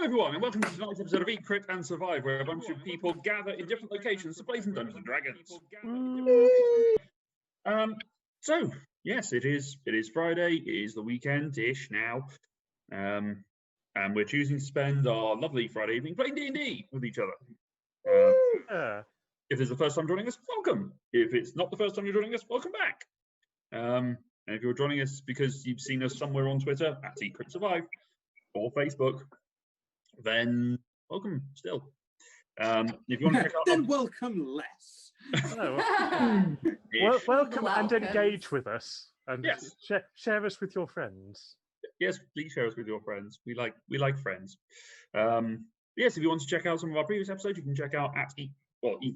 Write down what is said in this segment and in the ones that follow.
Hello everyone, and welcome to tonight's episode of Eat, Crit and Survive, where a bunch of people gather in different locations to play some Dungeons and Dragons. So yes, it is Friday, it is the weekend-ish now, and we're choosing to spend our lovely Friday evening playing D&D with each other. If it's the first time joining us, welcome. If it's not the first time you're joining us, welcome back. And if you're joining us because you've seen us somewhere on Twitter at Eat, Crit, Survive, or Facebook, then welcome still. If you want to check out, then welcome less. Welcome and engage with us, and yes, share us with your friends. Yes, please share us with your friends. We like friends. Yes, if you want to check out some of our previous episodes, you can check out at Eat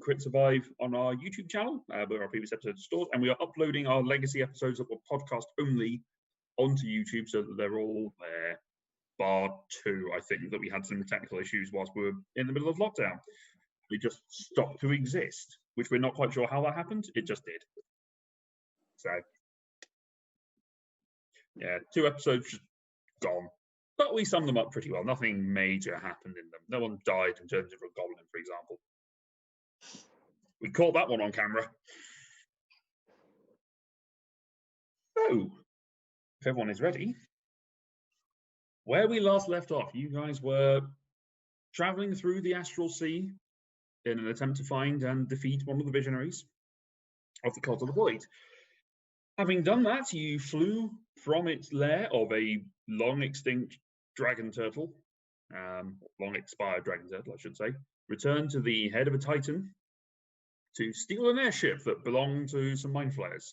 Crit Survive on our YouTube channel, where our previous episodes are stored, and we are uploading our legacy episodes that were podcast only onto YouTube, so that they're all there. Bar 2, I think, that we had some technical issues whilst we were in the middle of lockdown. They just stopped to exist, which we're not quite sure how that happened. It just did. So, yeah, 2 episodes just gone. But we summed them up pretty well. Nothing major happened in them. No one died in terms of a goblin, for example. We caught that one on camera. So, if everyone is ready, where we last left off, you guys were traveling through the Astral Sea in an attempt to find and defeat one of the visionaries of the Cult of the Void. Having done that, you flew from its lair of a long-extinct dragon turtle, long-expired dragon turtle, I should say, returned to the head of a Titan to steal an airship that belonged to some mind flayers.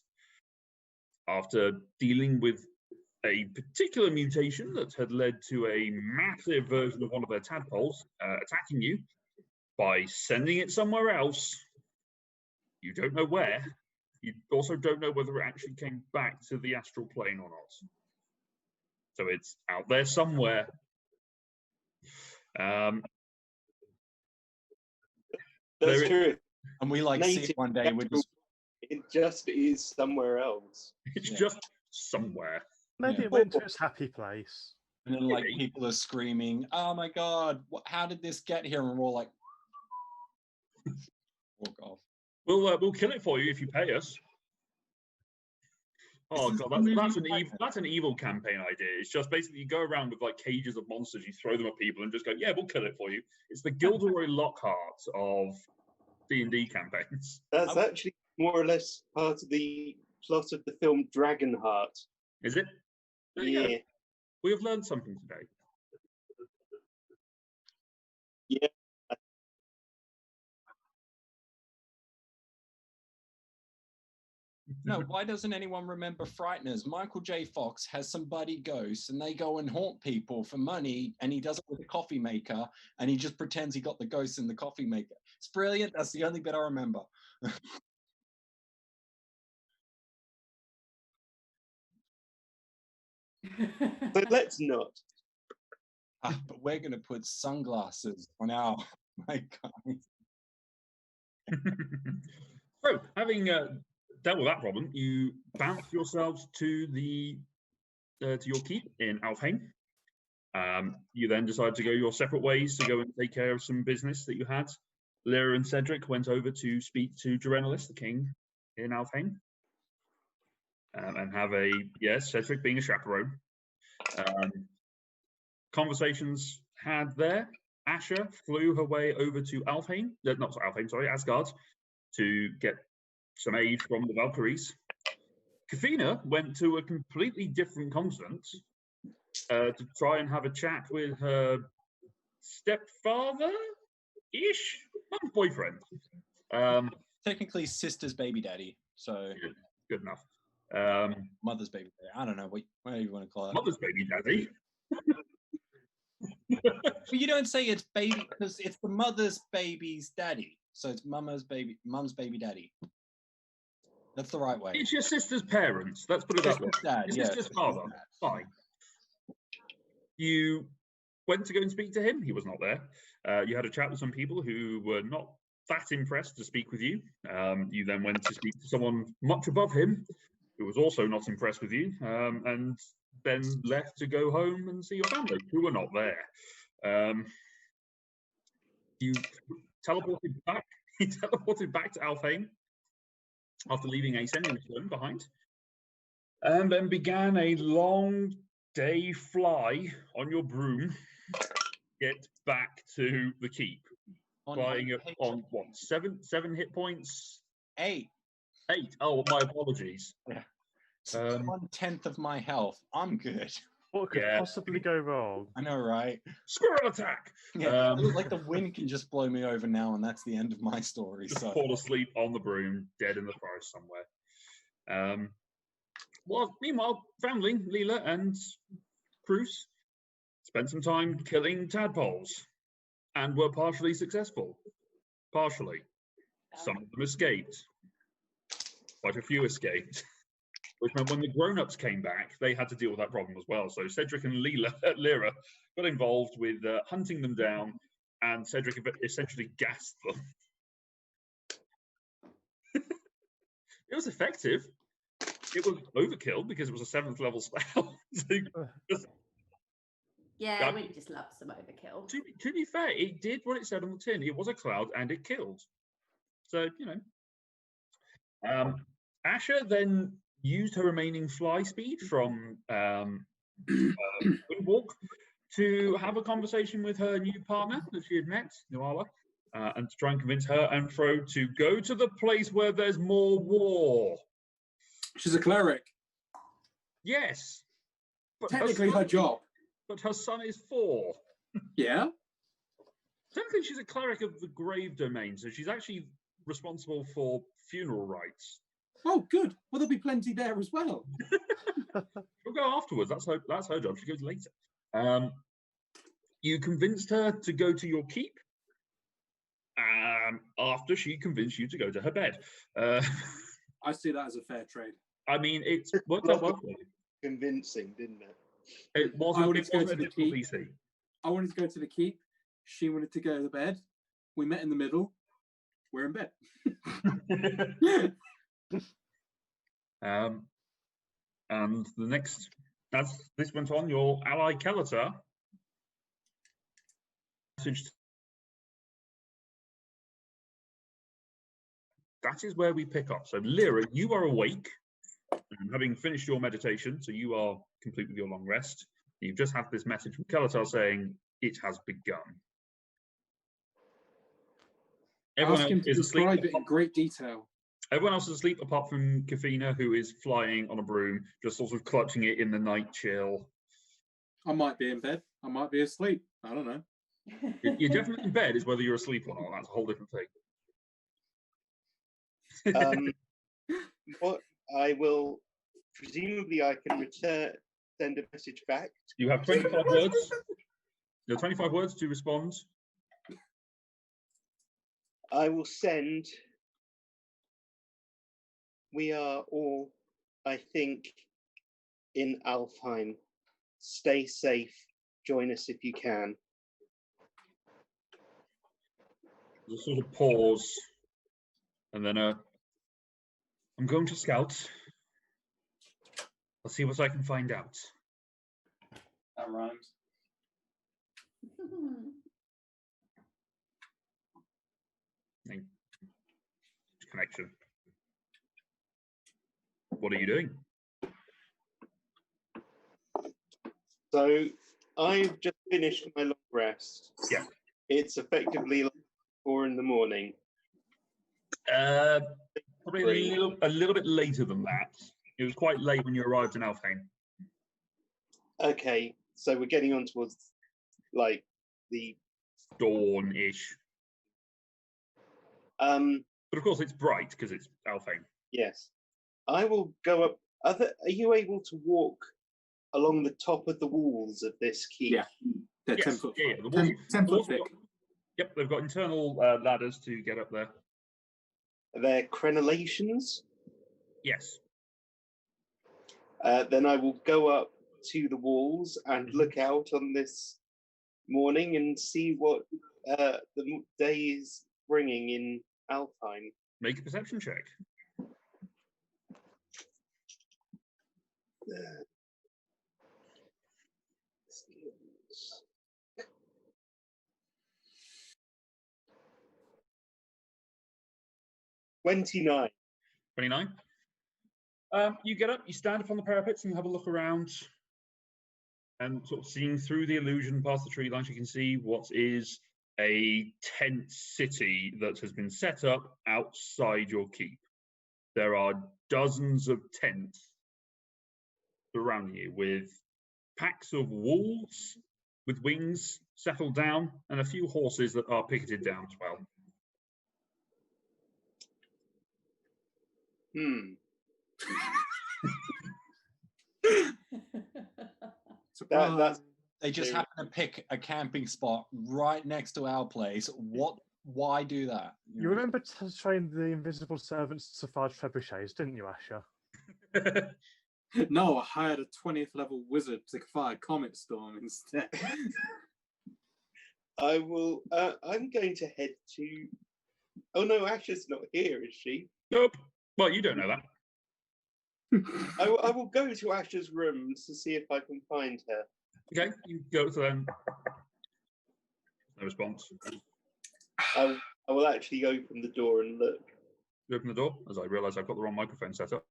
After dealing with a particular mutation that had led to a massive version of one of their tadpoles attacking you, by sending it somewhere else, you don't know where. You also don't know whether it actually came back to the astral plane or not. So it's out there somewhere. That's true. And we see it one day. It just is somewhere else. It's just somewhere. Maybe it went to its happy place. And then people are screaming, "Oh my god, how did this get here?" And we're all like, walk off. We'll kill it for you if you pay us. Oh god, that's an evil campaign idea. It's just basically you go around with cages of monsters, you throw them at people and just go, yeah, we'll kill it for you. It's the Gilderoy Lockhart of D&D campaigns. That's actually more or less part of the plot of the film Dragonheart. Is it? There you go. We have learned something today. Yeah. No, why doesn't anyone remember Frighteners? Michael J. Fox has some buddy ghosts and they go and haunt people for money, and he does it with a coffee maker, and he just pretends he got the ghosts in the coffee maker. It's brilliant. That's the only bit I remember. But let's not. But we're going to put sunglasses on our guys. So, having dealt with that problem, you bounce yourselves to your keep in Alfheim. You then decide to go your separate ways to go and take care of some business that you had. Lyra and Cedric went over to speak to Gerenalis, the king, in Alfheim. And have Cedric being a chaperone. Conversations had there. Asher flew her way over to Asgard, to get some aid from the Valkyries. Kafina went to a completely different continent to try and have a chat with her stepfather-ish? Boyfriend. Technically sister's baby daddy, so... Good enough. Mother's baby daddy. I don't know, whatever you want to call it. Mother's baby daddy? But you don't say it's baby, because it's the mother's baby's daddy. So it's mum's baby daddy. That's the right way. It's your sister's parents. Let's put it that way. Your sister's father. Fine. You went to go and speak to him. He was not there. You had a chat with some people who were not that impressed to speak with you. You then went to speak to someone much above him, who was also not impressed with you, and then left to go home and see your family, who were not there. You teleported back. He teleported back to Alfheim after leaving a sending stone behind, and then began a long day fly on your broom. Get back to the keep, flying on what, seven hit points? 8. 8. Oh, my apologies. Yeah. 1/10 of my health. I'm good. What could possibly go wrong? I know, right? Squirrel attack! Yeah, like the wind can just blow me over now, and that's the end of my story. Just So fall asleep on the broom, dead in the forest somewhere. Well, meanwhile, family, Leela and Cruz spent some time killing tadpoles and were partially successful. Partially. Some of them escaped. Quite a few escaped. Which meant when the grown-ups came back, they had to deal with that problem as well. So Cedric and Lyra got involved with hunting them down, and Cedric essentially gassed them. It was effective. It was overkill because it was a 7th level spell. Yeah, we just love some overkill. To be fair, it did what it said on the tin. It was a cloud and it killed. So, you know. Asher then used her remaining fly speed from Windwalk to have a conversation with her new partner that she had met, Nuala, and to try and convince her and Fro to go to the place where there's more war. She's a cleric. Yes. But technically her job. But her son is 4. Yeah? Technically she's a cleric of the grave domain, so she's actually responsible for funeral rites. Oh, good. Well, there'll be plenty there as well. She'll go afterwards. That's her job. She goes later. You convinced her to go to your keep after she convinced you to go to her bed. I see that as a fair trade. I mean, it's worked out well for you. Convincing, didn't it? It wasn't, I wanted it to go wasn't to a the difficult keep. PC. I wanted to go to the keep. She wanted to go to the bed. We met in the middle. We're in bed. And the next, as this went on, your ally Kelleter messaged. That is where we pick up. So Lyra, you are awake, having finished your meditation, so you are complete with your long rest. You've just had this message from Kelleter saying it has begun. Everyone Ask him else to is asleep. describe it in great detail. Everyone else is asleep apart from Kafina, who is flying on a broom, just sort of clutching it in the night chill. I might be in bed. I might be asleep. I don't know. You're definitely in bed, is whether you're asleep or not. That's a whole different thing. What I will, presumably I can send a message back. You have 25 words. You have 25 words to respond. I will send. We are all, I think, in Alfheim. Stay safe. Join us if you can. There's a sort of pause, and then I'm going to scout. I'll see what I can find out. That rhymes. Connection. What are you doing? So I've just finished my long rest. Yeah. It's effectively like 4 in the morning. Probably a little bit later than that. It was quite late when you arrived in Alfheim. Okay, so we're getting on towards like the dawn-ish. But of course it's bright because it's Alfheim. Yes. I will go up. Are you able to walk along the top of the walls of this keep? Yeah. They're Yes, 10 foot. yeah, the 10 foot walls thick. Yep, they've got internal ladders to get up there. Are there crenellations? Yes. Then I will go up to the walls and look out on this morning and see what the day is bringing in Alfheim. Make a perception check. 29. 29. You get up, you stand up on the parapets, and you have a look around, and sort of seeing through the illusion past the tree lines, you can see what is a tent city that has been set up outside your keep. There are dozens of tents surrounding you with packs of wolves with wings settled down and a few horses that are picketed down as well. That's They just happen to pick a camping spot right next to our place. Why do that? You remember trying the invisible servants to fire trebuchets, didn't you, Asher? No, I hired a 20th level wizard to fire Comet Storm instead. I will. I'm going to head to. Oh no, Asher's not here, is she? Nope. Well, you don't know that. I will go to Asher's room to see if I can find her. Okay, you go to them. No response. I will actually open the door and look. You open the door, as I realise I've got the wrong microphone set up.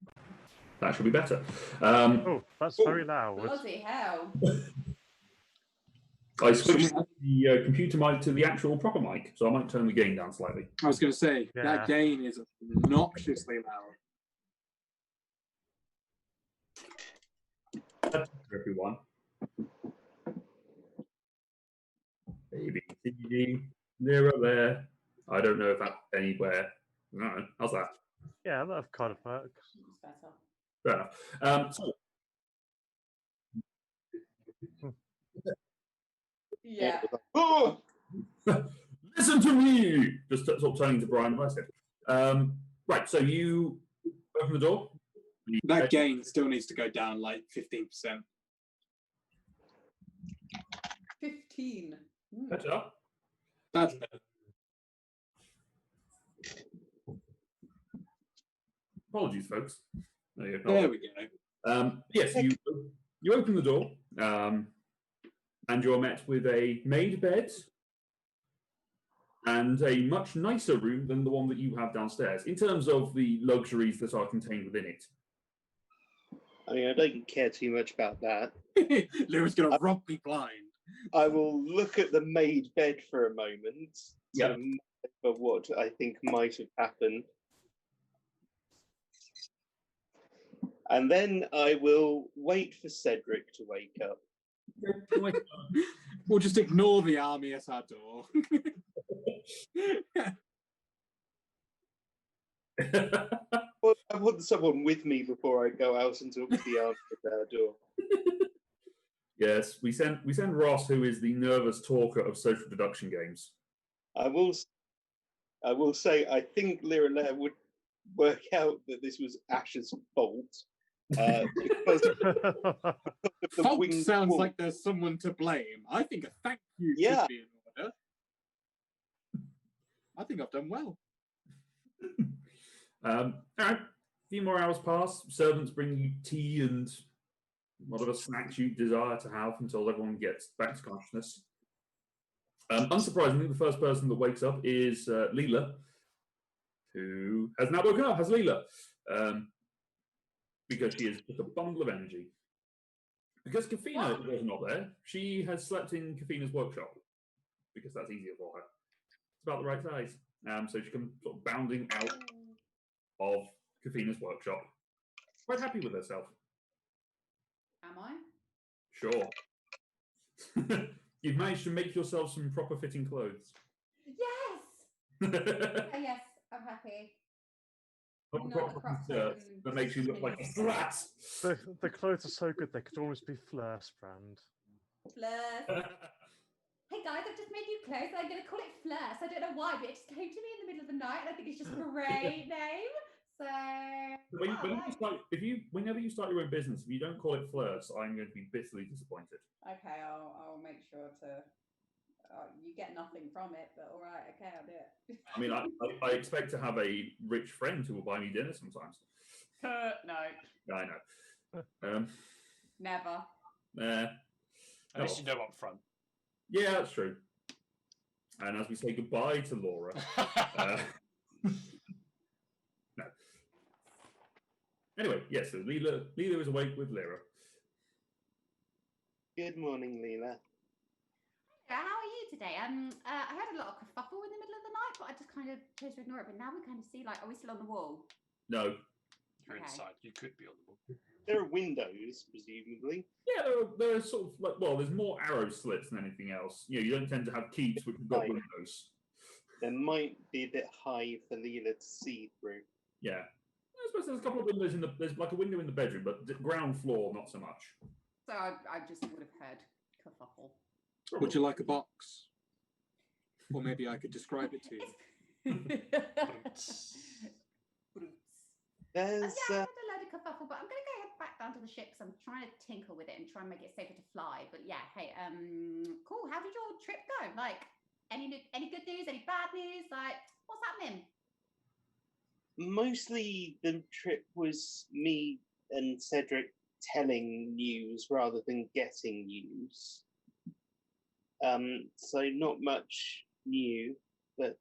That should be better. Oh, that's very loud. Bloody hell. I switched the computer mic to the actual proper mic, so I might turn the gain down slightly. I was going to say, Yeah. that gain is obnoxiously loud. Everyone. Maybe CD, nearer there. I don't know if that's anywhere. No, how's that? Yeah, that kind of works. That's better. Fair enough. So, Yeah. Oh! listen to me! Just sort of turning to Brian Westhead. Right, so you open the door. That gain still needs to go down like 15%. 15. Better. That's better. Apologies, folks. There you go. There we go. Yes, you open the door, and you're met with a made bed and a much nicer room than the one that you have downstairs, in terms of the luxuries that are contained within it. I mean, I don't care too much about that. Lou's going to rob me blind. I will look at the made bed for a moment Yep. to for what I think might have happened. And then I will wait for Cedric to wake up. We'll just ignore the army at our door. Well, I want someone with me before I go out and talk to the army at our door. Yes, we send Ross, who is the nervous talker of social deduction games. I will say I think Lyra would work out that this was Ash's fault. Because of the Fault winged sounds wolf. like there's someone to blame. I think a thank you Yeah. should be in order. I think I've done well. All right, a few more hours pass. Servants bring you tea and whatever snacks you desire to have until everyone gets back to consciousness. Unsurprisingly, the first person that wakes up is Leela, who has now woken up, has Leela, because she is just a bundle of energy. Because Kafina was not there, she has slept in Kafina's workshop, because that's easier for her. It's about the right size. So she comes sort of bounding out of Kafina's workshop, quite happy with herself. Am I? Sure. You've managed to make yourself some proper fitting clothes. Yes! Yes, I'm happy. Not a Not proper a crop shirt top that makes you look like a brat. The clothes are so good they could almost be Flir's brand. Fleur. Hey guys, I've just made new clothes and I'm going to call it Fleur. So I don't know why, but it just came to me in the middle of the night and I think it's just a great name. So, Whenever you start your own business, if you don't call it Flirts, I'm going to be bitterly disappointed. okay, I'll make sure to. You get nothing from it, but all right, okay, I'll do it. I mean, I expect to have a rich friend who will buy me dinner sometimes. No, I know. never. At least you know up front. Yeah, that's true. And as we say goodbye to Laura, Anyway, yes, so Leela is awake with Lyra. Good morning, Leela. Yeah, how are you today? I heard a lot of kerfuffle in the middle of the night, but I just kind of chose to ignore it. But now we kind of see, like, are we still on the wall? No. You're Okay. inside. You could be on the wall. There are windows, presumably. Yeah, there are sort of like, well, there's more arrow slits than anything else. You know, you don't tend to have keeps which have got Right. windows. There might be a bit high for Leela to see through. Yeah. I suppose there's a couple of windows there's like a window in the bedroom, but the ground floor, not so much. So I just would have heard kerfuffle. Would you like a box? Or maybe I could describe it to you. There's Yeah, I heard a load of kerfuffle, but I'm going to go back down to the ship because I'm trying to tinker with it and try and make it safer to fly. But yeah, hey, cool. How did your trip go? Like, any good news? Any bad news? Like, what's happening? mostly the trip was me and Cedric telling news rather than getting news. So not much new, but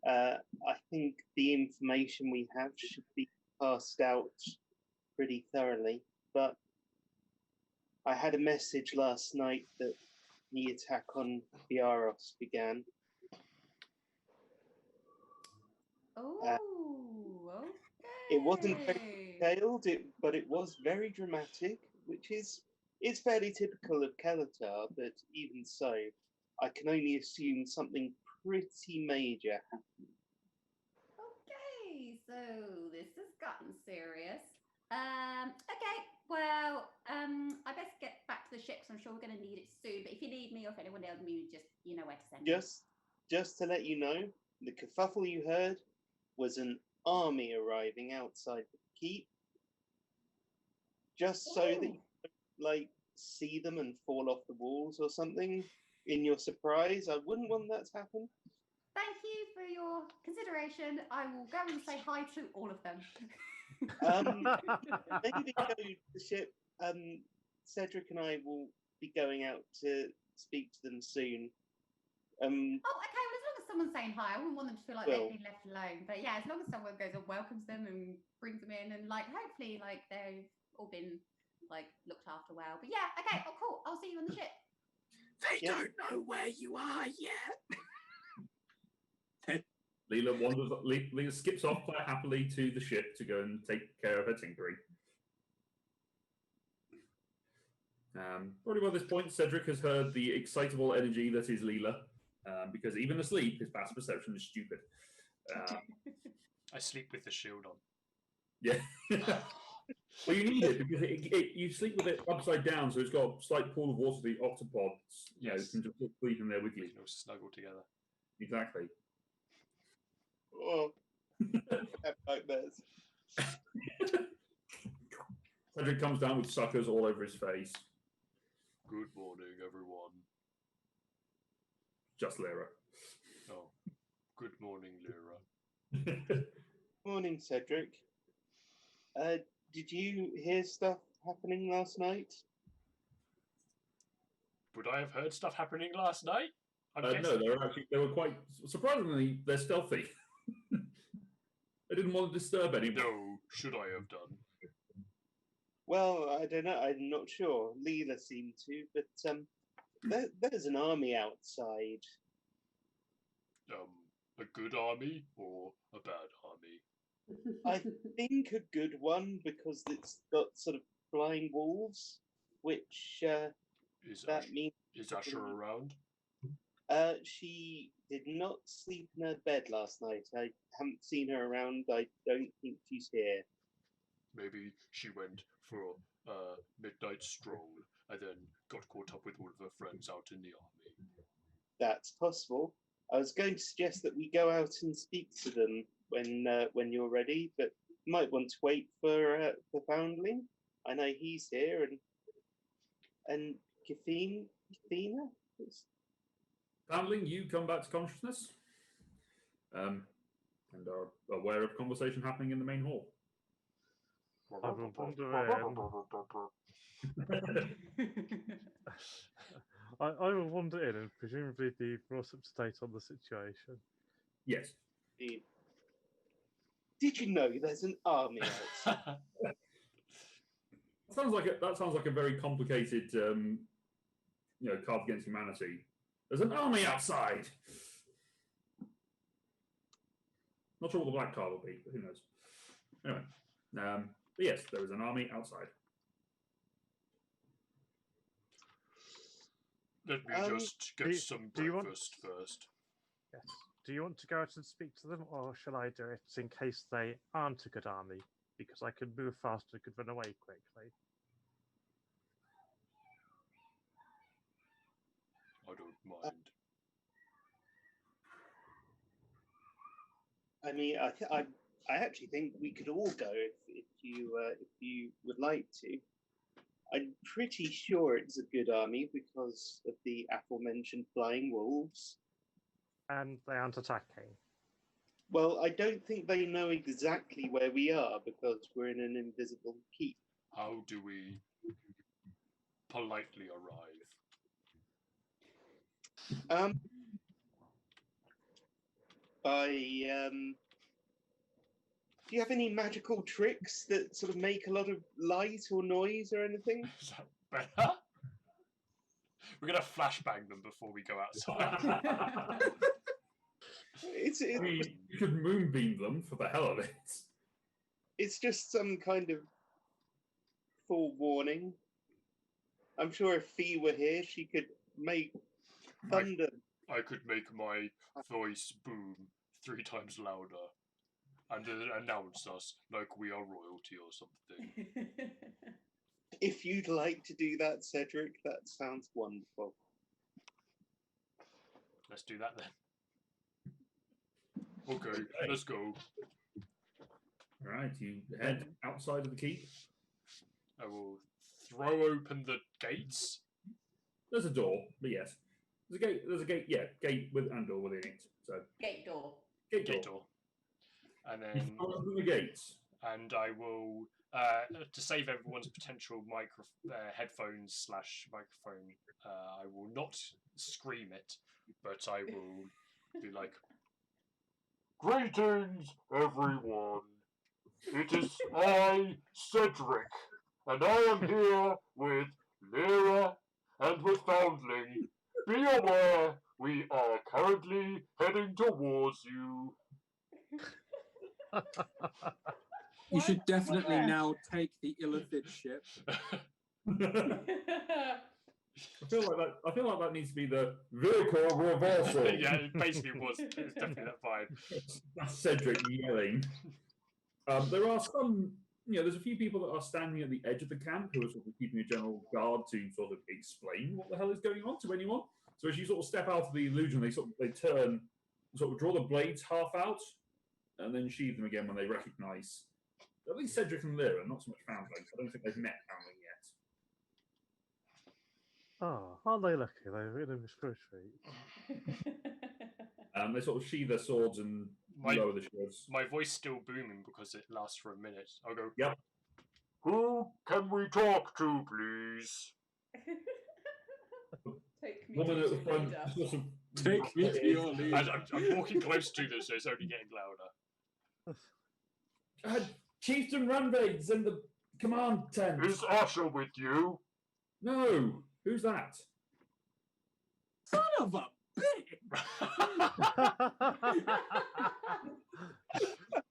I think the information we have should be passed out pretty thoroughly. But I had a message last night that the attack on Biaros began. Oh, okay. It wasn't very detailed, but it was very dramatic, which is fairly typical of Kelatar, but even so, I can only assume something pretty major happened. Okay, so this has gotten serious. Okay, well, I best get back to the ship 'cause I'm sure we're going to need it soon. But if you need me or if anyone else needs me, just you know where to send me. Just to let you know, the kerfuffle you heard was an army arriving outside the keep, just so that you could, like, see them and fall off the walls or something in your surprise. I wouldn't want that to happen. Thank you for your consideration. I will go and say hi to all of them. Maybe go to the ship. Cedric and I will be going out to speak to them soon. Oh, okay. Well, as long as someone's saying hi, I wouldn't want them to feel like Well. they've been left alone. But yeah, as long as someone goes and welcomes them and brings them in, and like hopefully like they've all been like looked after well. But yeah, okay. Oh, cool. I'll see you on the ship. They don't know where you are yet. Leela skips off quite happily to the ship to go and take care of her tinkering. Probably by this point, Cedric has heard the excitable energy that is Leela, because even asleep, his past perception is stupid. I sleep with the shield on. Yeah. Well, you need it because you sleep with it upside down, so it's got a slight pool of water. The octopods, Yes. can just sleep in there with We you. can all snuggle together. Exactly. Oh, nightmares. Cedric comes down with suckers all over his face. Good morning, everyone. Just Lyra. Oh, good morning, Lyra. Morning, Cedric. Did you hear stuff happening last night? Would I have heard stuff happening last night? No, they were quite surprisingly. They're stealthy. They didn't want to disturb anyone. No, should I have done? Well, I don't know. I'm not sure. Leela seemed to, but there's an army outside. A good army or a bad army? I think a good one because it's got sort of flying wolves, which means Is Asher around? she did not sleep in her bed last night. I haven't seen her around. I don't think she's here. Maybe she went for a midnight stroll and then got caught up with all of her friends out in the army. That's possible. I was going to suggest that we go out and speak to them when you're ready, but might want to wait for Foundling. I know he's here, and Kafina. Foundling, you come back to consciousness, and are aware of conversation happening in the main hall. I will wander in. I will wander in and presumably be brought up to date on the situation. Yes. Did you know there's an army outside? That sounds like a very complicated, Cards Against Humanity. There's an army outside. Not sure what the black card will be, but who knows. Anyway, but yes, there is an army outside. Let me just get some breakfast first. Yes. Do you want to go out and speak to them, or shall I do it in case they aren't a good army? Because I could move fast and could run away quickly. I don't mind. I mean, I actually think we could all go if you would like to. I'm pretty sure it's a good army because of the aforementioned flying wolves. And they aren't attacking. Well, I don't think they know exactly where we are because we're in an invisible keep. How do we politely arrive? Do you have any magical tricks that sort of make a lot of light or noise or anything? Is that better? We're gonna flashbang them before we go outside. I mean, you could moonbeam them for the hell of it. It's just some kind of forewarning. I'm sure if Fee were here, she could make thunder. I could make my voice boom 3 times louder and announce us like we are royalty or something. If you'd like to do that, Cedric, that sounds wonderful. Let's do that then. Okay, let's go. Right, you head outside of the keep. I will throw open the gates. There's a door, but yes. There's a gate, gate with and door within it. So Gate door. Gate door. And then open the gates. And I will, to save everyone's potential headphones / microphone, I will not scream it, but I will be like, "Greetings, everyone. It is I, Cedric, and I am here with Lyra and with Foundling. Be aware, we are currently heading towards you." You should definitely now take the Illithid ship. I feel like that needs to be the vehicle reversal. Yeah, it basically was. It was definitely that vibe. That's Cedric yelling. There are some, there's a few people that are standing at the edge of the camp who are sort of keeping a general guard to sort of explain what the hell is going on to anyone. So as you sort of step out of the illusion, they turn, sort of draw the blades half out, and then sheathe them again when they recognise at least Cedric and Lyra, not so much Foundling. I don't think they've met Foundling yet. Oh, aren't they lucky? They're in a retreat. They sort of sheathe their swords and lower the shields. My voice still booming because it lasts for a minute. I'll go, "Yep. Who can we talk to, please?" Take me Woman to at the your front, leader. sort of, Take me to your leader. I'm walking close to this, so it's only getting louder. Chieftain Ranvades in the command tent. Is Astral with you? No. Who's that? Son of a bitch!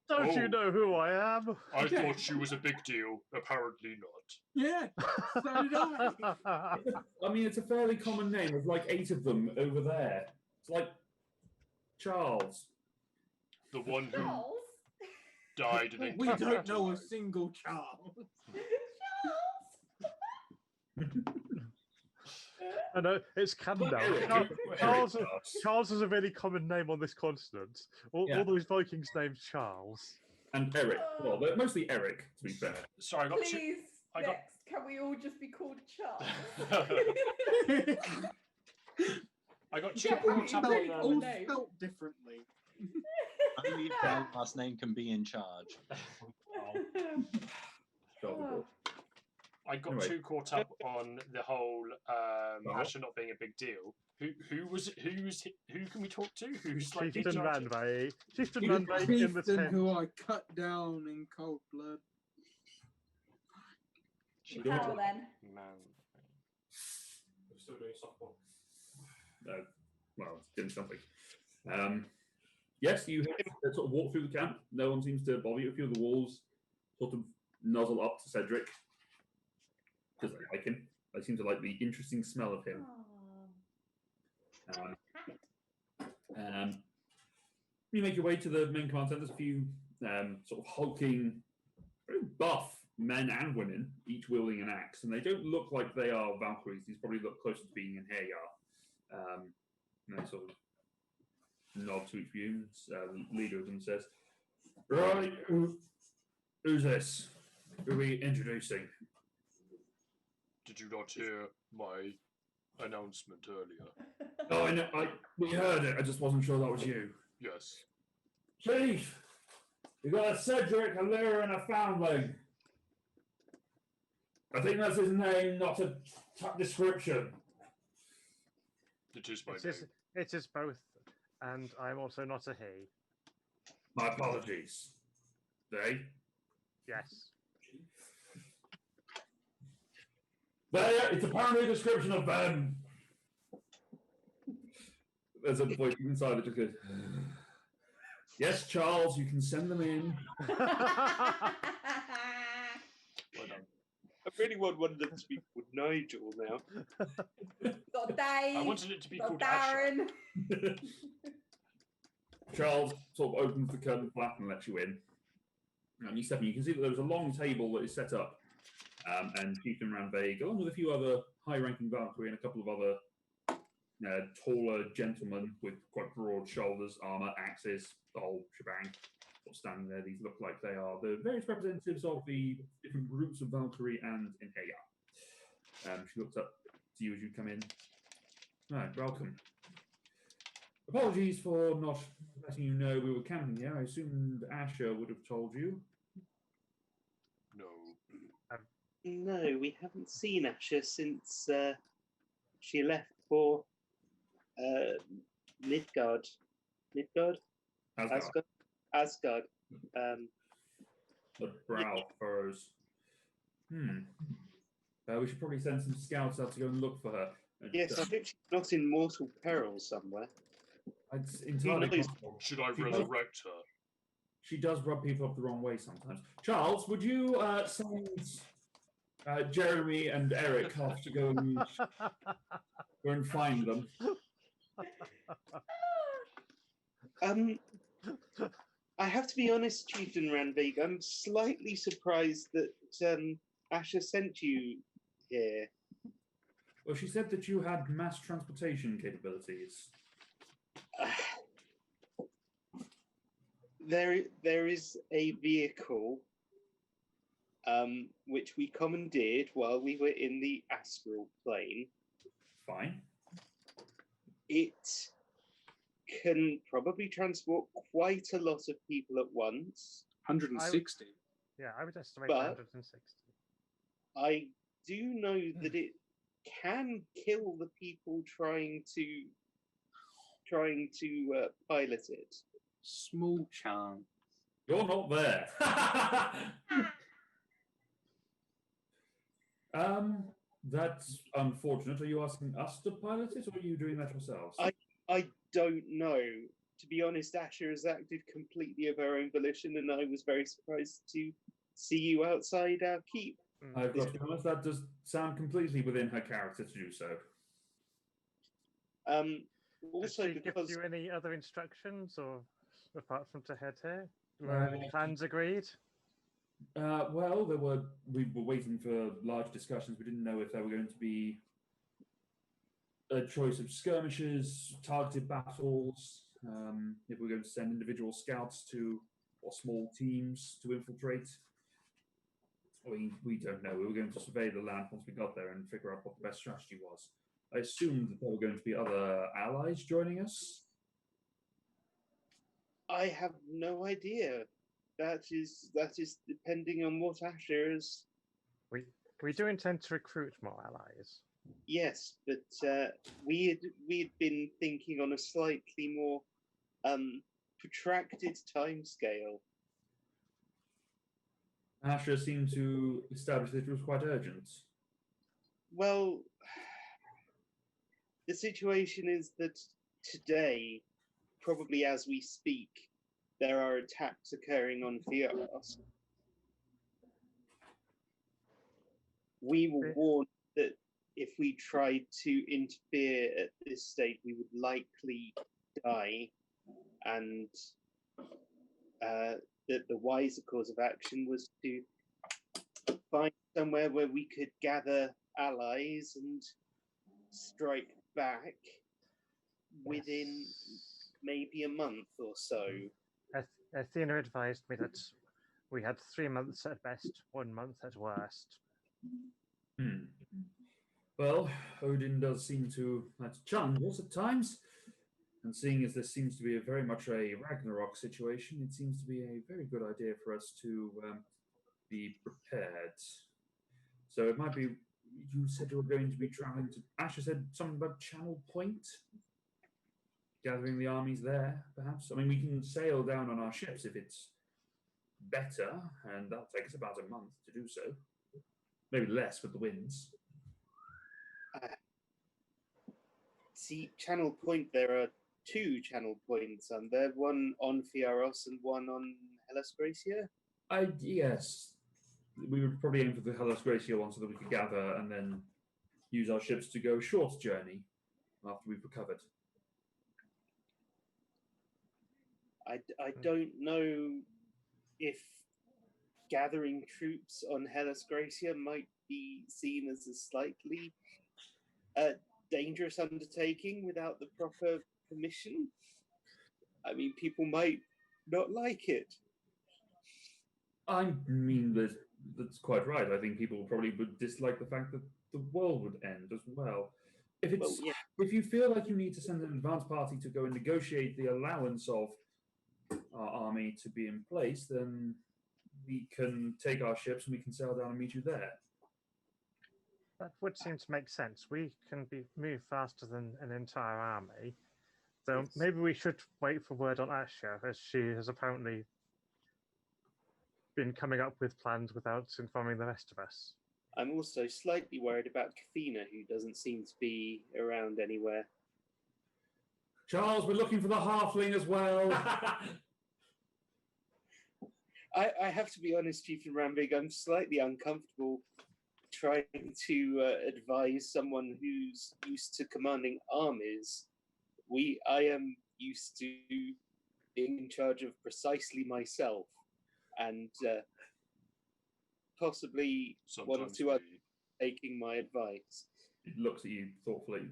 Don't you know who I am? I thought she was a big deal. Apparently not. Yeah, so did I. I mean, it's a fairly common name. There's like 8 of them over there. It's like Charles. The one who Charles? died and then We came don't back to know a life. single Charles. I know, it's canon now. Eric. Charles is a really common name on this continent. All those Vikings named Charles. And Eric. Well, they're mostly Eric, to be fair. Sorry, I got two. Please, I got- next, can we all just be called Charles? I got Yeah, two. I mean, Tap really on, cool All name. spelt differently. Only their last name can be in charge. Oh. I got Anyway. too caught up on the whole Asher not being a big deal. Who can we talk to? Who's like in Chieftain charge of- Ranvay. Chieftain The Ranvay in the chieftain tent. who I cut down in cold blood. How then? Man. We're still doing softball. Well, doing something. Yes, you have sort of walk through the camp. No one seems to bother you. A few of the wolves sort of nuzzle up to Cedric because they like him. They seem to like the interesting smell of him. You make your way to the main command center. There's a few sort of hulking, very buff men and women, each wielding an axe, and they don't look like they are Valkyries. These probably look closer to being in Hayar. And they sort of nod to each of you. The leader of them says, "Right, who's this? Who are we introducing?" Did you not hear my announcement earlier? Oh, I know. We heard it. I just wasn't sure that was you. Yes. Chief, you got a Cedric, a Lyra, and a Foundling. I think that's his name, not a description. It is my name. It is both, and I'm also not a he. My apologies. They? Yes. It's apparently a description of them. There's a voice inside that just goes, "Yes, Charles, you can send them in." Well done. I really want one of them to be called Nigel now. Got Dave. I wanted it to be got called Asher. Darren. Charles sort of opens the curtain flap and lets you in. And you step in. You can see that there's a long table that is set up. And Chieftain Ranvaig, along with a few other high-ranking Valkyrie and a couple of other taller gentlemen with quite broad shoulders, armor, axes, the whole shebang, sort of standing there. These look like they are the various representatives of the different groups of Valkyrie and in Heya. She looks up to you as you come in. Right, welcome. Apologies for not letting you know we were camping here. I assumed Asher would have told you. No. No, we haven't seen Asher since she left for Midgard. Midgard? Asgard. The brow furrows. We should probably send some scouts out to go and look for her. Yes, I think she's not in mortal peril somewhere. It's entirely possible. Should I resurrect her? She does rub people up the wrong way sometimes. Charles, would you send Jeremy and Eric off to go and find them? I have to be honest, Chieftain Ranvig, I'm slightly surprised that Asher sent you here. Well, she said that you had mass transportation capabilities. There is a vehicle which we commandeered while we were in the astral plane. Fine. It can probably transport quite a lot of people at once. 160. Yeah, I would estimate But- 160. I do know that it can kill the people trying to pilot it. Small chance. You're not there. That's unfortunate. Are you asking us to pilot it, or are you doing that yourselves? I don't know. To be honest, Asher has acted completely of her own volition, and I was very surprised to see you outside our keep. I've got to be honest, that does sound completely within her character to do so. Also, Did she because give you any other instructions, or apart from to head here? Were any plans agreed? Well, we were waiting for large discussions. We didn't know if there were going to be a choice of skirmishes, targeted battles, if we were going to send individual scouts to, or small teams to infiltrate. We don't know. We were going to survey the land once we got there and figure out what the best strategy was. I assumed that there were going to be other allies joining us. I have no idea. That is depending on what Asher has We do intend to recruit more allies. Yes, but we had been thinking on a slightly more protracted timescale. Asher seemed to establish that it was quite urgent. Well, the situation is that today, probably as we speak, there are attacks occurring on Fioros. We were warned that if we tried to interfere at this stage, we would likely die, and that the wiser course of action was to find somewhere where we could gather allies and strike back within maybe a month or so. Athena advised me that we had 3 months at best, 1 month at worst. Well, Odin does seem to like to challenge us at times, and seeing as this seems to be very much a Ragnarok situation, it seems to be a very good idea for us to be prepared. So it might be. You said you were going to be traveling to. Asher said something about Channel Point, gathering the armies there, perhaps. I mean, we can sail down on our ships if it's better, and that'll take us about a month to do so. Maybe less with the winds. See, Channel Point, there are 2 channel points, and there one on Fioros and one on Hellas Gracia. Yes. We would probably aim for the Hellas Gracia one so that we could gather and then use our ships to go short journey after we've recovered. I don't know if gathering troops on Hellas Gracia might be seen as a slightly dangerous undertaking without the proper permission. I mean, people might not like it. I mean, that's quite right. I think people probably would dislike the fact that the world would end as well. If if you feel like you need to send an advance party to go and negotiate the allowance of our army to be in place, then we can take our ships and we can sail down and meet you there. That would seem to make sense. We can move faster than an entire army. So maybe we should wait for word on Asher, as she has apparently been coming up with plans without informing the rest of us. I'm also slightly worried about Kafina, who doesn't seem to be around anywhere. Charles, we're looking for the halfling as well. I have to be honest, Chief and Rambig, I'm slightly uncomfortable trying to advise someone who's used to commanding armies. I am used to being in charge of precisely myself, and possibly one or two others taking my advice. It looks at you thoughtfully.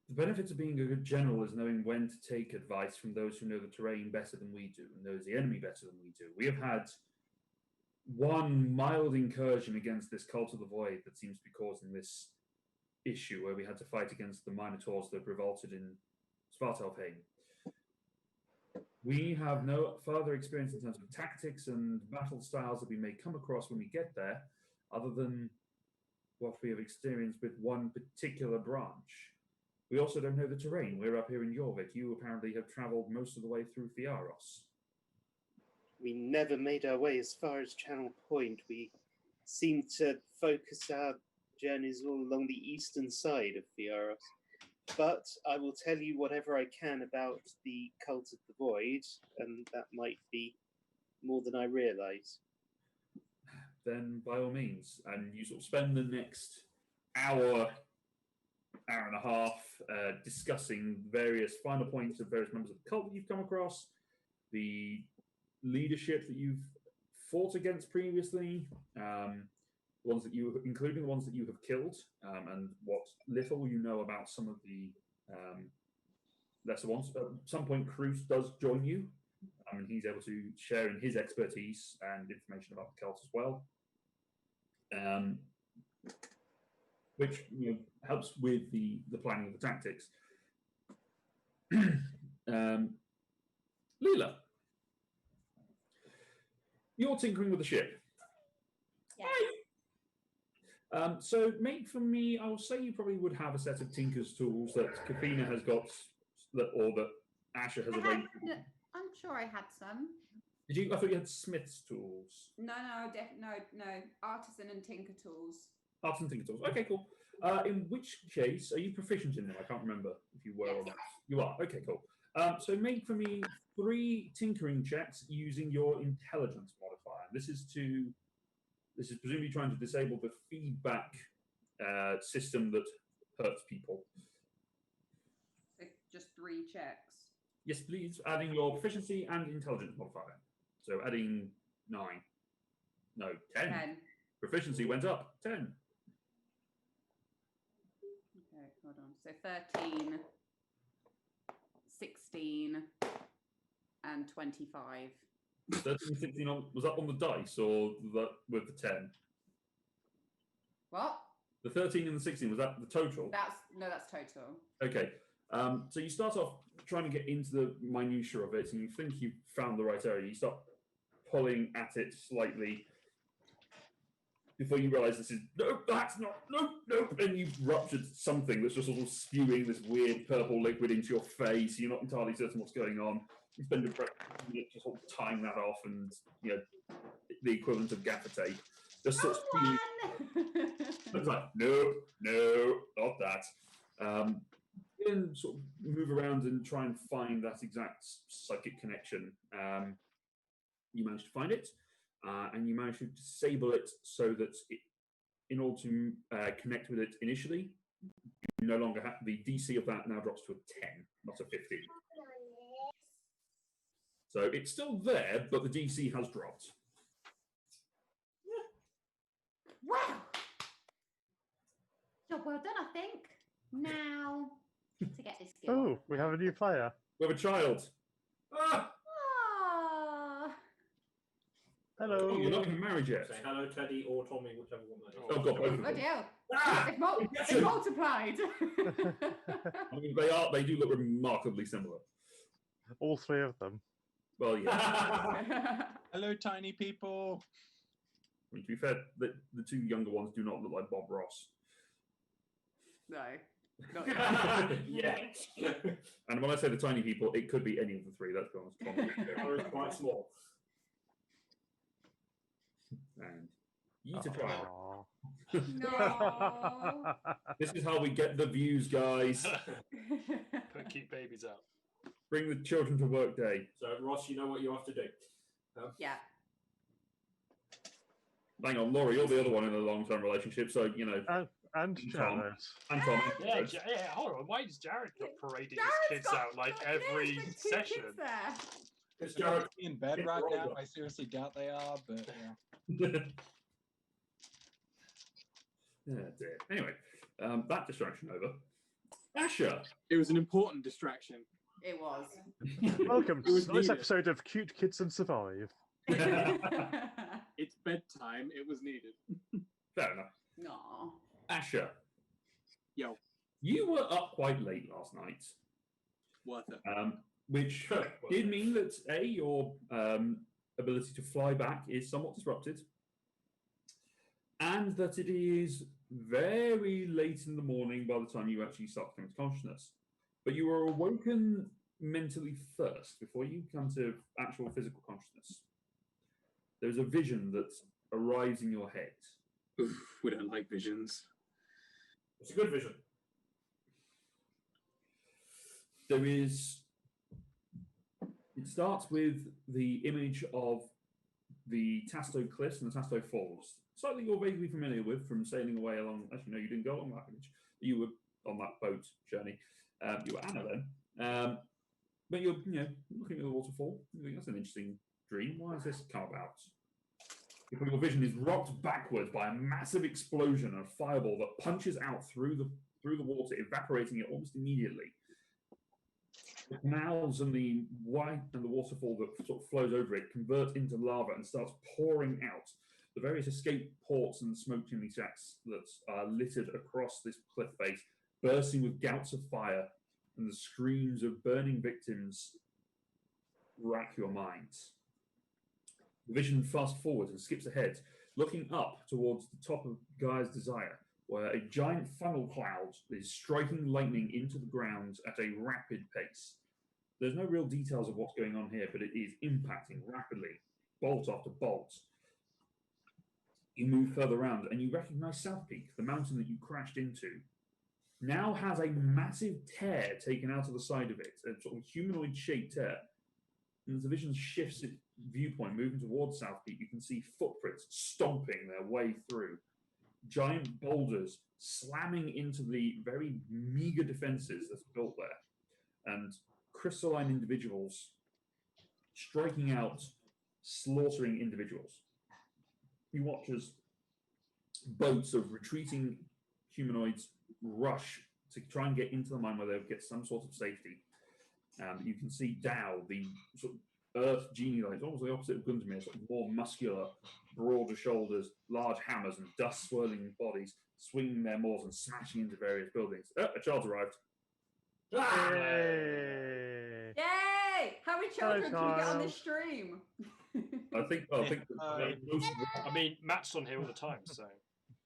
The benefits of being a good general is knowing when to take advice from those who know the terrain better than we do, and knows the enemy better than we do. We have had one mild incursion against this cult of the void that seems to be causing this issue, where we had to fight against the Minotaurs that revolted in Svartalfheim. We have no further experience in terms of tactics and battle styles that we may come across when we get there, other than what we have experienced with one particular branch. We also don't know the terrain. We're up here in Jorvik. You apparently have travelled most of the way through Fioros. We never made our way as far as Channel Point. We seem to focus our journeys all along the eastern side of Fioros. But I will tell you whatever I can about the Cult of the Void, and that might be more than I realise. Then by all means. And you sort of spend the next hour and a half discussing various final points of various members of the cult that you've come across, the leadership that you've fought against previously, including the ones that you have killed, and what little you know about some of the lesser ones. At some point, Cruz does join you, and he's able to share in his expertise and information about the cult as well. Which helps with the planning of the tactics. Leela, you're tinkering with the ship. So make for me, I will say you probably would have a set of Tinker's tools that Kafina has got, or that Asher has arranged. I'm sure I had some. Did you? I thought you had Smith's tools. No, artisan and tinker tools. Artisan Tinker tools. Okay, cool. In which case, are you proficient in them? I can't remember if you were or not. You are. Okay, cool. So make for me 3 tinkering checks using your intelligence modifier. This is presumably trying to disable the feedback system that hurts people. So just 3 checks. Yes, please. Adding your proficiency and intelligence modifier. So adding 9. No, 10. 10. Proficiency went up. 10. Okay, hold on. So 13, 16, and 25. 13, 16 was up on the dice or with the 10? What? The 13 and the 16, was that the total? That's total. Okay. So you start off trying to get into the minutiae of it, and you think you've found the right area. You start pulling at it slightly before you realise this is that's not and you've ruptured something that's just sort of spewing this weird purple liquid into your face. You're not entirely certain what's going on. You spend a minute just sort of tying that off, and the equivalent of gaffer tape. Just sort of spewing. It's like no, not that. And sort of move around and try and find that exact psychic connection. You manage to find it, and you manage to disable it so that in order to connect with it initially, you no longer have the DC of that now drops to a 10, not a 15. So it's still there, but the DC has dropped. Wow! Job well done, I think. Now to get this skill. Oh, we have a new player. We have a child. Ah! Ah. Hello. Oh, you're not even married yet. Say hello, Teddy, or Tommy, whichever one that is. Oh, God, both of Oh them. dear. Ah! They've multiplied. I mean, they do look remarkably similar. All 3 of them. Well, yeah. Hello, tiny people. I mean, to be fair, the 2 younger ones do not look like Bob Ross. No. Not yet. And when I say the tiny people, it could be any of the 3. Let's be honest. Or it's quite small. And you to try. No. This is how we get the views, guys. Put cute babies out. Bring the children to work day. So, Ross, you know what you have to do. Yeah. Hang on, Laura, you're the other one in a long-term relationship, so, And Tom. Jared. And Tom. Yeah, hold on. Why is Jared not parading his kids out like every session? Because They're Jared, in bed right now. I seriously doubt they are, but yeah. Yeah, dear. Anyway, that distraction over. Asher. It was an important distraction. It was. Welcome to was this needed. episode of Cute Kids and Survive. It's bedtime. It was needed. Fair enough. No. Asher. Yo. You were up quite late last night. Worth it. Which did mean that your ability to fly back is somewhat disrupted, and that it is very late in the morning by the time you actually start to come to consciousness. But you are awoken mentally first before you come to actual physical consciousness. There's a vision that arrives in your head. Oof, we don't like visions. It's a good vision. There is. It starts with the image of the Tasto Cliffs and the Tasto Falls. Something you're vaguely familiar with from sailing away along. Actually, no, you didn't go along that image. You were on that boat journey. You were Anna then. But you're looking at the waterfall. You think that's an interesting dream. Why has this come about? Your vision is rocked backward by a massive explosion, a fireball that punches out through the water, evaporating it almost immediately. The canals and the waterfall that sort of flows over it convert into lava and starts pouring out. The various escape ports and smoke chimney shacks that are littered across this cliff face, bursting with gouts of fire, and the screams of burning victims rack your minds. The vision fast forwards and skips ahead looking up towards the top of Gaia's Desire, where a giant funnel cloud is striking lightning into the ground at a rapid pace. There's no real details of what's going on here, but it is impacting rapidly, bolt after bolt. You move further around and you recognize South Peak, the mountain that you crashed into, now has a massive tear taken out of the side of it, a sort of humanoid-shaped tear. And as the vision shifts its viewpoint, moving towards South Peak, you can see footprints stomping their way through. Giant boulders slamming into the very meager defenses that's built there. And crystalline individuals striking out, slaughtering individuals. You watch as boats of retreating humanoids rush to try and get into the mine where they'll get some sort of safety. You can see Dow, the sort of earth genie, like almost the opposite of Gundermere, sort of more muscular, broader shoulders, large hammers, and dust swirling bodies, swinging their maws and smashing into various buildings. A child's arrived. Yay! Yay! How many children can we get on child. this stream? I think I mean, Matt's on here all the time, so.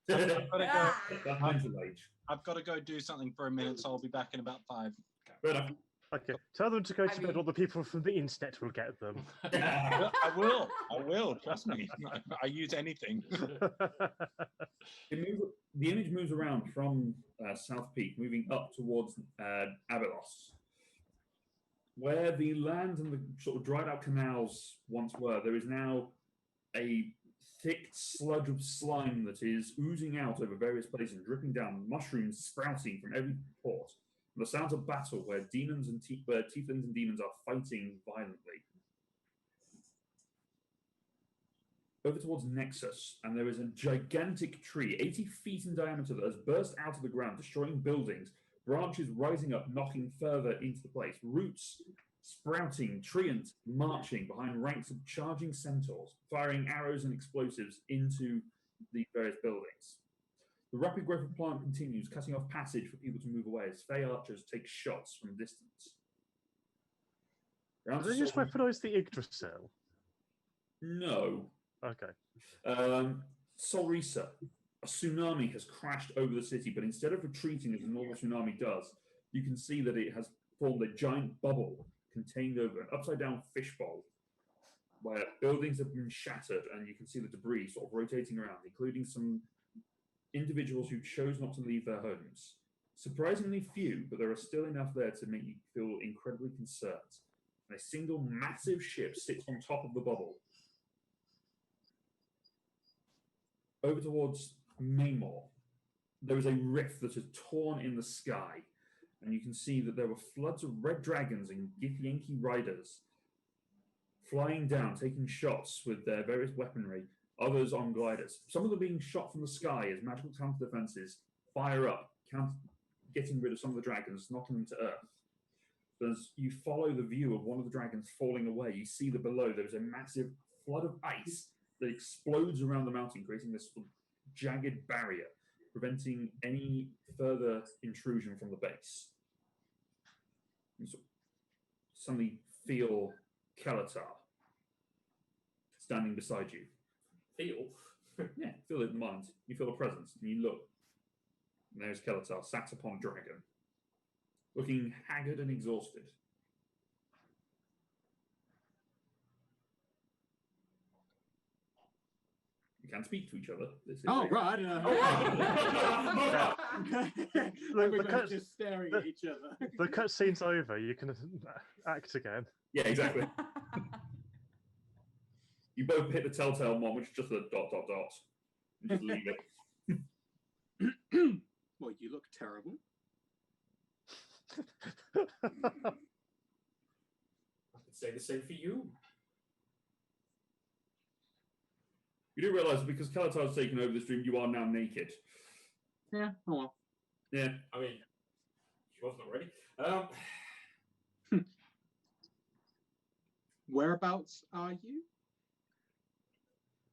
I've got to go. That's mental age. I've got to go do something for a minute, so I'll be back in about 5. Fair enough. Okay, tell them to go to bed, mean- or the people from the internet will get them. I will. Trust me. I use anything. The image moves around from South Peak, moving up towards Abylos. Where the land and the sort of dried out canals once were, there is now a thick sludge of slime that is oozing out over various places, dripping down, mushrooms sprouting from every port. And the sounds of battle where demons and tieflings and demons are fighting violently. Over towards Nexus, and there is a gigantic tree, 80 feet in diameter, that has burst out of the ground, destroying buildings, branches rising up, knocking further into the place, roots sprouting, treant, marching behind ranks of charging centaurs, firing arrows and explosives into the various buildings. The rapid growth of plant continues, cutting off passage for people to move away as Fey archers take shots from a distance. Did they just weaponize the Yggdrasil? No. Okay. Solrisa, a tsunami has crashed over the city, but instead of retreating as a normal tsunami does, you can see that it has formed a giant bubble contained over an upside-down fishbowl, where buildings have been shattered, and you can see the debris sort of rotating around, including some individuals who chose not to leave their homes. Surprisingly few, but there are still enough there to make you feel incredibly concerned. And a single massive ship sits on top of the bubble. Over towards Maymore, there is a rift that is torn in the sky, and you can see that there were floods of red dragons and Githyanki riders flying down, taking shots with their various weaponry, others on gliders. Some of them being shot from the sky as magical counter defenses fire up, getting rid of some of the dragons, knocking them to earth. As you follow the view of one of the dragons falling away, you see that below there is a massive flood of ice that explodes around the mountain, creating this sort of jagged barrier, preventing any further intrusion from the base. You suddenly feel Kalatar standing beside you. Feel? Yeah, feel it in mind. You feel a presence, and you look. And there's Kalatar, sat upon a dragon, looking haggard and exhausted. You can speak to each other. This is Right. Everybody's just staring at each other. The cutscene's over. You can act again. Yeah, exactly. You both hit the telltale one, which is just a ... And just leave it. Well, you look terrible. I could say the same for you. You do realise that because Kalatar's taken over the stream, you are now naked. Yeah, oh well. Yeah. I mean, she wasn't already. Whereabouts are you?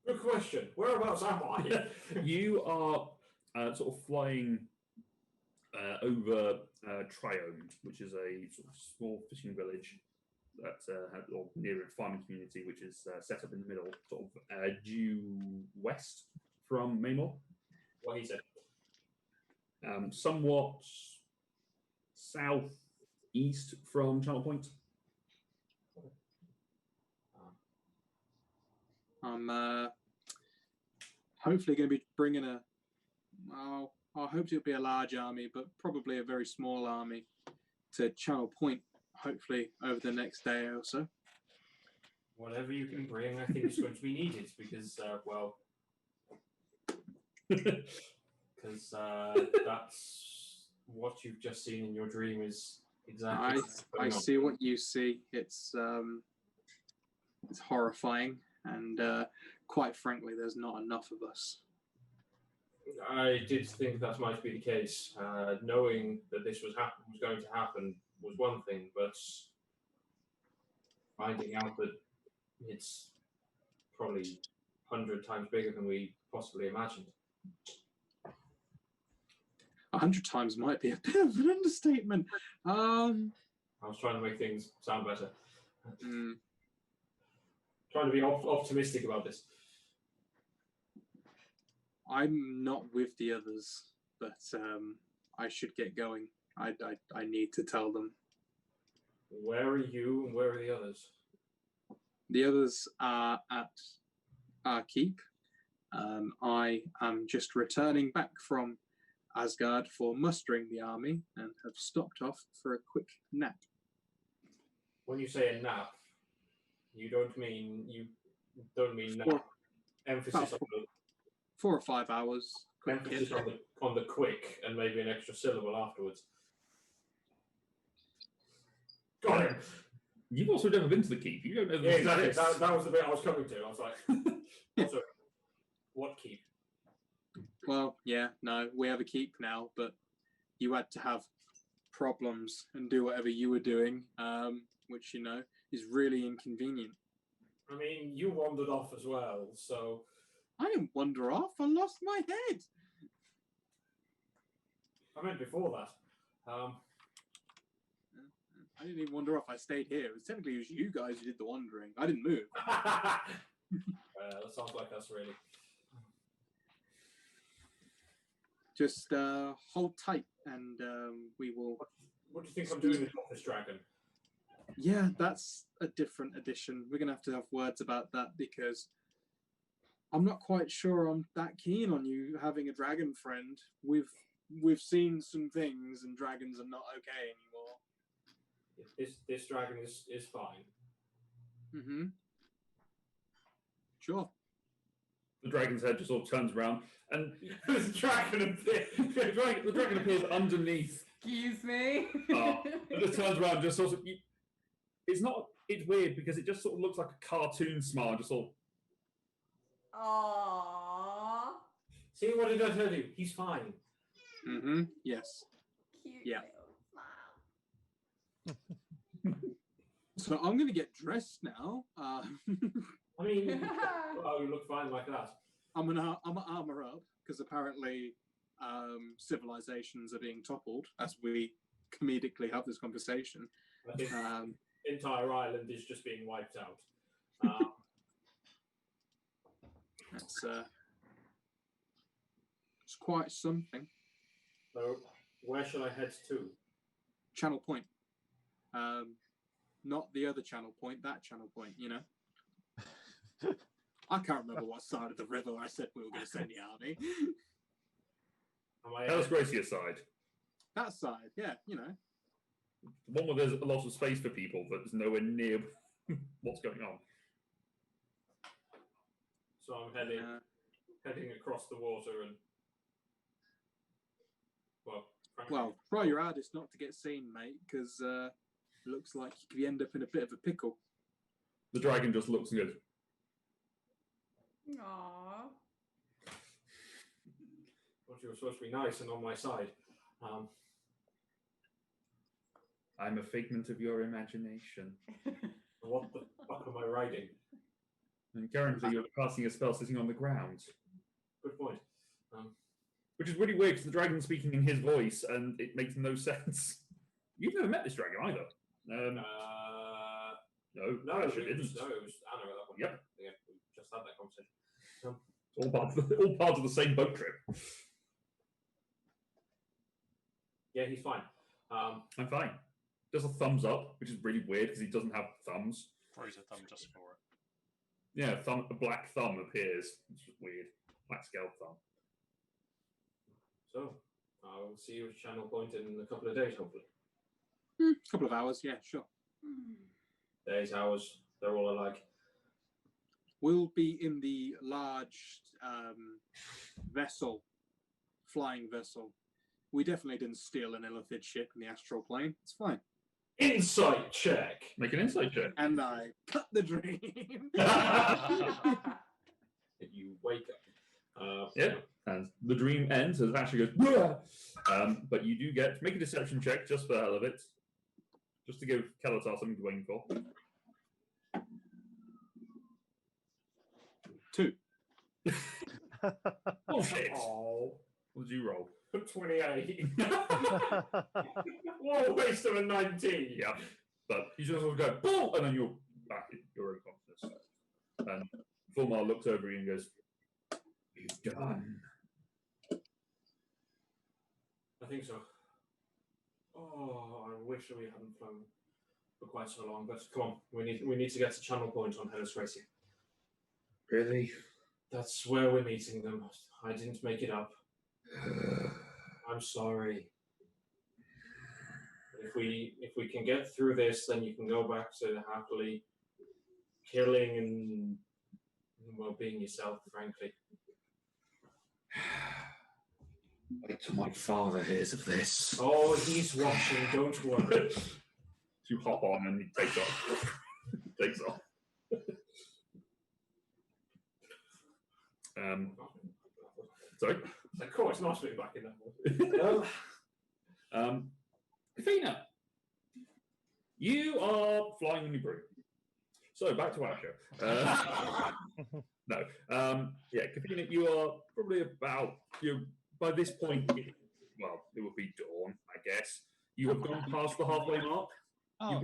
Good question. Whereabouts am I? You are sort of flying over Triome, which is a sort of small fishing village or near a farming community, which is set up in the middle, sort of due west from Maymore. What he said. Somewhat southeast from Channel Point. I'm hopefully going to be bringing a. Well, I hope it'll be a large army, but probably a very small army to Channel Point. Hopefully over the next day or so. Whatever you can bring, I think is going to be needed because, well, because that's what you've just seen in your dream is exactly. I see what you see. It's horrifying, and quite frankly, there's not enough of us. I did think that might be the case. Knowing that this was going to happen was one thing, but finding out that it's probably 100 times bigger than we possibly imagined. 100 times might be a bit of an understatement. I was trying to make things sound better. Trying to be optimistic about this. I'm not with the others, but I should get going. I need to tell them. Where are you and where are the others? The others are at our keep. I am just returning back from Asgard for mustering the army and have stopped off for a quick nap. When you say a nap, you don't mean nap. Emphasis on the 4 or 5 hours. Emphasis on the quick and maybe an extra syllable afterwards. Got him. You've also never been to the keep. You don't know. Yeah, exactly. That was the bit I was coming to. I was like, also, what keep? Well, yeah, no, we have a keep now, but you had to have problems and do whatever you were doing, which, you know, is really inconvenient. I mean, you wandered off as well, so... I didn't wander off. I lost my head. I meant before that. I didn't even wander off. I stayed here. Technically, it was you guys who did the wandering. I didn't move. That sounds like us, really. Just hold tight, and we will... What do you think I'm doing with this dragon? Yeah, that's a different edition. We're going to have words about that, because I'm not quite sure I'm that keen on you having a dragon friend. We've seen some things, and dragons are not okay anymore. This dragon is fine. Mm-hmm. Sure. The dragon's head just sort of turns around, and the dragon appears underneath. Excuse me. And just turns around, just sort of. It's weird because it just sort of looks like a cartoon smile, just sort of. Aww. See, what did I tell you? He's fine. Mm-hmm. Yes. Cute Yeah. little smile. So I'm going to get dressed now. I mean, oh, you look fine like that. I'm gonna armor up because apparently civilizations are being toppled as we comedically have this conversation. I think entire island is just being wiped out. It's quite something. So, where shall I head to? Channel Point. Not the other Channel Point, that Channel Point, you know. I can't remember what side of the river I said we were going to send the army. Hell's Gracia side. That side, yeah, you know. The one where there's a lot of space for people, but there's nowhere near what's going on. So I'm heading across the water and... Well, try your hardest not to get seen, mate, because it looks like you could end up in a bit of a pickle. The dragon just looks good. Aww. Well, you were supposed to be nice and on my side. I'm a figment of your imagination. What the fuck am I riding? And currently you're casting a spell sitting on the ground. Good point. Which is really weird because the dragon's speaking in his voice and it makes no sense. You've never met this dragon either. No, No, Asher it didn't. was Anna at that point. Yep. Yeah, we just had that conversation. All part of the same boat trip. Yeah, he's fine. I'm fine. Does a thumbs up, which is really weird because he doesn't have thumbs. Throws a thumb just for it. Yeah, a black thumb appears. It's just weird. Black scaled thumb. So, I'll see you at Channel Point in a couple of days, hopefully. A couple of hours, yeah, sure. Days, hours, they're all alike. We'll be in the large vessel, flying vessel. We definitely didn't steal an illithid ship in the astral plane. It's fine. Insight check! Make an insight check. And I cut the dream. You wake up. Yeah, and the dream ends as Asher goes, "Wah!" But you do get to make a deception check just for the hell of it, just to give Kelatar something to aim for. 2. Bullshit. Oh, What did you roll? 28. What a waste of a 19. Yeah, but you just sort of go, boom, and then you're back in your own confidence. And Fulmar looks over you and goes, "You've done." I think so. Oh, I wish we hadn't flown for quite so long, but come on, we need to get to Channel Point on Hellas Gracie. Really? That's where we're meeting them. I didn't make it up. I'm sorry. If we can get through this, then you can go back to happily killing and well being yourself, frankly. Wait till my father hears of this. Oh, he's watching, don't worry. You hop on and he takes off. Takes off. Sorry? Of course, nice to be back in that one. Kafina, you are flying on your broom. So back to Asher. No. Yeah, Kafina, you are probably about by this point. It would be dawn, I guess. You have gone past the halfway mark. Oh,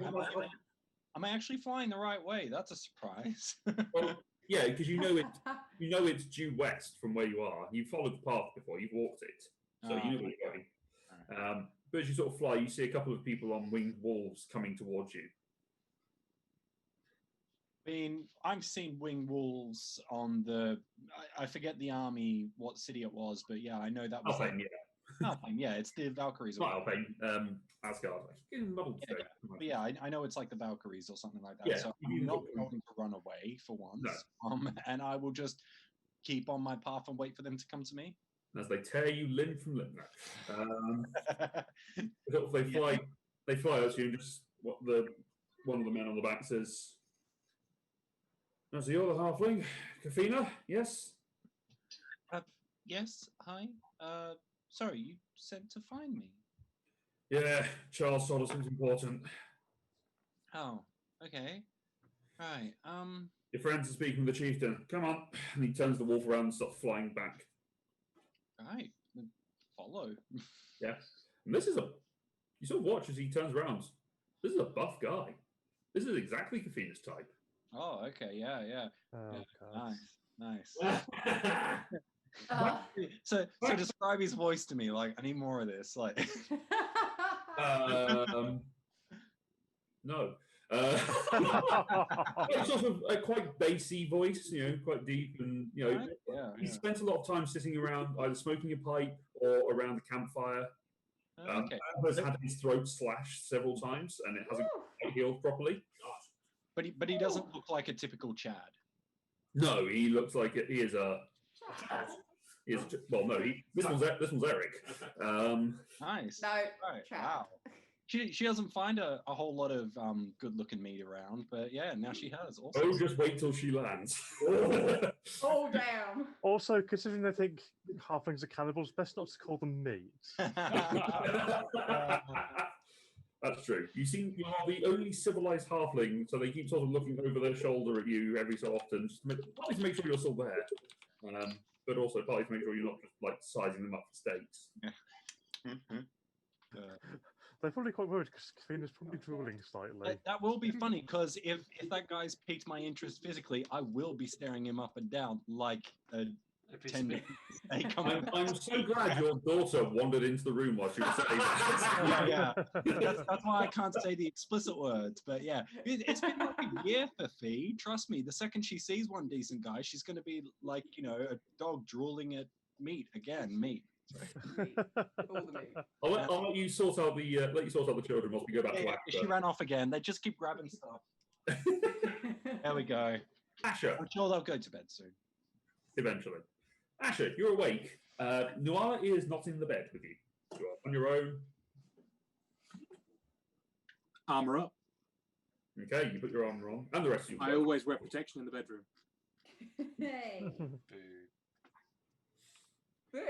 am I actually flying the right way? That's a surprise. Well, yeah, because you know it's due west from where you are. You've followed the path before. You've walked it, so you know where you're going. But as you sort of fly, you see a couple of people on winged wolves coming towards you. I mean, I've seen winged wolves on the. I forget the army, what city it was, but yeah, I know that was. Alpine, Alpine, yeah, it's the Valkyries. Not Alpine, Asgard. But yeah, I know it's like the Valkyries or something like that. Yeah, so I'm not going to run away for once. No. And I will just keep on my path and wait for them to come to me. As they tear you limb from limb. They fly out to you, and just one of the men on the back says, "No, so you're the halfling, Kafina? Yes." Yes. Hi. Sorry, you sent to find me. Yeah, Charles told us something important. Oh, okay. Right. Your friends are speaking with the chieftain. Come on. And he turns the wolf around and starts flying back. Right. Follow. Yeah. And this is you sort of watch as he turns around. This is a buff guy. This is exactly Kafina's type. Oh, okay. Yeah. Oh, Yeah, God. nice. So describe his voice to me. Like, I need more of this. Like, no. Sort of a quite bassy voice, quite deep, and he spent a lot of time sitting around either smoking a pipe or around the campfire. Okay. Has had his throat slashed several times, and it hasn't quite healed properly. But he doesn't look like a typical Chad. No, he looks like he is a. Well, no, this one's Eric. Nice. No, right. Wow. She doesn't find a whole lot of good-looking meat around, but yeah, now she has. Awesome. Oh, just wait till she lands. Oh, damn. Also, considering they think halflings are cannibals, best not to call them meat. That's true. You are the only civilized halfling, so they keep sort of looking over their shoulder at you every so often, just partly to make sure you're still there, but also partly to make sure you're not just like sizing them up for steaks. They're probably quite worried because Kavina's probably drooling slightly. That will be funny because if that guy's piqued my interest physically, I will be staring him up and down like a tender steak. I'm so glad your daughter wandered into the room while she was saying that. Yeah. That's why I can't say the explicit words. But yeah, it's been like a year for Fee. Trust me, the second she sees one decent guy, she's going to be like, a dog drooling at meat again. Meat. All the meat. I'll let you sort out the children whilst we go back to Asher. She ran off again. They just keep grabbing stuff. There we go. Asher. I'm sure they'll go to bed soon. Eventually. Asher, you're awake. Nuala is not in the bed with you. You're on your own. Armor up. Okay, you put your armor on, and the rest of you. I always wear protection in the bedroom. Hey. Boo.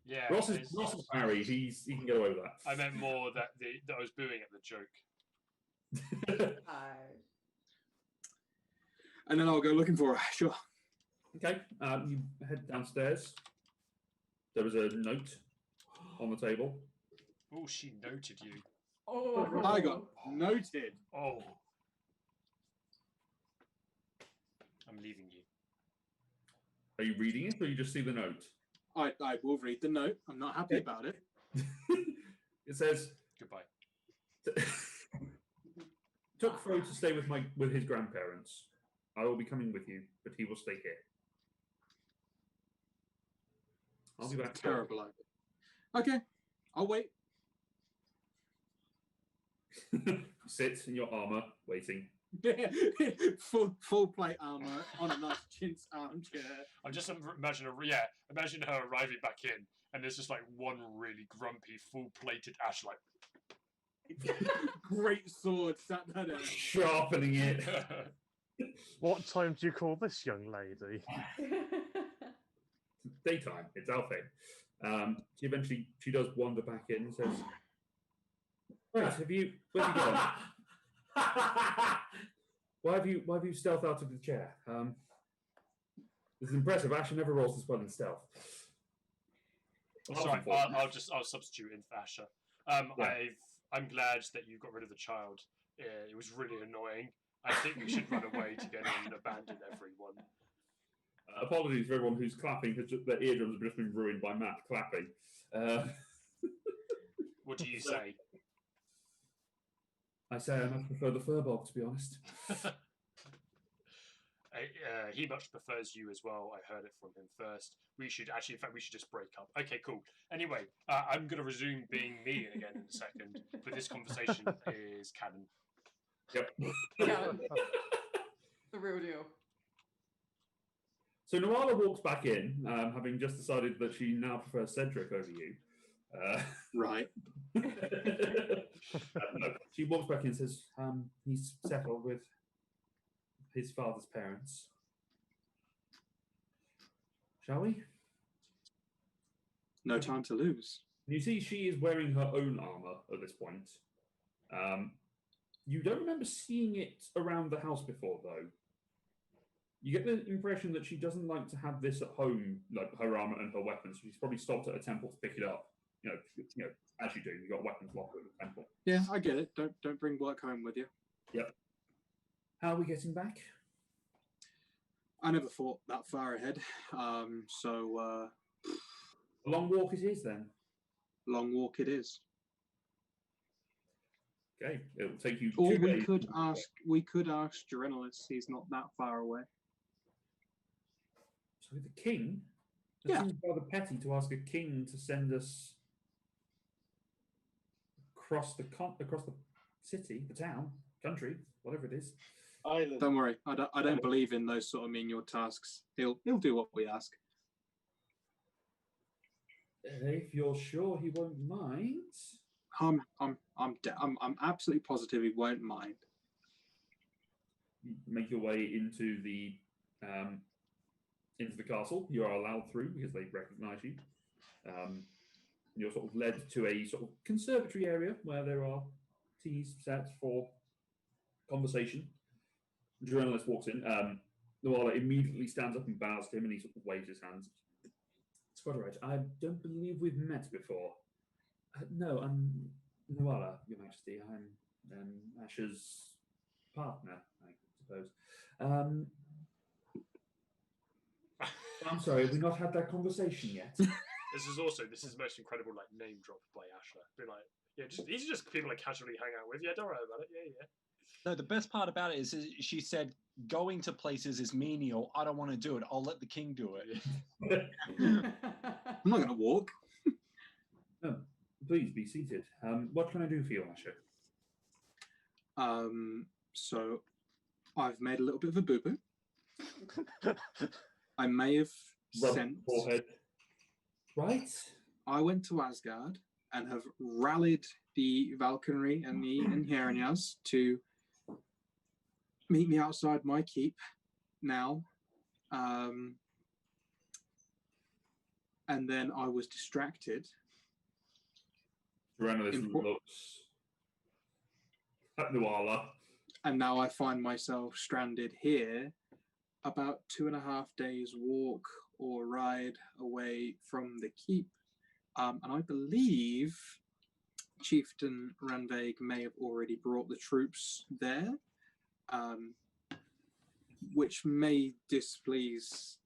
Yeah. Ross is married. He can get away with that. I meant more that I was booing at the joke. And then I'll go looking for her. Sure. Okay, you head downstairs. There was a note on the table. Oh, she noted you. Oh. I got noted. Oh. I'm leaving you. Are you reading it, or you just see the note? I will read the note. I'm not happy about it. It says, Goodbye. Took Fro to stay with his grandparents. I will be coming with you, but he will stay here. I'll be back. Terrible idea. Okay, I'll wait. Sit in your armor, waiting. full plate armor on a nice chintz armchair. I just imagine her arriving back in, and there's just like one really grumpy, full-plated Ash, like Great sword sat there. Sharpening it. What time do you call this young lady? Daytime. It's Alfie. She does wander back in and says, "Right, where have you gone? Why have you stealthed out of the chair? This is impressive. Asher never rolls this well in stealth." Sorry, I'll substitute in for Asher. I'm glad that you got rid of the child. It was really annoying. I think we should run away together and abandon everyone. Apologies for everyone who's clapping, because their eardrums have just been ruined by Matt clapping. What do you say? I say I much prefer the furbog, to be honest. He much prefers you as well. I heard it from him first. We should just break up. Okay, cool. Anyway, I'm going to resume being me again in a second, but this conversation is canon. Yep. The real deal. So Nuala walks back in, having just decided that she now prefers Cedric over you. Right. No, she walks back in and says, he's settled with his father's parents. Shall we? No time to lose. You see she is wearing her own armour at this point. You don't remember seeing it around the house before, though. You get the impression that she doesn't like to have this at home, like her armour and her weapons. She's probably stopped at a temple to pick it up. You know, as you do, you've got weapons locked at the temple. Yeah, I get it. Don't bring work home with you. Yep. How are we getting back? I never thought that far ahead. A long walk it is, then. Long walk it is. Okay, it'll take you. Or 2 days. We could ask Gerenalis. He's not that far away. So the king? It seems rather petty to ask a king to send us across the city, the town, country, whatever it is. Island. Don't worry. I don't believe in those sort of menial tasks. He'll do what we ask. If you're sure he won't mind. I'm absolutely positive he won't mind. You make your way into the castle. You are allowed through because they recognise you. You're sort of led to a sort of conservatory area where there are teas set for conversation. The journalist walks in. Nuala immediately stands up and bows to him, and he sort of waves his hands. It's quite all right. I don't believe we've met before. No, I'm Nuala, Your Majesty. I'm Asher's partner, I suppose. I'm sorry, have we not had that conversation yet? This is the most incredible like name drop by Ashler. Be like, yeah, these are just people I casually hang out with. Yeah, don't worry about it. Yeah. No, the best part about it is she said going to places is menial. I don't want to do it. I'll let the king do it. I'm not going to walk. No, please be seated. What can I do for you, Asher? So I've made a little bit of a boo-boo. I may have sent... Forehead. Right? I went to Asgard and have rallied the Valkyrie and the Inherinias to meet me outside my keep now. And then I was distracted. Reynolds looks at Nuala. And now I find myself stranded here, about 2.5 days walk or ride away from the keep. And I believe Chieftain Ranveig may have already brought the troops there, which may displease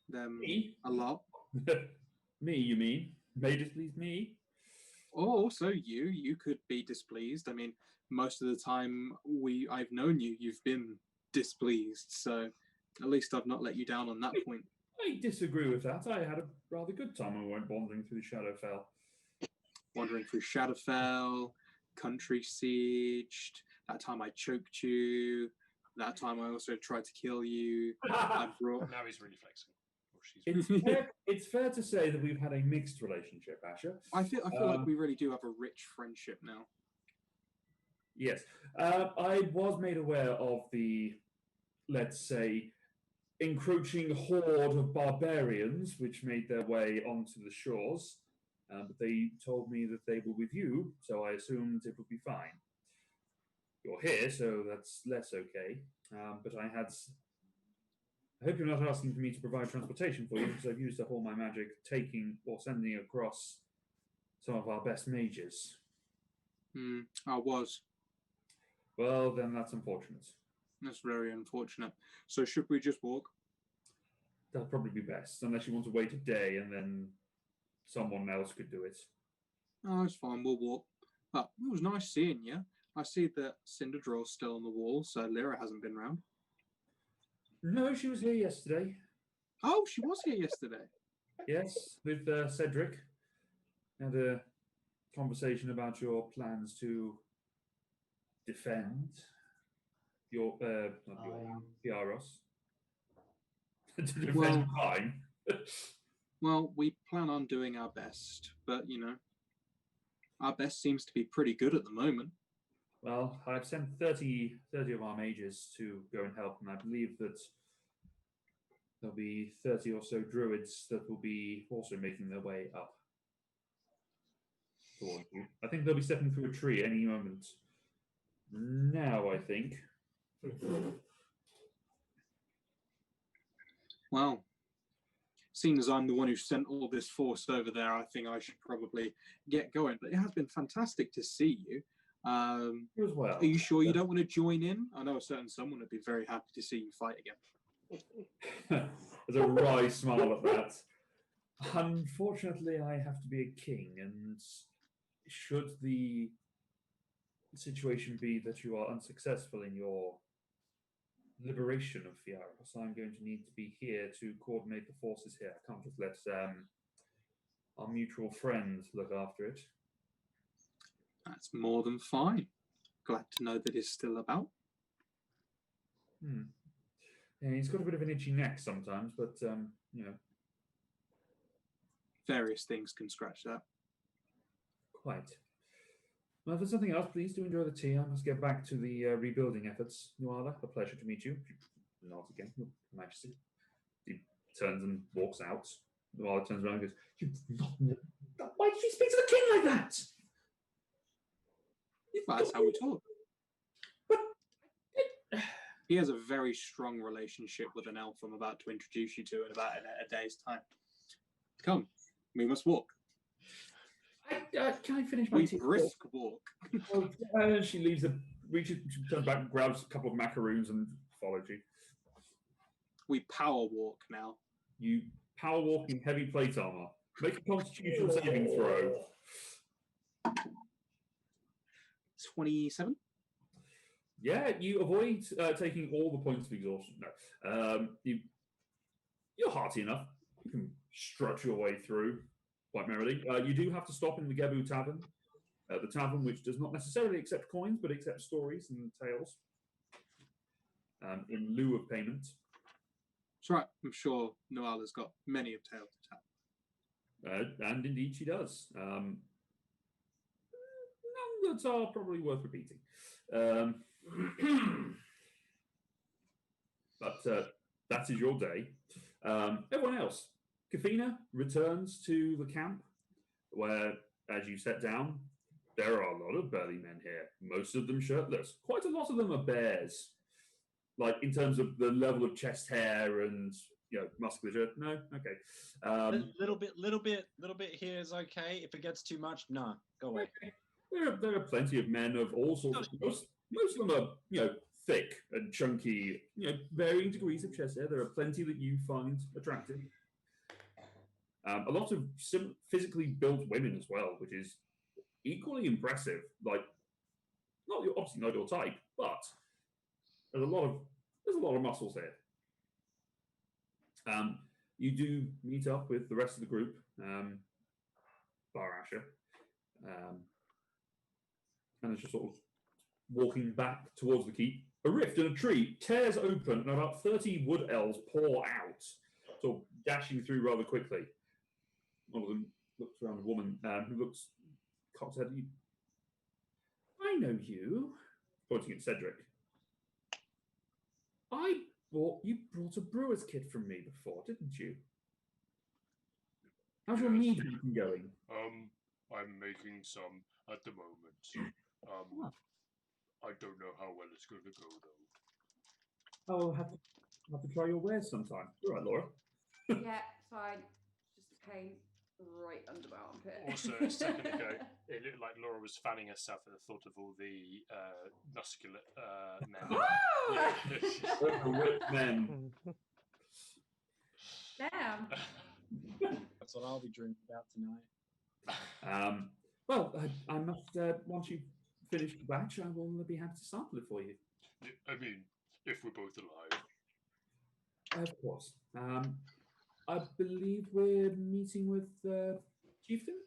them a lot. Me, you mean? May displease me? Or also you could be displeased. I mean, most of the time I've known you, you've been displeased. So at least I've not let you down on that point. I disagree with that. I had a rather good time when we went wandering through Shadowfell. Wandering through Shadowfell, country sieged. That time I choked you. That time I also tried to kill you. I brought... Now he's really flexing. It's fair to say that we've had a mixed relationship, Asher. I feel like we really do have a rich friendship now. Yes. I was made aware of the, let's say, encroaching horde of barbarians which made their way onto the shores. But they told me that they were with you, so I assumed it would be fine. You're here, so that's less okay. But I hope you're not asking for me to provide transportation for you, because I've used up all my magic taking or sending across some of our best mages. I was. Well, then that's unfortunate. That's very unfortunate. So should we just walk? That'll probably be best, unless you want to wait a day and then someone else could do it. Oh, it's fine. We'll walk. But it was nice seeing you. I see that Cinderdraw's still on the wall, so Lyra hasn't been round. No, she was here yesterday. Oh, she was here yesterday. Yes, with Cedric. Had a conversation about your plans to defend your Piaros. To defend mine. Well, we plan on doing our best, but our best seems to be pretty good at the moment. Well, I've sent 30 of our mages to go and help, and I believe that there'll be 30 or so druids that will be also making their way up towards you. I think they'll be stepping through a tree any moment. Now, I think. Well, seeing as I'm the one who sent all this force over there, I think I should probably get going. But it has been fantastic to see you. You as well. Are you sure you don't want to join in? I know a certain someone would be very happy to see you fight again. There's a wry smile at that. Unfortunately, I have to be a king, and should the situation be that you are unsuccessful in your liberation of Fiaros, I'm going to need to be here to coordinate the forces here. I can't just let our mutual friend look after it. That's more than fine. Glad to know that he's still about. Yeah, he's got a bit of an itchy neck sometimes, but various things can scratch that. Quite. Well, if there's something else, please do enjoy the tea. I must get back to the rebuilding efforts. Nuala, a pleasure to meet you. Not again, Your Majesty. He turns and walks out. Nuala turns around and goes, "You've not. Why did you speak to the king like that?" That's how we talk. He has a very strong relationship with an elf I'm about to introduce you to in about a day's time. Come, we must walk. Can I finish my We tea? brisk walk. She leaves she turns back and grabs a couple of macaroons and follows you. We power walk now. You power walk in heavy plate armor. Make a constitution saving throw. 27. Yeah, you avoid taking all the points of exhaustion. No. You're hearty enough. You can strut your way through quite merrily. You do have to stop in the Gebu Tavern. The tavern which does not necessarily accept coins, but accepts stories and tales in lieu of payment. That's right. I'm sure Noelle has got many of tales to tell. And indeed she does. None that are probably worth repeating. But that is your day. Everyone else. Kafina returns to the camp where, as you set down, there are a lot of burly men here. Most of them shirtless. Quite a lot of them are bears. Like, in terms of the level of chest hair and, musculature. No? Okay. Little bit here is okay. If it gets too much, nah, go away. Okay. There are plenty of men of all sorts. Most of them are, thick and chunky, varying degrees of chest hair. There are plenty that you find attractive. A lot of physically built women as well, which is equally impressive. Like, obviously not your type, but there's a lot of muscles here. You do meet up with the rest of the group, bar Asher, and it's just sort of walking back towards the keep. A rift in a tree tears open, and about 30 wood elves pour out, sort of dashing through rather quickly. One of them looks around a woman who looks cocks head. I know you, pointing at Cedric. You brought a brewer's kit from me before, didn't you? How's your mead making going? I'm making some at the moment. I don't know how well it's going to go though. I'll have to try your wares sometime. All right, Laura. Yeah, fine. Just a pain right under my armpit. Also, a second ago, it looked like Laura was fanning herself at the thought of all the muscular men. Ripped men. Damn. That's what I'll be drinking about tonight. Well, I must, once you've finished the batch, I will be happy to sample it for you. I mean, if we're both alive. Of course. I believe we're meeting with Chieftain?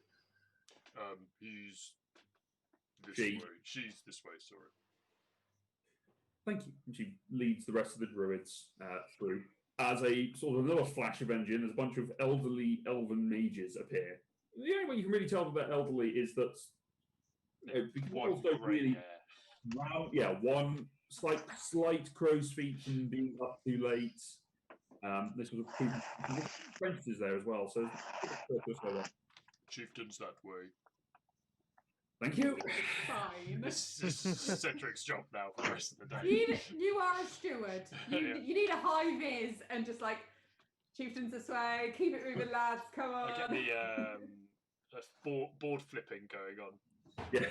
He's this She. way. She's this way, sorry. Thank you. And she leads the rest of the druids through. As a sort of little flash of engine, there's a bunch of elderly elven mages appear. The only way you can really tell that they're elderly is that One don't grey really hair. one slight crow's feet from being up too late. This was apprentices there as well, so Chieftain's that way. thank you. Fine. This is Cedric's job now for the rest of the day. You are a steward. You need a high vis and just like, chieftains this way, keep it moving, lads, come on. I get the board flipping going on. Yeah.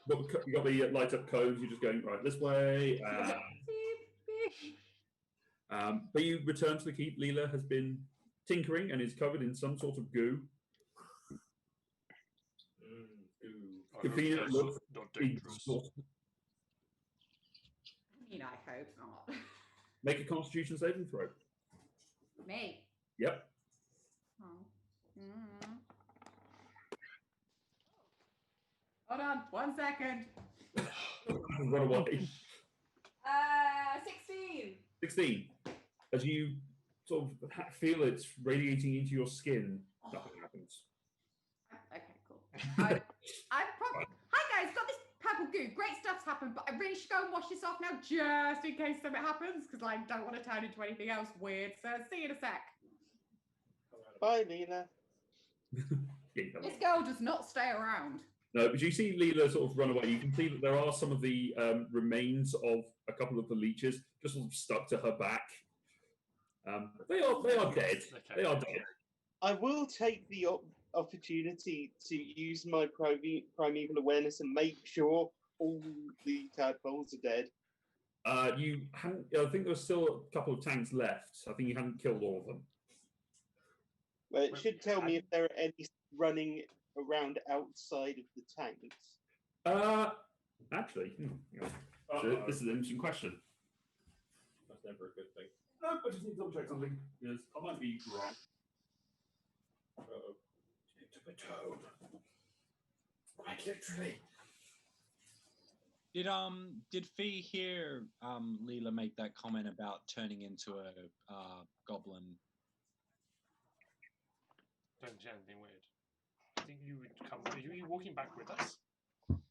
You got the light up cones, you're just going right this way. But you return to the keep. Leela has been tinkering and is covered in some sort of goo. Kafina looks not dangerous. exhausted. I mean, I hope not. Make a Constitution saving throw. Me? Yep. Oh. Hold on, 1 second. Run away. 16. 16. As you sort of feel it radiating into your skin, nothing happens. Okay, cool. Hi guys, got this purple goo. Great stuff's happened, but I really should go and wash this off now just in case something happens, because I don't want to turn into anything else weird. So see you in a sec. Bye, Leela. This girl does not stay around. No, but you see Leela sort of run away. You can see that there are some of the remains of a couple of the leeches just sort of stuck to her back. They are dead. Okay. They are dead. I will take the opportunity to use my primeval awareness and make sure all the tadpoles are dead? You hadn't. I think there was still a couple of tanks left. I think you hadn't killed all of them. Well, it should tell me if there are any running around outside of the tanks. Actually, so this is an interesting question. That's never a good thing. No, I just need to double check something because I might be wrong. Uh-oh. Into the toad. Quite literally. Did Fee hear Leela make that comment about turning into a goblin? Don't say anything weird. I think you would come. Are you walking back with us?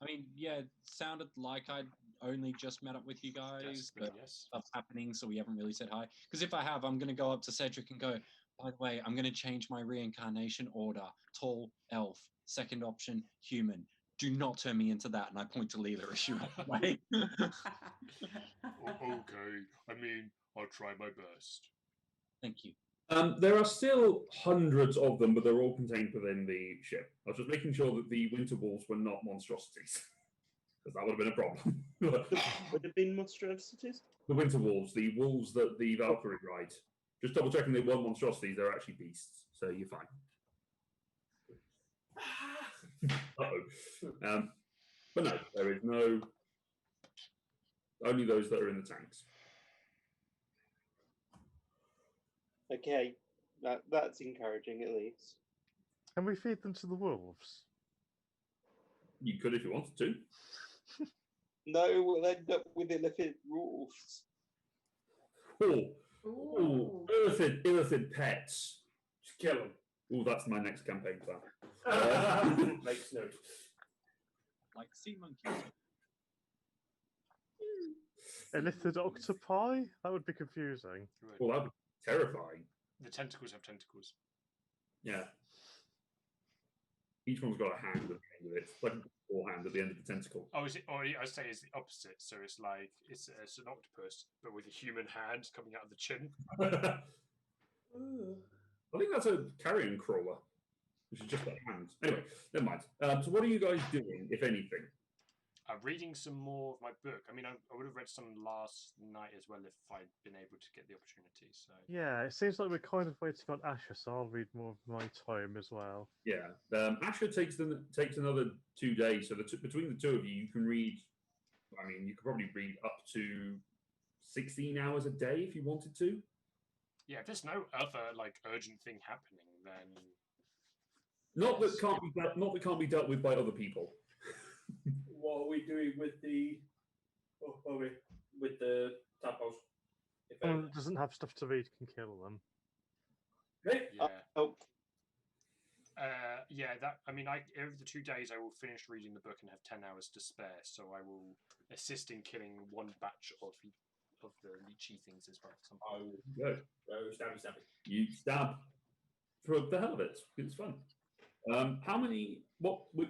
I mean, yeah, it sounded like I'd only just met up with you guys, Yes, but yes. stuff's happening, so we haven't really said hi. Because if I have, I'm going to go up to Cedric and go, by the way, I'm going to change my reincarnation order. Tall, elf, second option, human. Do not turn me into that. And I point to Leela as she runs away. Okay. I mean, I'll try my best. Thank you. There are still hundreds of them, but they're all contained within the ship. I was just making sure that the winter wolves were not monstrosities, because that would have been a problem. Would have been monstrosities? The winter wolves, the wolves that the Valkyrie ride. Just double checking they weren't monstrosities, they're actually beasts, so you're fine. Uh-oh. But no, there is no... Only those that are in the tanks. Okay, that's encouraging at least. Can we feed them to the wolves? You could if you wanted to. No, we'll end up with elephant wolves. Oh, illithid pets. Just kill them. Oh, that's my next campaign plan. Makes note. Like sea monkeys. Illithid octopi? That would be confusing. Well, that would be terrifying. The tentacles have tentacles. Yeah. Each one's got a hand at the end of it. Like a ball hand at the end of the tentacle. Oh, is it? Or I say it's the opposite. So it's like it's an octopus, but with a human hand coming out of the chin. I think that's a carrion crawler, which is just a hand. Anyway, never mind. So what are you guys doing, if anything? I'm reading some more of my book. I mean, I would have read some last night as well if I'd been able to get the opportunity. So Yeah, it seems like we're kind of waiting on Asher, so I'll read more of my tome as well. Yeah, Asher takes another 2 days. So between the two of you, you can read. I mean, you could probably read up to 16 hours a day if you wanted to. yeah, if there's no other like urgent thing happening, then Not that can't be dealt with by other people. What are we doing with the with the tadpoles? If Well, it doesn't have stuff to read, can kill them. Hey, yeah. Oh, Yeah, that. I mean, over the 2 days, I will finish reading the book and have 10 hours to spare. So I will assist in killing one batch of the leechy things as well. Good. Stabby. You stab for the hell of it. It's fun. How many?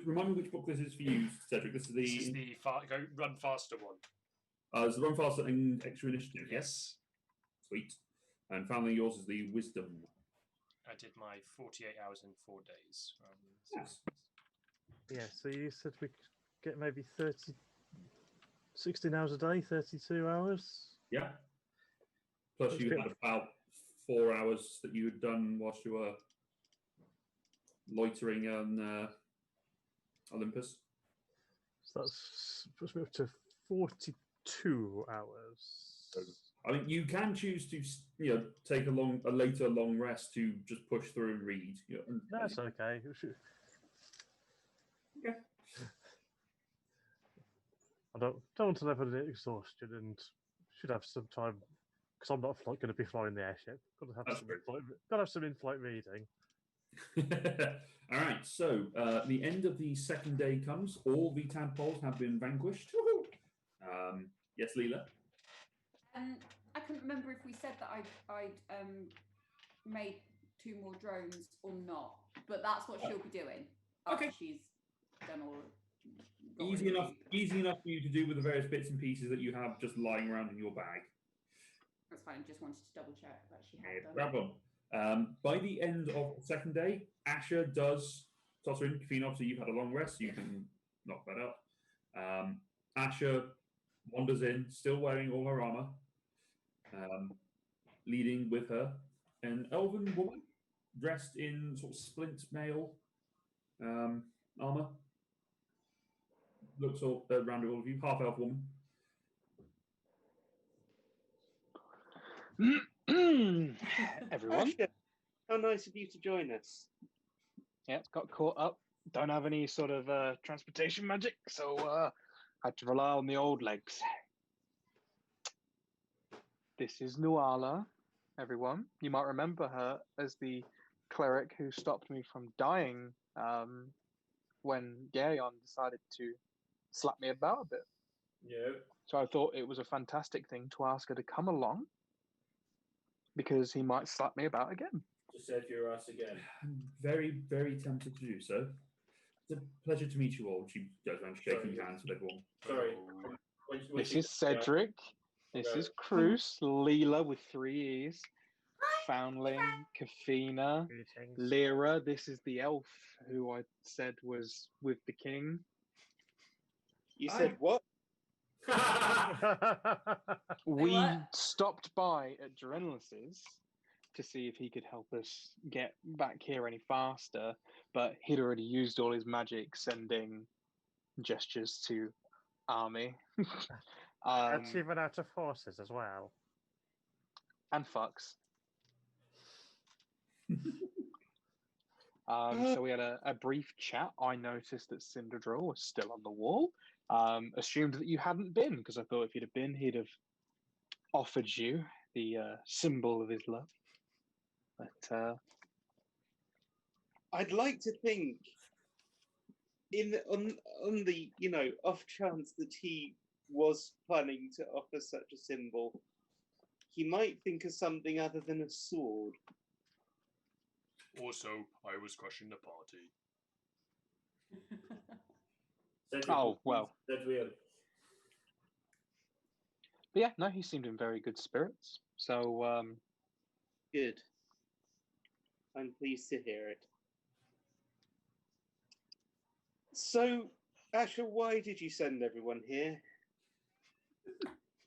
Remind me which book this is for you, Cedric. This is the run faster one. It's the run faster and extra initiative. Yes. Sweet. And finally, yours is the wisdom. I did my 48 hours in 4 days. Yes. Yeah, so you said we could get maybe 16 hours a day, 32 hours? Yeah. Plus, That's you good. had about 4 hours that you had done whilst you were loitering on Olympus. So that's puts me up to 42 hours. I mean, you can choose to, take a later long rest to just push through and read. That's okay. Okay. I don't want to live at exhaustion and should have some time because I'm not going to be flying the airship. Got to have some in-flight reading. All right, so the end of the second day comes. All the tadpoles have been vanquished. Yes, Leela? I couldn't remember if we said that I'd made 2 more drones or not, but that's what she'll be doing after she's done all. Easy enough for you to do with the various bits and pieces that you have just lying around in your bag. That's fine. Just wanted to double check that she had Yeah, done. grab them. By the end of the second day, Asher does totter in. Kafina, obviously you've had a long rest, so you can knock that out. Asher wanders in, still wearing all her armor, leading with her an elven woman dressed in sort of splint mail armor. Looks all around all of you, half elf woman. Everyone. Asher, how nice of you to join us. Yeah, got caught up. Don't have any sort of transportation magic, so had to rely on the old legs. This is Nuala, everyone. You might remember her as the cleric who stopped me from dying when Gaeon decided to slap me about a bit. Yeah. So I thought it was a fantastic thing to ask her to come along because he might slap me about again. Just save your ass again. I'm very, very tempted to do so. It's a pleasure to meet you all. She goes around shaking hands with everyone. Sorry. This is Cedric. This is Cruz, Leela with 3 E's, Foundling, Kafina, Greetings. Lyra. This is the elf who I said was with the king. You said what? We what? stopped by at Drenlis's to see if he could help us get back here any faster, but he'd already used all his magic sending gestures to Army. That's even out of horses as well. And fucks. So we had a brief chat. I noticed that Cinderdrill was still on the wall. Assumed that you hadn't been, because I thought if you'd have been, he'd have offered you the symbol of his love. But I'd like to think, on the off chance that he was planning to offer such a symbol, he might think of something other than a sword. Also, I was crushing the party. Oh, well. That's real. But yeah, no, he seemed in very good spirits. So Good. I'm pleased to hear it. So, Asher, why did you send everyone here?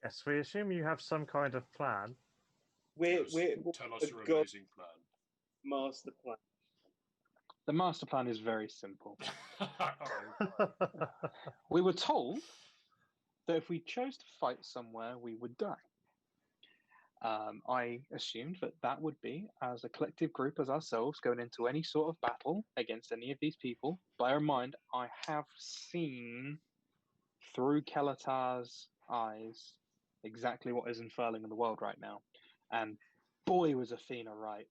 Yes, we assume you have some kind of plan. We're Tell us a your god amazing plan. master plan. the master plan is very simple. Oh, We were told that if we chose to fight somewhere, we would die. I assumed that that would be as a collective group as ourselves going into any sort of battle against any of these people. Bear in mind, I have seen through Kelatar's eyes exactly what is unfurling in the world right now. And boy, was Athena right.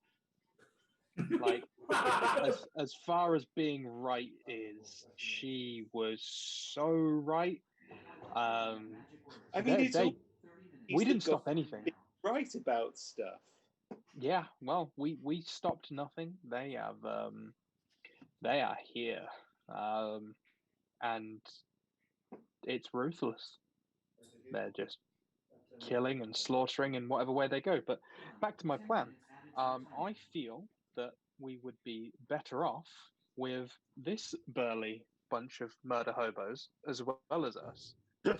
Like, as far as being right is, she was so right. I mean, they- it's they- all, we didn't stop anything. right about stuff. Yeah, well, we stopped nothing. They are here, and it's ruthless. They're just killing and slaughtering in whatever way they go. But back to my plan. I feel that we would be better off with this burly bunch of murder hobos as well as us. They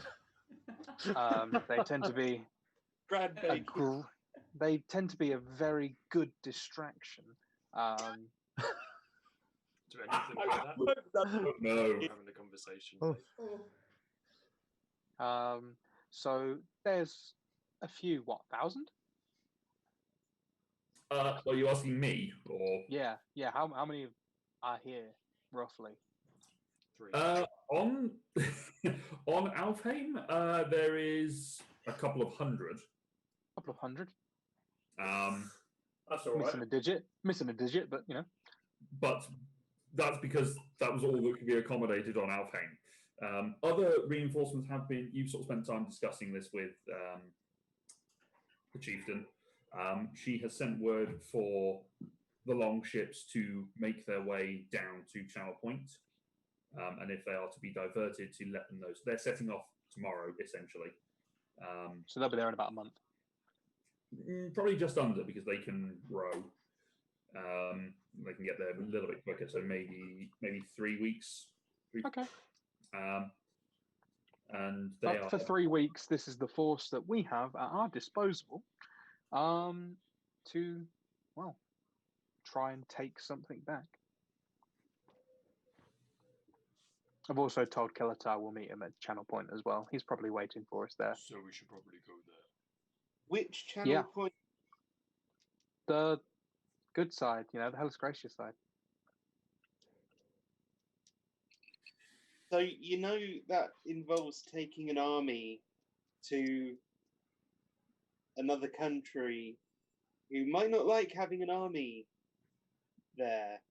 tend to be Brad a Bacon. they tend to be a very good distraction. do anything like that? No. Having a conversation. Oh. So there's a few, 1,000? Are you asking me or? Yeah. How many are here roughly? 3. On on Alfheim, there is a couple of hundred. Couple of hundred. That's all right. Missing a digit, but you know. But that's because that was all that could be accommodated on Alfheim. Other reinforcements have been. You've sort of spent time discussing this with the chieftain. She has sent word for the longships to make their way down to Channel Point, and if they are to be diverted, to let them know. So they're setting off tomorrow, essentially. So they'll be there in about a month. Probably just under, because they can row. They can get there a little bit quicker, so maybe 3 weeks. Okay. And they But for 3 weeks, this is the force that we have at our disposal to, well, try and take something back. I've also told Kelatar we'll meet him at Channel Point as well. He's probably waiting for us there. So we should probably go there. Which channel Yeah. point? The good side, the Hellas Gracia side. So you know that involves taking an army to another country who might not like having an army there.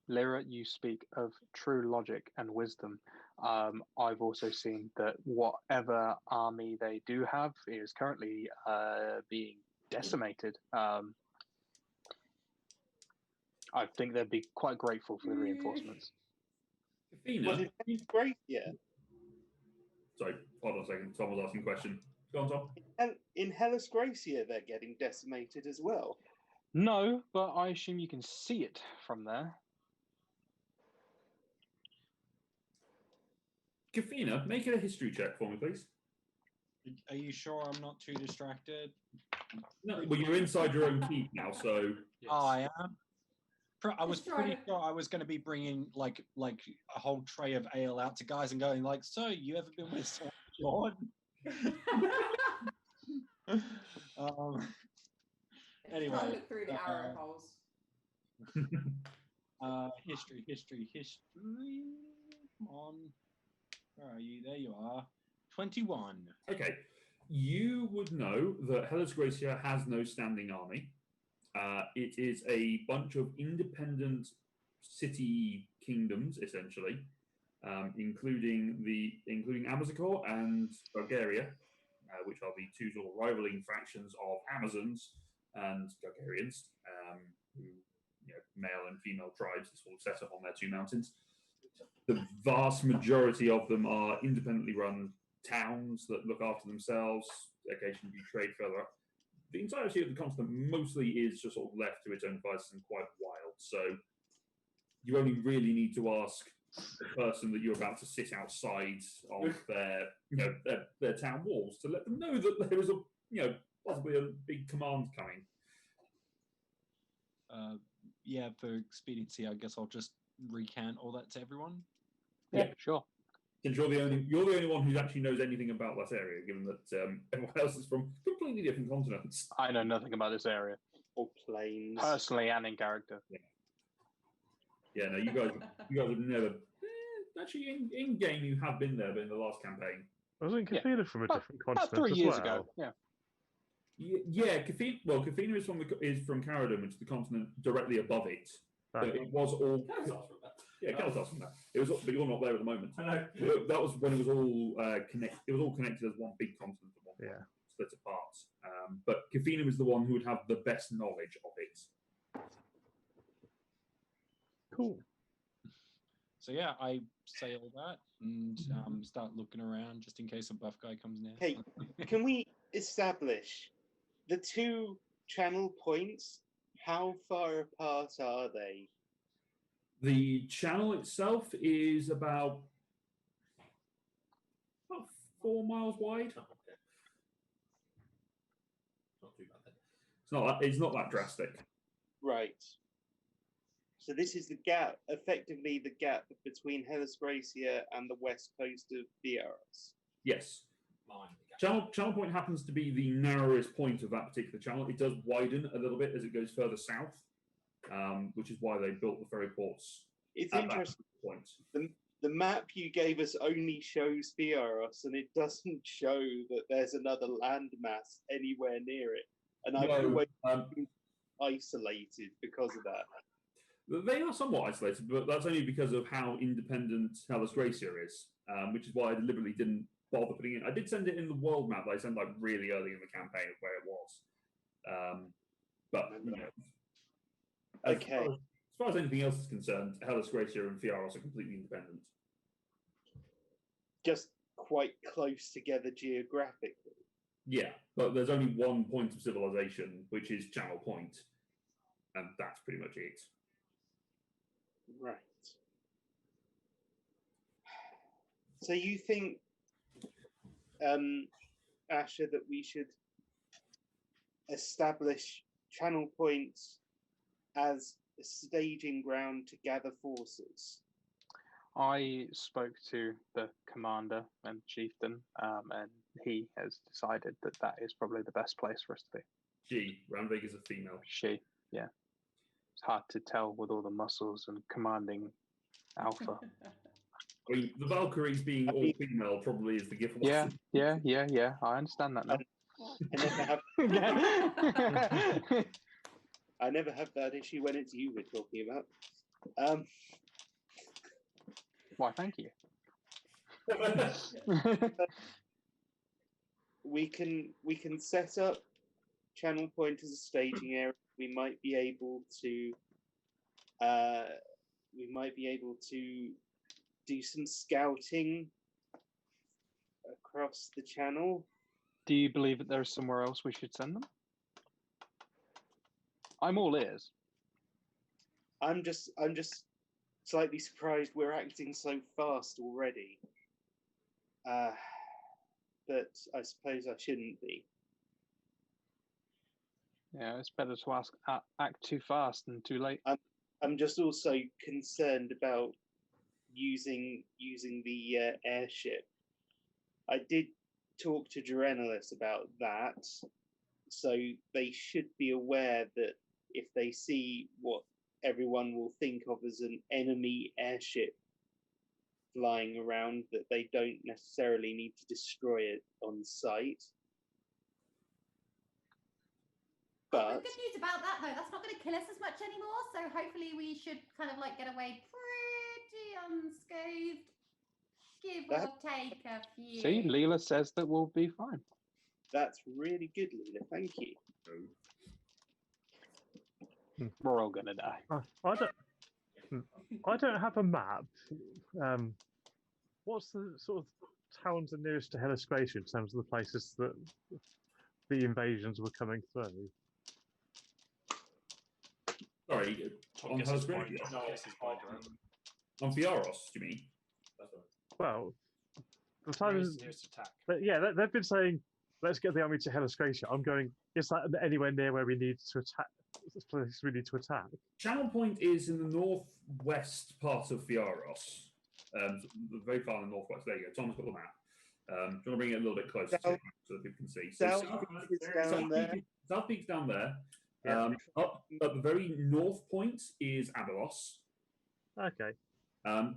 Lyra, you speak of true logic and wisdom. I've also seen that whatever army they do have is currently being decimated. I think they'd be quite grateful for the reinforcements. Athena, great, yeah. Sorry, hold on a second. Tom was asking a question. Go on, Tom. In Hellas Gracia, they're getting decimated as well. No, but I assume you can see it from there. Kafina, make it a history check for me, please. Are you sure I'm not too distracted? No, well, you're inside your own keep now, so. Oh, I am. I was pretty sure I was going to be bringing like a whole tray of ale out to guys and going like, "So, you ever been with Lord?" Anyway, Try to look through the arrow holes. History. Come on. Where are you? There you are. 21. Okay. You would know that Hellas Gracia has no standing army. It is a bunch of independent city kingdoms, essentially, including Amazicor and Bulgaria, which are the two sort of rivaling factions of Amazons and Bulgarians, who, male and female tribes sort of set up on their two mountains. The vast majority of them are independently run towns that look after themselves, occasionally do trade further up. The entirety of the continent mostly is just sort of left to its own devices and quite wild. So you only really need to ask the person that you're about to sit outside of their town walls to let them know that there is possibly a big command coming. Yeah, for expediency, I guess I'll just recant all that to everyone. Yeah, sure. Since you're the only one who actually knows anything about that area, given that everyone else is from completely different continents. I know nothing about this area. Or planes. Personally and in character. Yeah, no, you guys have never. Actually, in game, you have been there, but in the last campaign. Wasn't Kafina from a different continent about 3 as years well? ago, yeah. Yeah, Kafina. Well, Kafina is from Caradon, which is the continent directly above it. Right. But it was all. Yeah, Kelatar's from that. It was, but you're not there at the moment. I know. That was when it was all connected. It was all connected as one big continent at one point, split apart. But Kafina was the one who would have the best knowledge of it. Cool. So yeah, I say all that and start looking around just in case a buff guy comes near. Hey, can we establish the two channel points? How far apart are they? The channel itself is about 4 miles wide. Oh, okay. Not too bad then. It's not that drastic. Right. So this is the gap, effectively the gap between Hellas Gracia and the west coast of Biarritz. Yes. Channel point happens to be the narrowest point of that particular channel. It does widen a little bit as it goes further south, which is why they built the ferry ports. It's at interesting. That point. The map you gave us only shows Biarritz, and it doesn't show that there's another landmass anywhere near it. And I've always been isolated because of that. They are somewhat isolated, but that's only because of how independent Hellas Gracia is, which is why I deliberately didn't bother putting it. I did send it in the world map that I sent really early in the campaign of where it was. But okay. As far as anything else is concerned, Hellas Gracia and Fiaros are completely independent. Just quite close together geographically. Yeah, but there's only one point of civilization, which is Channel Point. and that's pretty much it. Right. So you think, Asher, that we should establish channel points as a staging ground to gather forces? I spoke to the commander and chieftain, and he has decided that that is probably the best place for us to be. She, Ranvig is a female. She, yeah. It's hard to tell with all the muscles and commanding alpha. I mean, the Valkyries being all female probably is the gift. Yeah. I understand that now. I never have that issue when it's you we're talking about. Why, thank you. We can set up channel point as a staging area. We might be able to do some scouting across the channel. Do you believe that there's somewhere else we should send them? I'm all ears. I'm just slightly surprised we're acting so fast already. But I suppose I shouldn't be. Yeah, it's better to act too fast than too late. I'm just also concerned about using the airship. I did talk to Gerenalis about that, so they should be aware that if they see what everyone will think of as an enemy airship flying around, that they don't necessarily need to destroy it on sight. But the good news about that, though, that's not going to kill us as much anymore. So hopefully we should kind of like get away pretty unscathed, give or take a few. See, Leela says that we'll be fine. That's really good, Leela. Thank you. We're all gonna die. I don't have a map. What's the sort of towns are nearest to Hellasgracia in terms of the places that the invasions were coming through? Sorry, on Hellasgracia? On Fioros, do you mean? Well, the time is, nearest attack. but yeah, they've been saying, let's get the army to Hellasgracia. I'm going, is that anywhere near where we need to attack? This place we need to attack? Channel Point is in the northwest part of Fioros. Very far in the northwest. There you go. Tom's got the map. Do you want to bring it a little bit closer so that people can see? South Peak is down there. South Peak's down there. Yeah. Up at the very north point is Aberos. Okay.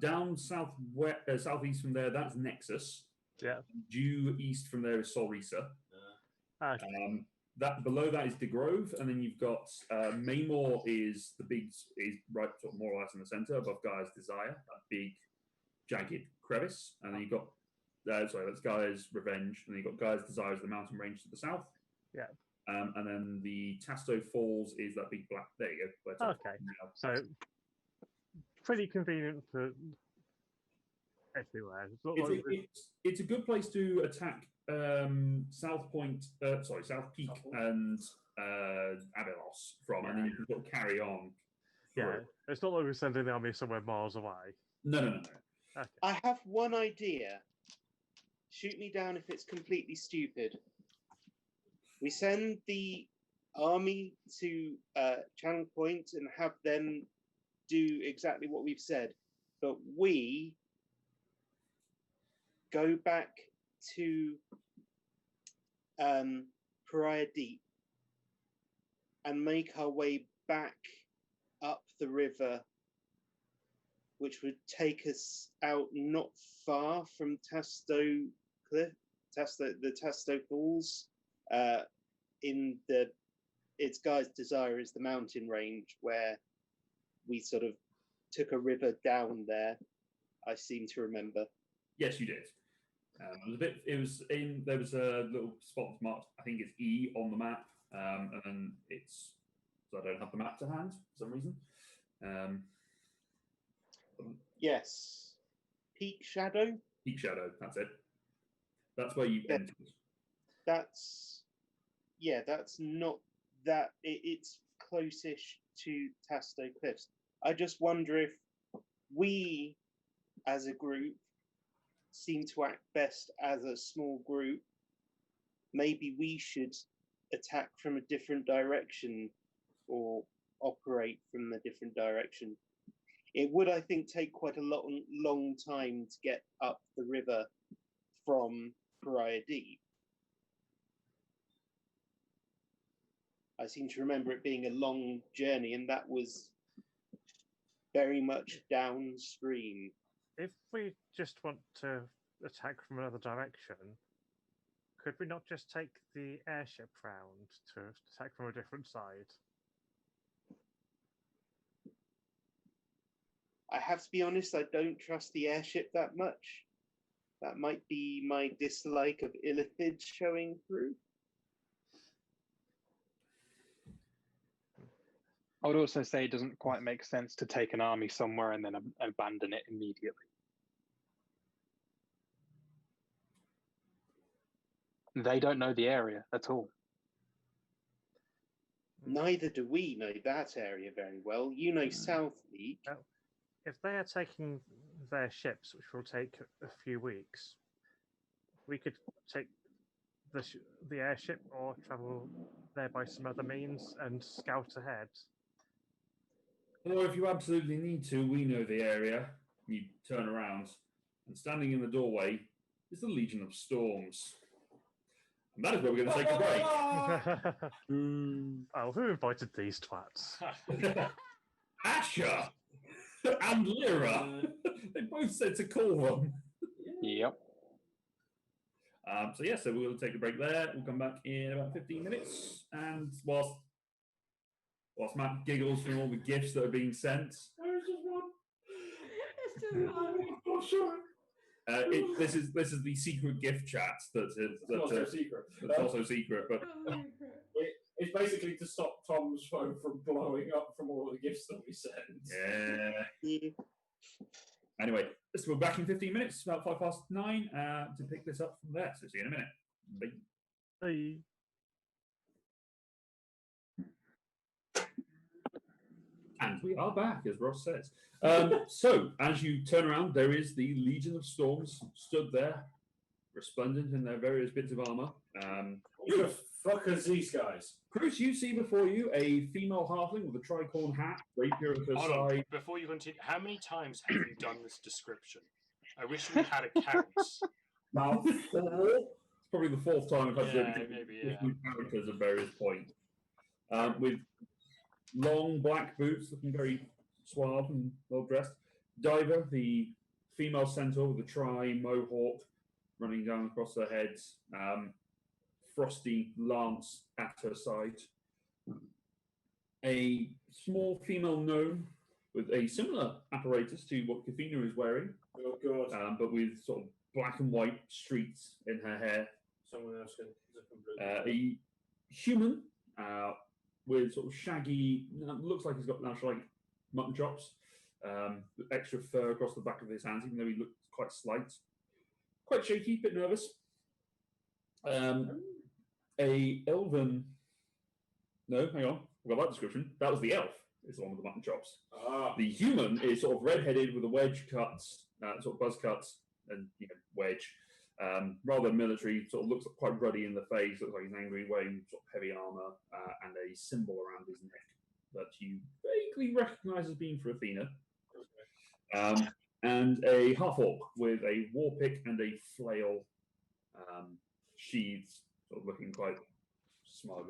Down southeast from there, that's Nexus. Yeah. Due east from there is Solrisa. Okay. That below that is De Grove, and then you've got Maymore is right sort of more or less in the centre above Gaia's Desire, that big jagged crevice, and then you've got that's Gaia's Revenge, and then you've got Gaia's Desire as the mountain range to the south. Yeah. And then the Tasto Falls is that big black. There you go. Okay. So pretty convenient for everywhere. It's a good place to attack South Peak and Abelos from, and then you can sort of carry on. Yeah, it's not like we're sending the army somewhere miles away. No. Okay. I have one idea. Shoot me down if it's completely stupid. We send the army to Channel Point and have them do exactly what we've said, but we go back to Pariah Deep and make our way back up the river, which would take us out not far from Tasto Cliff, the Tasto Falls. Its Guy's Desire is the mountain range where we sort of took a river down there. I seem to remember. Yes, you did. There was a little spot marked, I think it's E on the map, and then so I don't have the map to hand for some reason. Yes. Peak Shadow? Peak Shadow, that's it. That's where you entered. That's not that. It's close-ish to Tasto Cliffs. I just wonder if we, as a group, seem to act best as a small group. Maybe we should attack from a different direction or operate from a different direction. It would, I think, take quite a long time to get up the river from Pariah Deep. I seem to remember it being a long journey, and that was very much downstream. If we just want to attack from another direction, could we not just take the airship round to attack from a different side? I have to be honest, I don't trust the airship that much. That might be my dislike of Illithid showing through. I would also say it doesn't quite make sense to take an army somewhere and then abandon it immediately. They don't know the area at all. Neither do we know that area very well. You know South League. If they are taking their ships, which will take a few weeks, we could take the airship or travel there by some other means and scout ahead. Or if you absolutely need to, we know the area. You turn around, and standing in the doorway is the Legion of Storms. And that is where we're going to take a break. Oh, who invited these twats? Asher and Lyra. They both said to call them. Yep. So we'll take a break there. We'll come back in about 15 minutes. And whilst Matt giggles from all the gifts that are being sent. There's just one. It's just one. Oh, sure. This is the secret gift chat that's also secret. That's also secret, but it's basically to stop Tom's phone from blowing up from all the gifts that we sent. Yeah. Anyway, so we're back in 15 minutes, about 9:05, to pick this up from there. So see you in a minute. Bye. Bye. And we are back, as Ross says. So, as you turn around, there is the Legion of Storms stood there, resplendent in their various bits of armor. Who the fuck are these guys? Chris, you see before you a female halfling with a tricorn hat, rapier at her Hold on, side. before you continue, how many times have you done this description? I wish we had a count. About 4. It's probably the 4th time I've had to do it. Maybe, Different characters at various points. With long black boots, looking very suave and well dressed. Diver, the female centaur with a tri-mohawk running down across her head. Frosty lance at her side. A small female gnome with a similar apparatus to what Kathina is wearing. Oh god. But with sort of black and white streaks in her hair. Someone else can A human with sort of shaggy, looks like he's got like mutton chops, with extra fur across the back of his hands, even though he looks quite slight. Quite shaky, bit nervous. A elven. No, hang on. I got that description. That was the elf. Is the one with the mutton chops. The human is sort of red-headed with a wedge cut, sort of buzz cut, and wedge. Rather military, sort of looks quite ruddy in the face. Looks like he's angry, wearing sort of heavy armor and a symbol around his neck that you vaguely recognise as being for Athena. And a half-orc with a war pick and a flail, sheathed, sort of looking quite smug.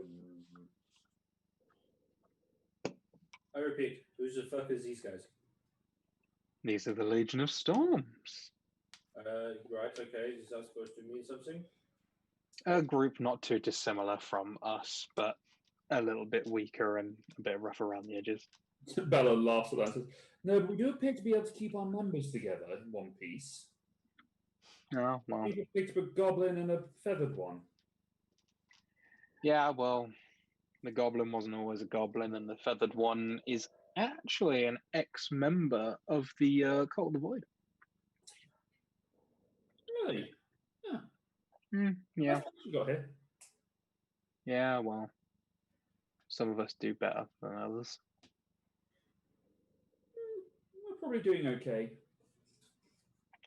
I repeat, who the fuck is these guys? These are the Legion of Storms. Right, okay. Is that supposed to mean something? A group not too dissimilar from us, but a little bit weaker and a bit rough around the edges. Bella laughs at that and says, "No, but we do appear to be able to keep our numbers together in one piece. Oh, well. We picked up a goblin and a feathered one." Yeah, well, the goblin wasn't always a goblin, and the feathered one is actually an ex-member of the Cult of the Void. Really? Yeah. That's what you got here. Yeah, well, some of us do better than others. probably doing okay.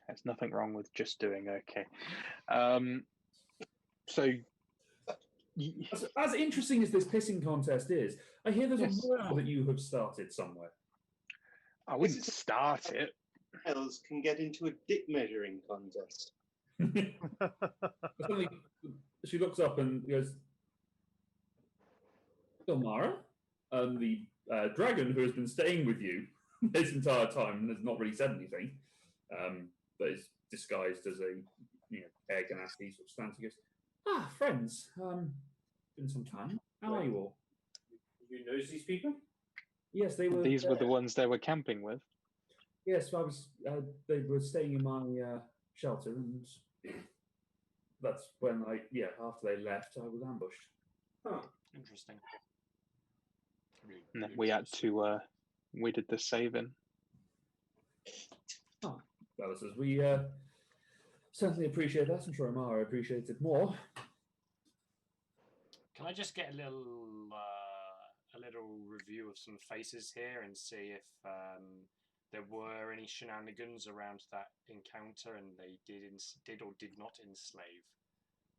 There's nothing wrong with just doing okay. So, As interesting as this pissing contest is, I hear there's Yes. a war that you have started somewhere. I wouldn't start it. Elves can get into a dick measuring contest. Suddenly, she looks up and goes, Ilmara? And the dragon who has been staying with you this entire time and has not really said anything, but is disguised as a air ganassi, sort of stands and goes, "Ah, friends, been some time. How are you all?" You know these people? Yes, they were. These were the ones they were camping with. Yes, I was. They were staying in my shelter, and that's when after they left, I was ambushed. Huh. Interesting. And then we had to. We did the saving. Oh, well, says we certainly appreciate that. I'm sure Amara appreciates it more. Can I just get a little review of some faces here and see if there were any shenanigans around that encounter and they did or did not enslave?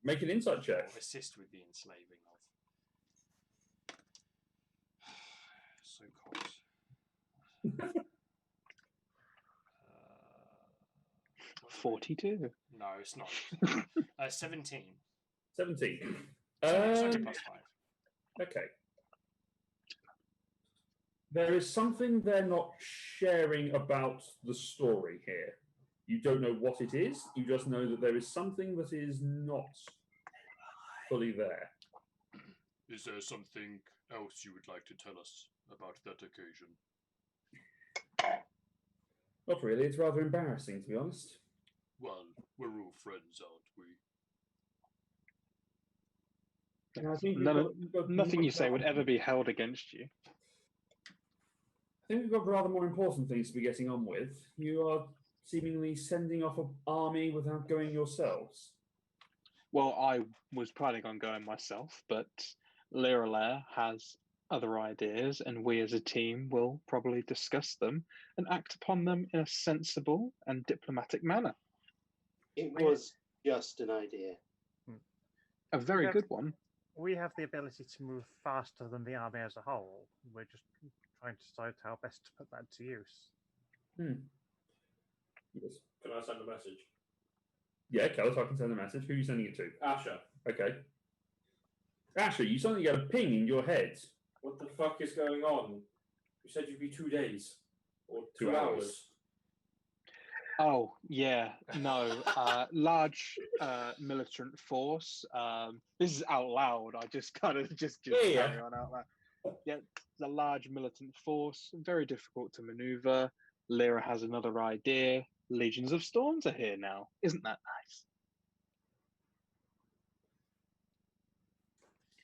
Make an insight check. Or assist with the enslaving of. So cold. 42. No, it's not. 17. 17. 20 plus 5. Okay. There is something they're not sharing about the story here. You don't know what it is. You just know that there is something that is not fully there. Is there something else you would like to tell us about that occasion? Not really. It's rather embarrassing, to be honest. Well, we're all friends, aren't we? And I think Nothing you say would ever be held against you. I think we've got rather more important things to be getting on with. You are seemingly sending off an army without going yourselves. Well, I was planning on going myself, but Liralair has other ideas, and we as a team will probably discuss them and act upon them in a sensible and diplomatic manner. It was just an idea. A very good one. We have the ability to move faster than the army as a whole. We're just trying to decide how best to put that to use. Yes. Can I send a message? Yeah, Kellis, I can send a message. Who are you sending it to? Asher. Okay. Asher, you suddenly get a ping in your head. What the fuck is going on? You said you'd be 2 days. Or 2 hours. Oh, yeah, no. Large militant force. This is out loud. I just kind of just carry on out loud. Yeah, it's a large militant force. Very difficult to maneuver. Lyra has another idea. Legions of Storms are here now. Isn't that nice?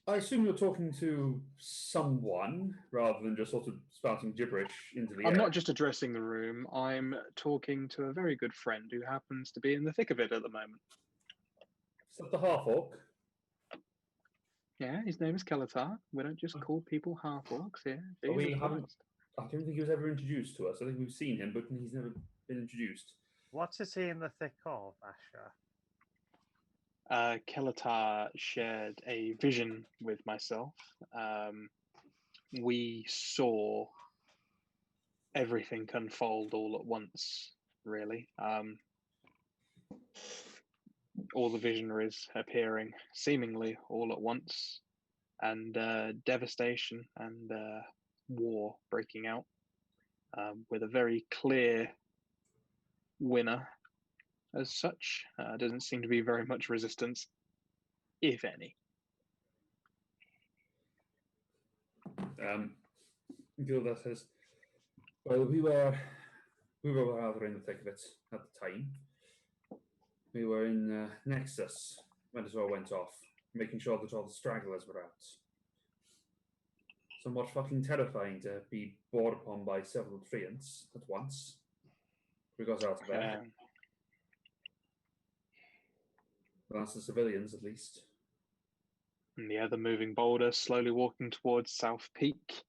I assume you're talking to someone rather than just sort of spouting gibberish into the air. I'm not just addressing the room. I'm talking to a very good friend who happens to be in the thick of it at the moment. Is that the half-orc? Yeah, his name is Kelatar. We don't just call people half-orcs here. We Jesus haven't. Christ. I don't think he was ever introduced to us. I think we've seen him, but he's never been introduced. What is he in the thick of, Asher? Kelatar shared a vision with myself. We saw everything unfold all at once, really. All the visionaries appearing seemingly all at once, and devastation and war breaking out, with a very clear winner. As such, doesn't seem to be very much resistance, if any. Gilda says, "Well, we were rather in the thick of it at the time. We were in Nexus when it all went off, making sure that all the stragglers were out. Somewhat fucking terrifying to be bored upon by several treants at once. We got out of there. That's the civilians, at least." And the other moving boulder slowly walking towards South Peak,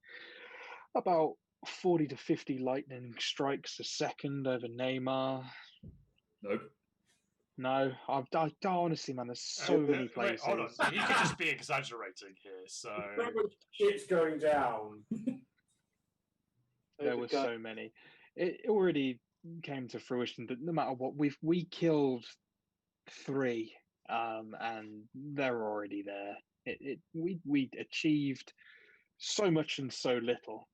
about 40 to 50 lightning strikes a second over Neymar. Nope. No, I honestly, man, there's so many places. Wait, hold on. He could just be exaggerating here. So Shit's going down. There were so many. It already came to fruition that no matter what, we killed 3, and they're already there. We achieved so much and so little.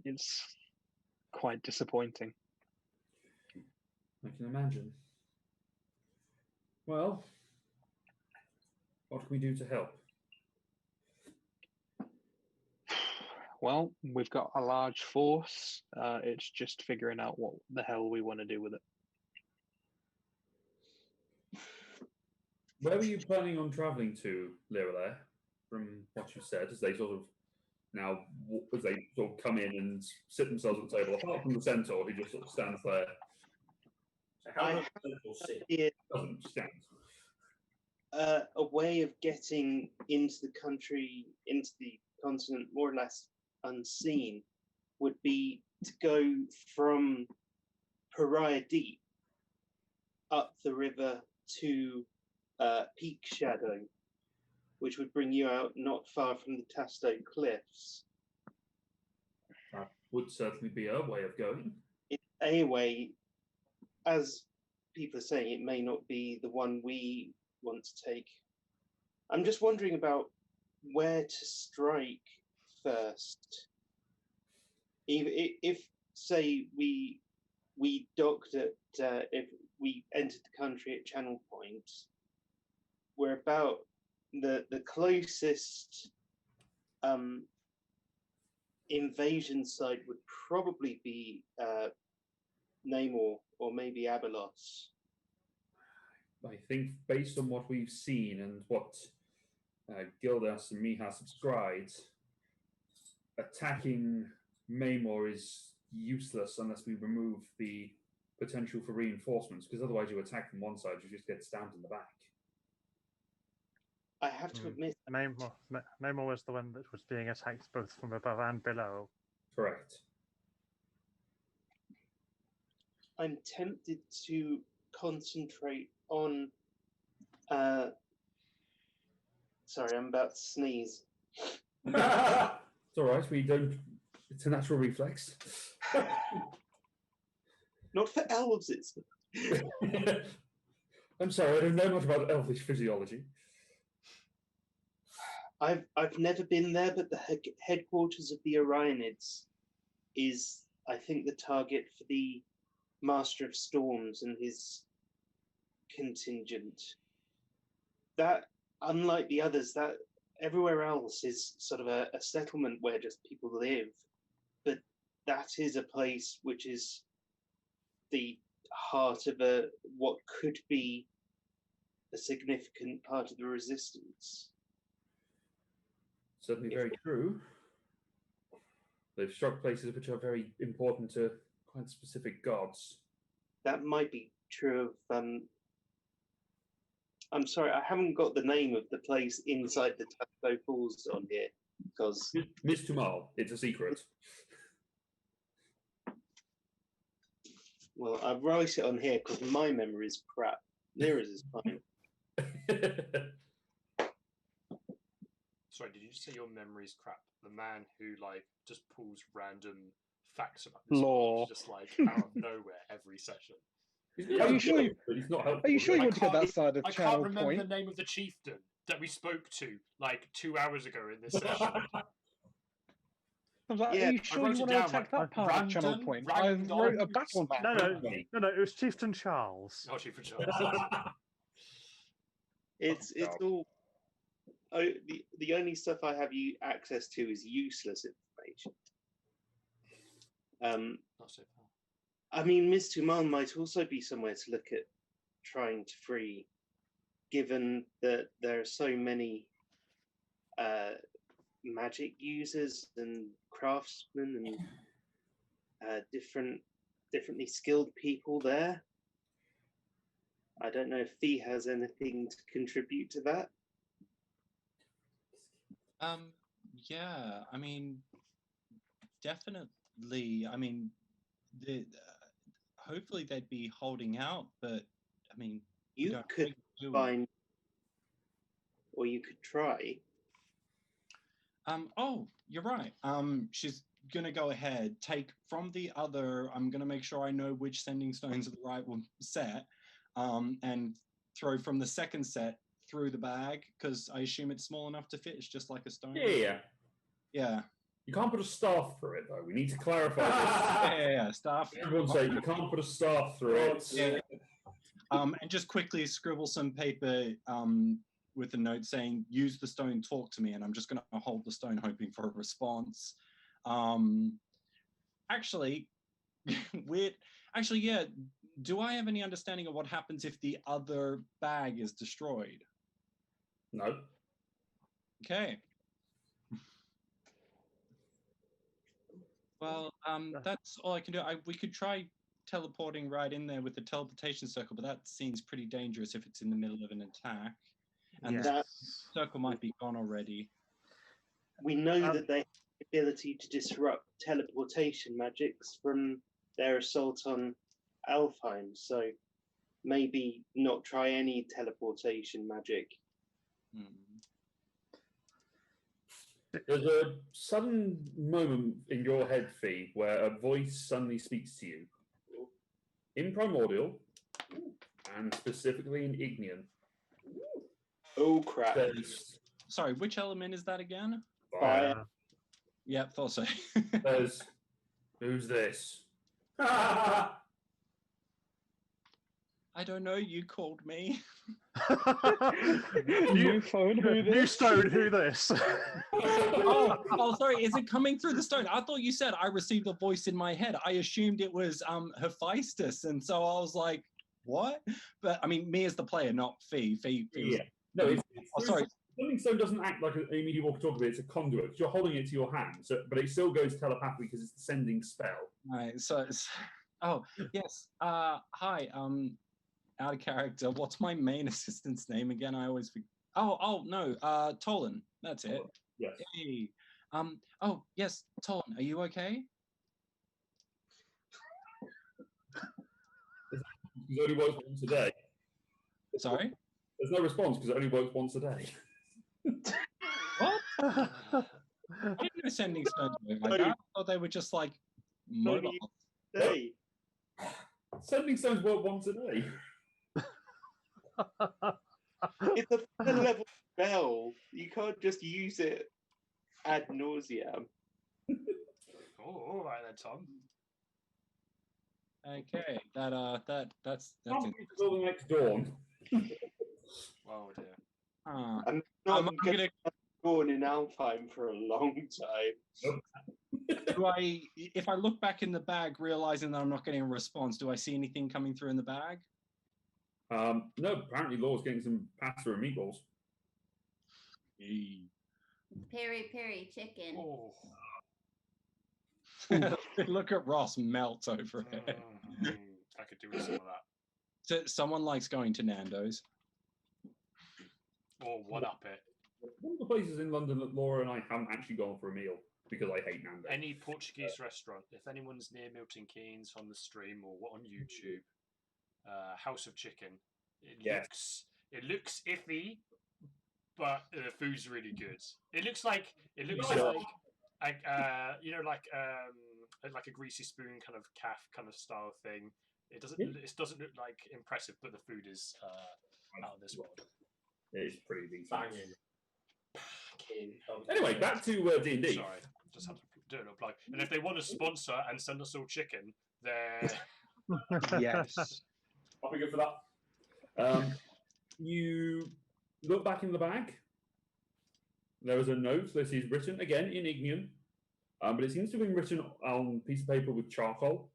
It's quite disappointing. I can imagine. Well, what can we do to help? Well, we've got a large force. It's just figuring out what the hell we want to do with it. Where were you planning on travelling to, Liralair, from what you said, as they sort of come in and sit themselves at the table, apart from the centaur who just sort of stands there. I have Doesn't stand. A way of getting into the country, into the continent, more or less unseen, would be to go from Pariah Deep up the river to Peak Shadow, which would bring you out not far from the Tasto Cliffs. That would certainly be a way of going. It's a way, as people are saying, it may not be the one we want to take. I'm just wondering about where to strike first. If say, we docked at, if we entered the country at Channel Point, we're about the closest invasion site would probably be Namor or maybe Abelos. I think based on what we've seen and what Gildas and Miha subscribed, attacking Namor is useless unless we remove the potential for reinforcements, because otherwise you attack from one side, you just get stabbed in the back. I have to admit, Namor was the one that was being attacked both from above and below. Correct. I'm tempted to concentrate on. Sorry, I'm about to sneeze. It's all right. We don't. It's a natural reflex. Not for elves, it's. I'm sorry, I don't know much about elvish physiology. I've never been there, but the headquarters of the Orionids is, I think, the target for the Master of Storms and his contingent. That, unlike the others, that everywhere else is sort of a settlement where just people live, but that is a place which is the heart of what could be a significant part of the resistance. Certainly very true. They've struck places which are very important to quite specific gods. That might be true of. I'm sorry, I haven't got the name of the place inside the Tasto Falls on here because. Miss Tumal, it's a secret. Well, I write it on here because my memory is crap. Lyra's is fine. Sorry, did you just say your memory's crap? The man who just pulls random facts about this Lore. world, just out of nowhere every session. Are you sure? Are you sure you want to get that side of I Channel can't remember Point? the name of the chieftain that we spoke to 2 hours ago in this session. I was like, Yeah, are you sure you want to attack that part of Channel Point? I wrote a battle map. No, it was Chieftain Charles. Oh, Chieftain Charles. It's all. Oh, the only stuff I have access to is useless information. Not so far. I mean, Ms. Tumal might also be somewhere to look at trying to free, given that there are so many magic users and craftsmen and differently skilled people there. I don't know if Fee has anything to contribute to that. Yeah, I mean, definitely. Lee, I mean, hopefully they'd be holding out, but I mean, we You don't could know, do we? find, or you could try. Oh, you're right. She's gonna go ahead, take from the other. I'm gonna make sure I know which sending stones are the right one set, and throw from the second set through the bag because I assume it's small enough to fit. It's just like a stone. Yeah. Yeah. You can't put a staff through it, though. We need to clarify Yeah. Staff. this. Everyone's saying you can't put a staff through it. Yeah. And just quickly scribble some paper with a note saying, use the stone, talk to me. And I'm just going to hold the stone hoping for a response. Actually, weird. Actually, yeah. Do I have any understanding of what happens if the other bag is destroyed? No. Okay. Well, that's all I can do. We could try teleporting right in there with the teleportation circle, but that seems pretty dangerous if it's in the middle of an attack. And Yes. the circle might be gone already. We know that they have the ability to disrupt teleportation magics from their assault on Alfheim, so maybe not try any teleportation magic. There's a sudden moment in your head, Fee, where a voice suddenly speaks to you. In Primordial, and specifically in Ignean. Oh, crap. Sorry, which element is that again? Fire. Yep, thought so. There's, who's this? I don't know, you called me. New phone, who New this? stone, who this? oh, sorry, is it coming through the stone? I thought you said I received a voice in my head. I assumed it was Hephaestus, and so I was like, what? But I mean, me as the player, not Fee. Fee Yeah. No, it's sorry. Sending stone doesn't act like an immediate walkie-talkie, it's a conduit, because you're holding it to your hand, so, but it still goes telepathically because it's the sending spell. Right, so it's... Oh, yes. Hi, out of character. What's my main assistant's name again? I always forget. Oh, no, Tolan. That's it. Yes. Hey. Oh, yes, Tolan, are you okay? It only works once a day. Sorry? There's no response because it only works once a day. What? I didn't know sending stones work like that. I thought they were just like mobile. Hey. Sending stones work once a day. It's a full level spell. You can't just use it ad nauseam. Oh, all right then, Tom. Okay, that's Can't wait until the next dawn. Oh dear. I'm not going to born in Alfheim for a long time. Do I, if I look back in the bag, realizing that I'm not getting a response, do I see anything coming through in the bag? No, apparently Law's getting some pasta and meatballs. Peri chicken. Oh. Look at Ross melt over it. I could do with some of that. So someone likes going to Nando's. Or one up it. One of the places in London that Laura and I haven't actually gone for a meal because I hate Nando's. Any Portuguese restaurant, if anyone's near Milton Keynes on the stream or on YouTube, House of Chicken. It looks iffy, but the food's really good. It looks like you know, like a greasy spoon kind of calf kind of style thing. It doesn't look like impressive, but the food is out of this world. It's pretty decent. Banging. Anyway, back to D&D. Sorry, just had to do a plug. And if they want to sponsor and send us all chicken, they're Yes. I'll be good for that. You look back in the bag. There is a note that is written again in Ignean, but it seems to have been written on a piece of paper with charcoal,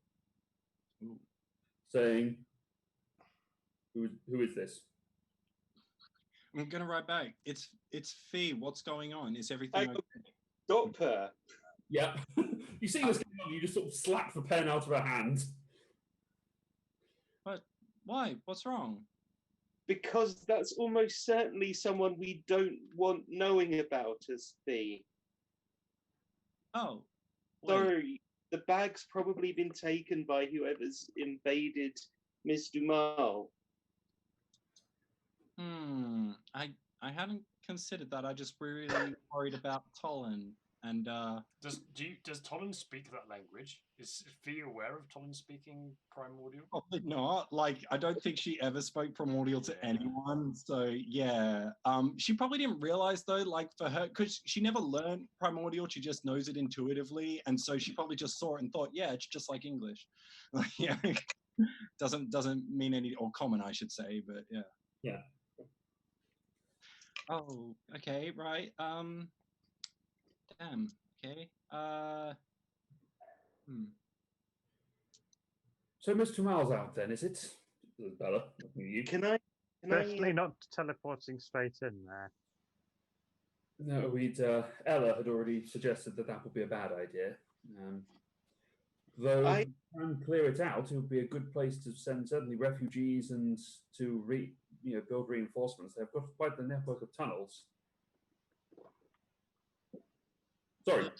saying, "Who is this?" I'm gonna write back. It's Fee. What's going on? Is everything okay? Doctor. Yeah. You see this going on, you just sort of slap the pen out of her hand. But why? What's wrong? Because that's almost certainly someone we don't want knowing about as Fee. Oh. Wait. Sorry, the bag's probably been taken by whoever's invaded Ms. Dumal. I hadn't considered that. I just really worried about Tolan and Does Tolan speak that language? Is Fee aware of Tolan speaking primordial? probably not. Like, I don't think she ever spoke primordial to Yeah. anyone. So yeah. She probably didn't realize though, like for her, because she never learned primordial, she just knows it intuitively. And so she probably just saw it and thought, yeah, it's just like English. Like, yeah. doesn't mean any, or common I should say, but yeah. Yeah. Oh, okay, right. Damn. Okay. So Mr. Miles out then, is it? Bella, looking at you. Can I Definitely not teleporting straight in there. No, Ella had already suggested that that would be a bad idea. Though if we can clear it out, it would be a good place to send certainly refugees and to build reinforcements. They've got quite the network of tunnels. Sorry.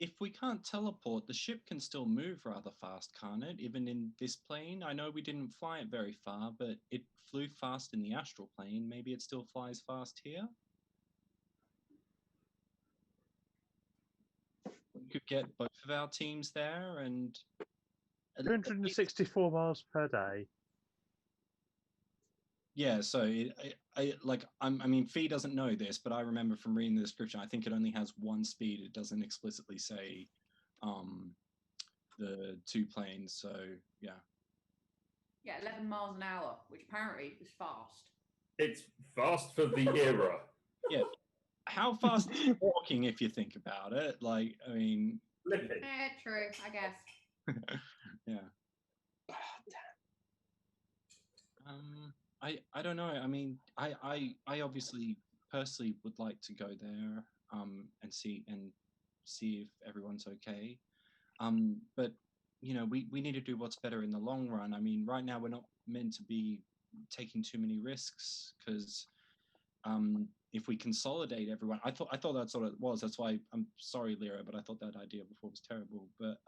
If we can't teleport, the ship can still move rather fast, can't it? Even in this plane? I know we didn't fly it very far, but it flew fast in the astral plane. Maybe it still flies fast here? We could get both of our teams there and... 264 miles per day. Yeah, so I mean, Fee doesn't know this, but I remember from reading the description, I think it only has one speed. It doesn't explicitly say the two planes. So yeah. Yeah, 11 miles an hour, which apparently is fast. It's fast for the era. Yeah. How fast is walking if you think about it? Like, I mean. True, I guess. Yeah. I don't know. I mean, I obviously personally would like to go there and see if everyone's okay. But you know, we need to do what's better in the long run. I mean, right now we're not meant to be taking too many risks because if we consolidate everyone, I thought that's what it was. That's why I'm sorry, Lyra, but I thought that idea before was terrible. But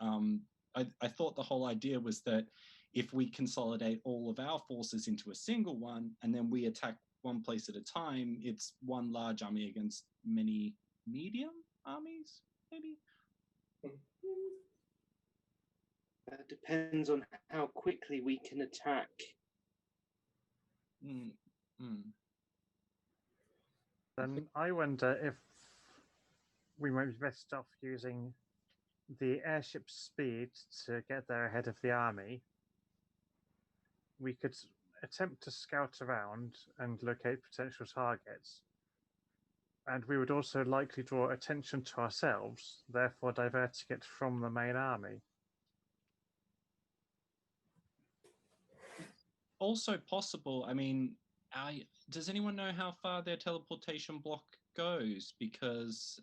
I thought the whole idea was that if we consolidate all of our forces into a single one and then we attack one place at a time, it's one large army against many medium armies, maybe? That depends on how quickly we can attack. Then I wonder if we might be best off using the airship's speed to get there ahead of the army. We could attempt to scout around and locate potential targets. And we would also likely draw attention to ourselves, therefore diverting it from the main army. Also possible, I mean, does anyone know how far their teleportation block goes? Because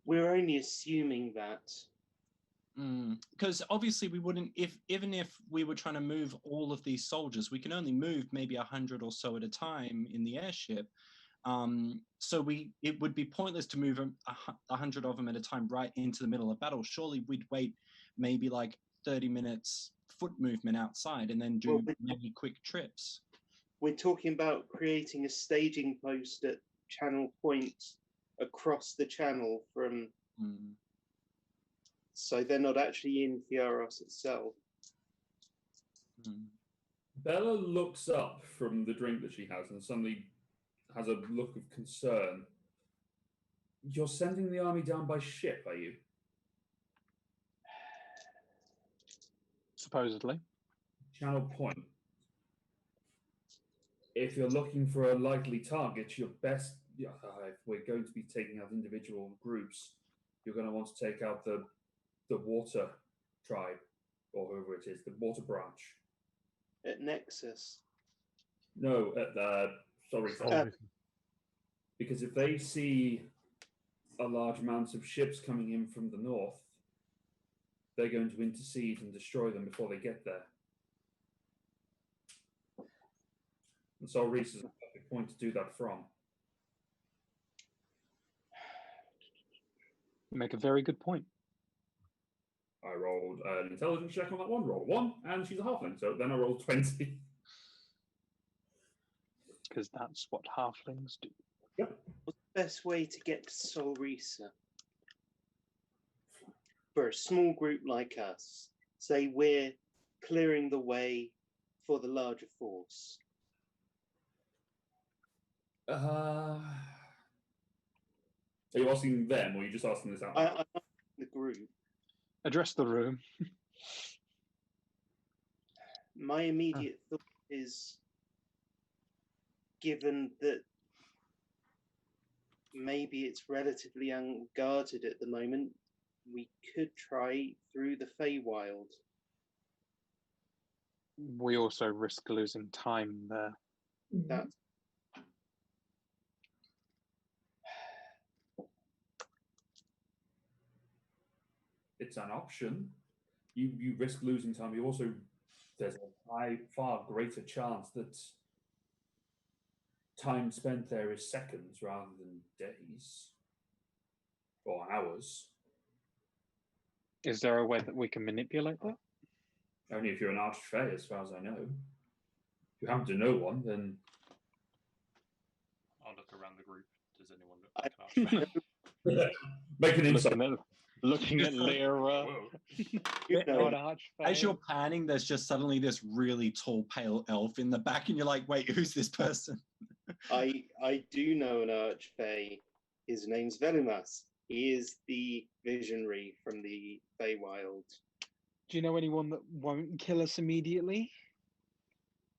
we're only assuming that. Because obviously we wouldn't, even if we were trying to move all of these soldiers, we can only move maybe 100 or so at a time in the airship. So it would be pointless to move 100 of them at a time right into the middle of battle. Surely we'd wait maybe like 30 minutes foot movement outside and then do many quick trips. We're talking about creating a staging post at Channel Point across the channel from... So they're not actually in Fioros itself. Bella looks up from the drink that she has and suddenly has a look of concern. You're sending the army down by ship, are you? Supposedly. Channel Point. If you're looking for a likely target, your best... if we're going to be taking out individual groups, you're going to want to take out the water tribe, or whoever it is, the water branch. At Nexus? No, at because if they see a large amount of ships coming in from the north, they're going to intercede and destroy them before they get there. And so Reese is a perfect point to do that from. You make a very good point. I rolled an intelligence check on that one, roll 1, and she's a halfling, so then I rolled 20. Because that's what halflings do. Yep. What's the best way to get to Solrisa? For a small group like us, say we're clearing the way for the larger force. Are you asking them, or are you just asking this out? I'm asking the group. Address the room. My immediate thought is, given that maybe it's relatively unguarded at the moment, we could try through the Feywild. We also risk losing time there. That's It's an option. You risk losing time. You also, there's a far greater chance that time spent there is seconds rather than days or hours. Is there a way that we can manipulate that? Only if you're an archfey, as far as I know. If you happen to know one, then I'll look around the group. Does anyone look like an archfey? make an insight. Looking at Lyra. Not archfey. As you're panning, there's just suddenly this really tall, pale elf in the back, and you're like, wait, who's this person? I do know an archfey. His name's Velimas. He is the visionary from the Feywild. Do you know anyone that won't kill us immediately?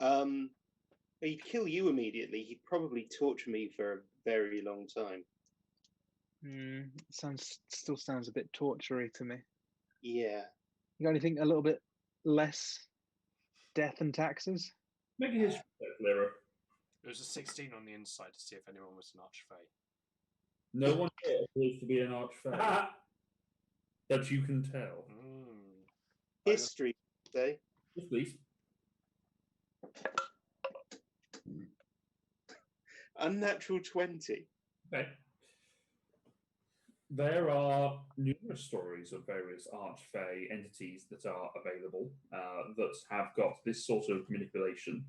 He'd kill you immediately. He'd probably torture me for a very long time. Still sounds a bit tortury to me. Yeah. You got anything a little bit less death and taxes? Make a history check, Lyra. There's a 16 on the inside to see if anyone was an archfey. No one here appears to be an archfey. That you can tell. History, say. Yes, please. Unnatural 20. Okay. There are numerous stories of various archfey entities that are available that have got this sort of manipulation.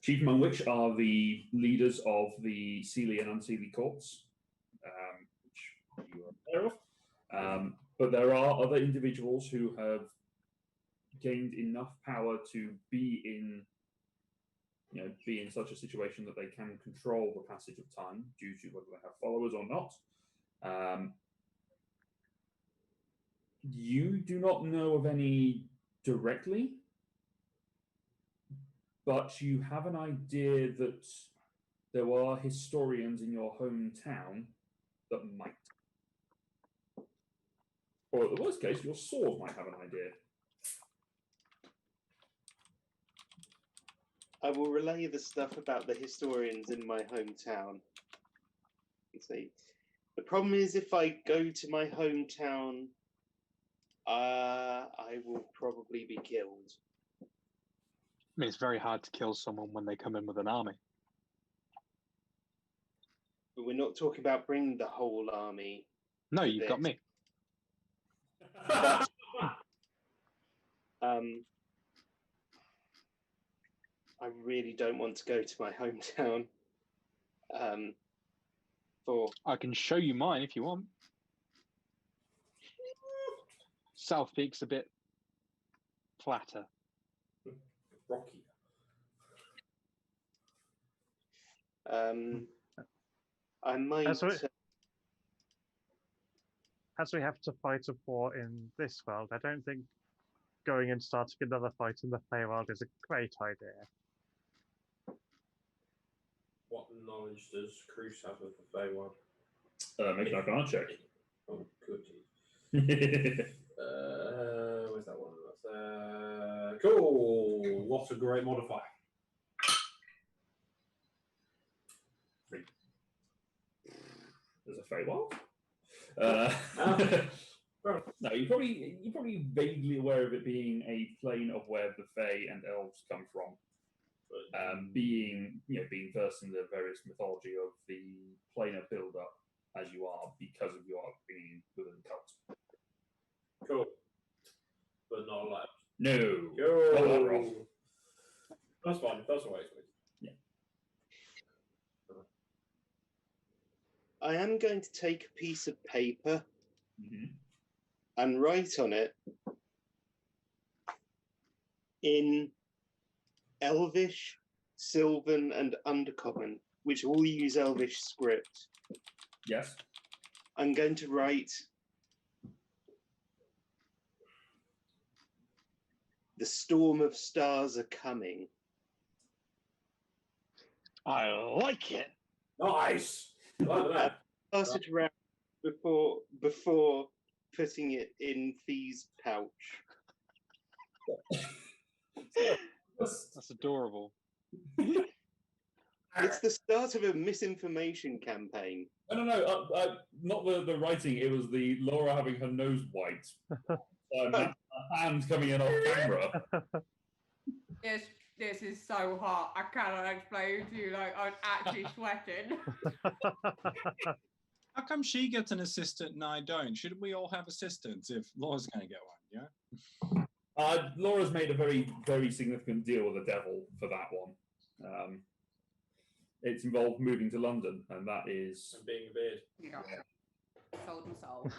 Chief among which are the leaders of the Seelie and Unseelie courts, which you are aware of. But there are other individuals who have gained enough power to be in such a situation that they can control the passage of time due to whether they have followers or not. You do not know of any directly, but you have an idea that there are historians in your hometown that might. Or at the worst case, your sword might have an idea. I will relay the stuff about the historians in my hometown. See, the problem is if I go to my hometown, I will probably be killed. I mean, it's very hard to kill someone when they come in with an army. But we're not talking about bringing the whole army. No, you've got me. I really don't want to go to my hometown. I can show you mine if you want. South Peak's a bit flatter. Rocky. I might. As we have to fight a war in this world, I don't think going and starting another fight in the Feywild is a great idea. What knowledge does Cruz have of the Feywild? Make an Arcana check. Oh, goody. Where's that one? That's cool. What a great modifier. 3. There's a Feywild. No, you're probably vaguely aware of it being a plane of where the Fey and elves come from. Being versed in the various mythology of the planar build-up as you are because of your upbringing within the cult. cool. But not allowed. No. Cool. Not that rough. That's fine. If that's the way it's going. I am going to take a piece of paper Mhm. and write on it in Elvish, Sylvan, and Undercommon, which all use Elvish script. Yes. I'm going to write "The storm of stars are coming." I like it. Nice. Like that. Pass it around before putting it in Fee's pouch. That's adorable. It's the start of a misinformation campaign. No. Not the writing. It was the Laura having her nose white. Her hand coming in off camera. This is so hot. I cannot explain to you. Like, I'm actually sweating. How come she gets an assistant and I don't? Shouldn't we all have assistants if Laura's going to get one? Yeah. Laura's made a very, very significant deal with the devil for that one. It's involved moving to London, and that is And being a beard. Yeah. Sold and sold.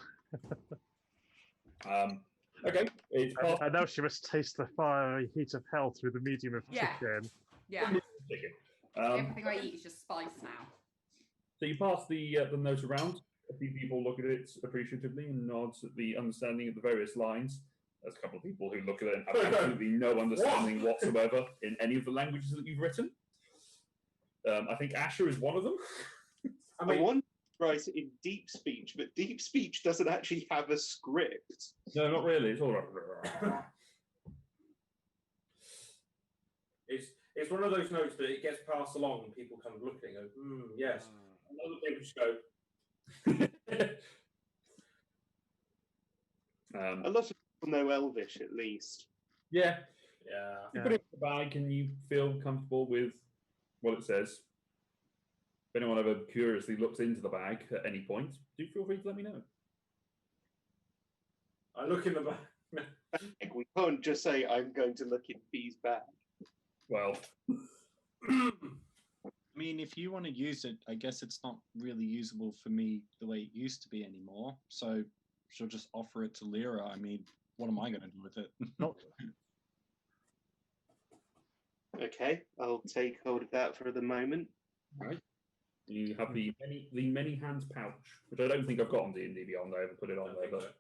Okay, it's past And now she must taste the fiery heat of hell through the medium of Yeah. chicken. Yeah. chicken. Everything I eat is just spice now. So you pass the note around. A few people look at it appreciatively and nods at the understanding of the various lines. There's a couple of people who look at it and have absolutely no understanding whatsoever in any of the languages that you've written. I think Asher is one of them. I want to write it in deep speech, but deep speech doesn't actually have a script. No, not really. It's all right. It's one of those notes that it gets passed along and people kind of look at it and go, yes. And other people just go, A lot of people know Elvish, at least. Yeah. yeah. You put it in the bag and you feel comfortable with what it says. If anyone ever curiously looks into the bag at any point, do feel free to let me know. I look in the back. We can't just say, I'm going to look in Fee's bag. Well, I mean, if you want to use it, I guess it's not really usable for me the way it used to be anymore. So she'll just offer it to Lyra. I mean, what am I going to do with it? Okay, I'll take hold of that for the moment. right. You have the many hands pouch, which I don't think I've got on D&D Beyond. I ever put it on there, but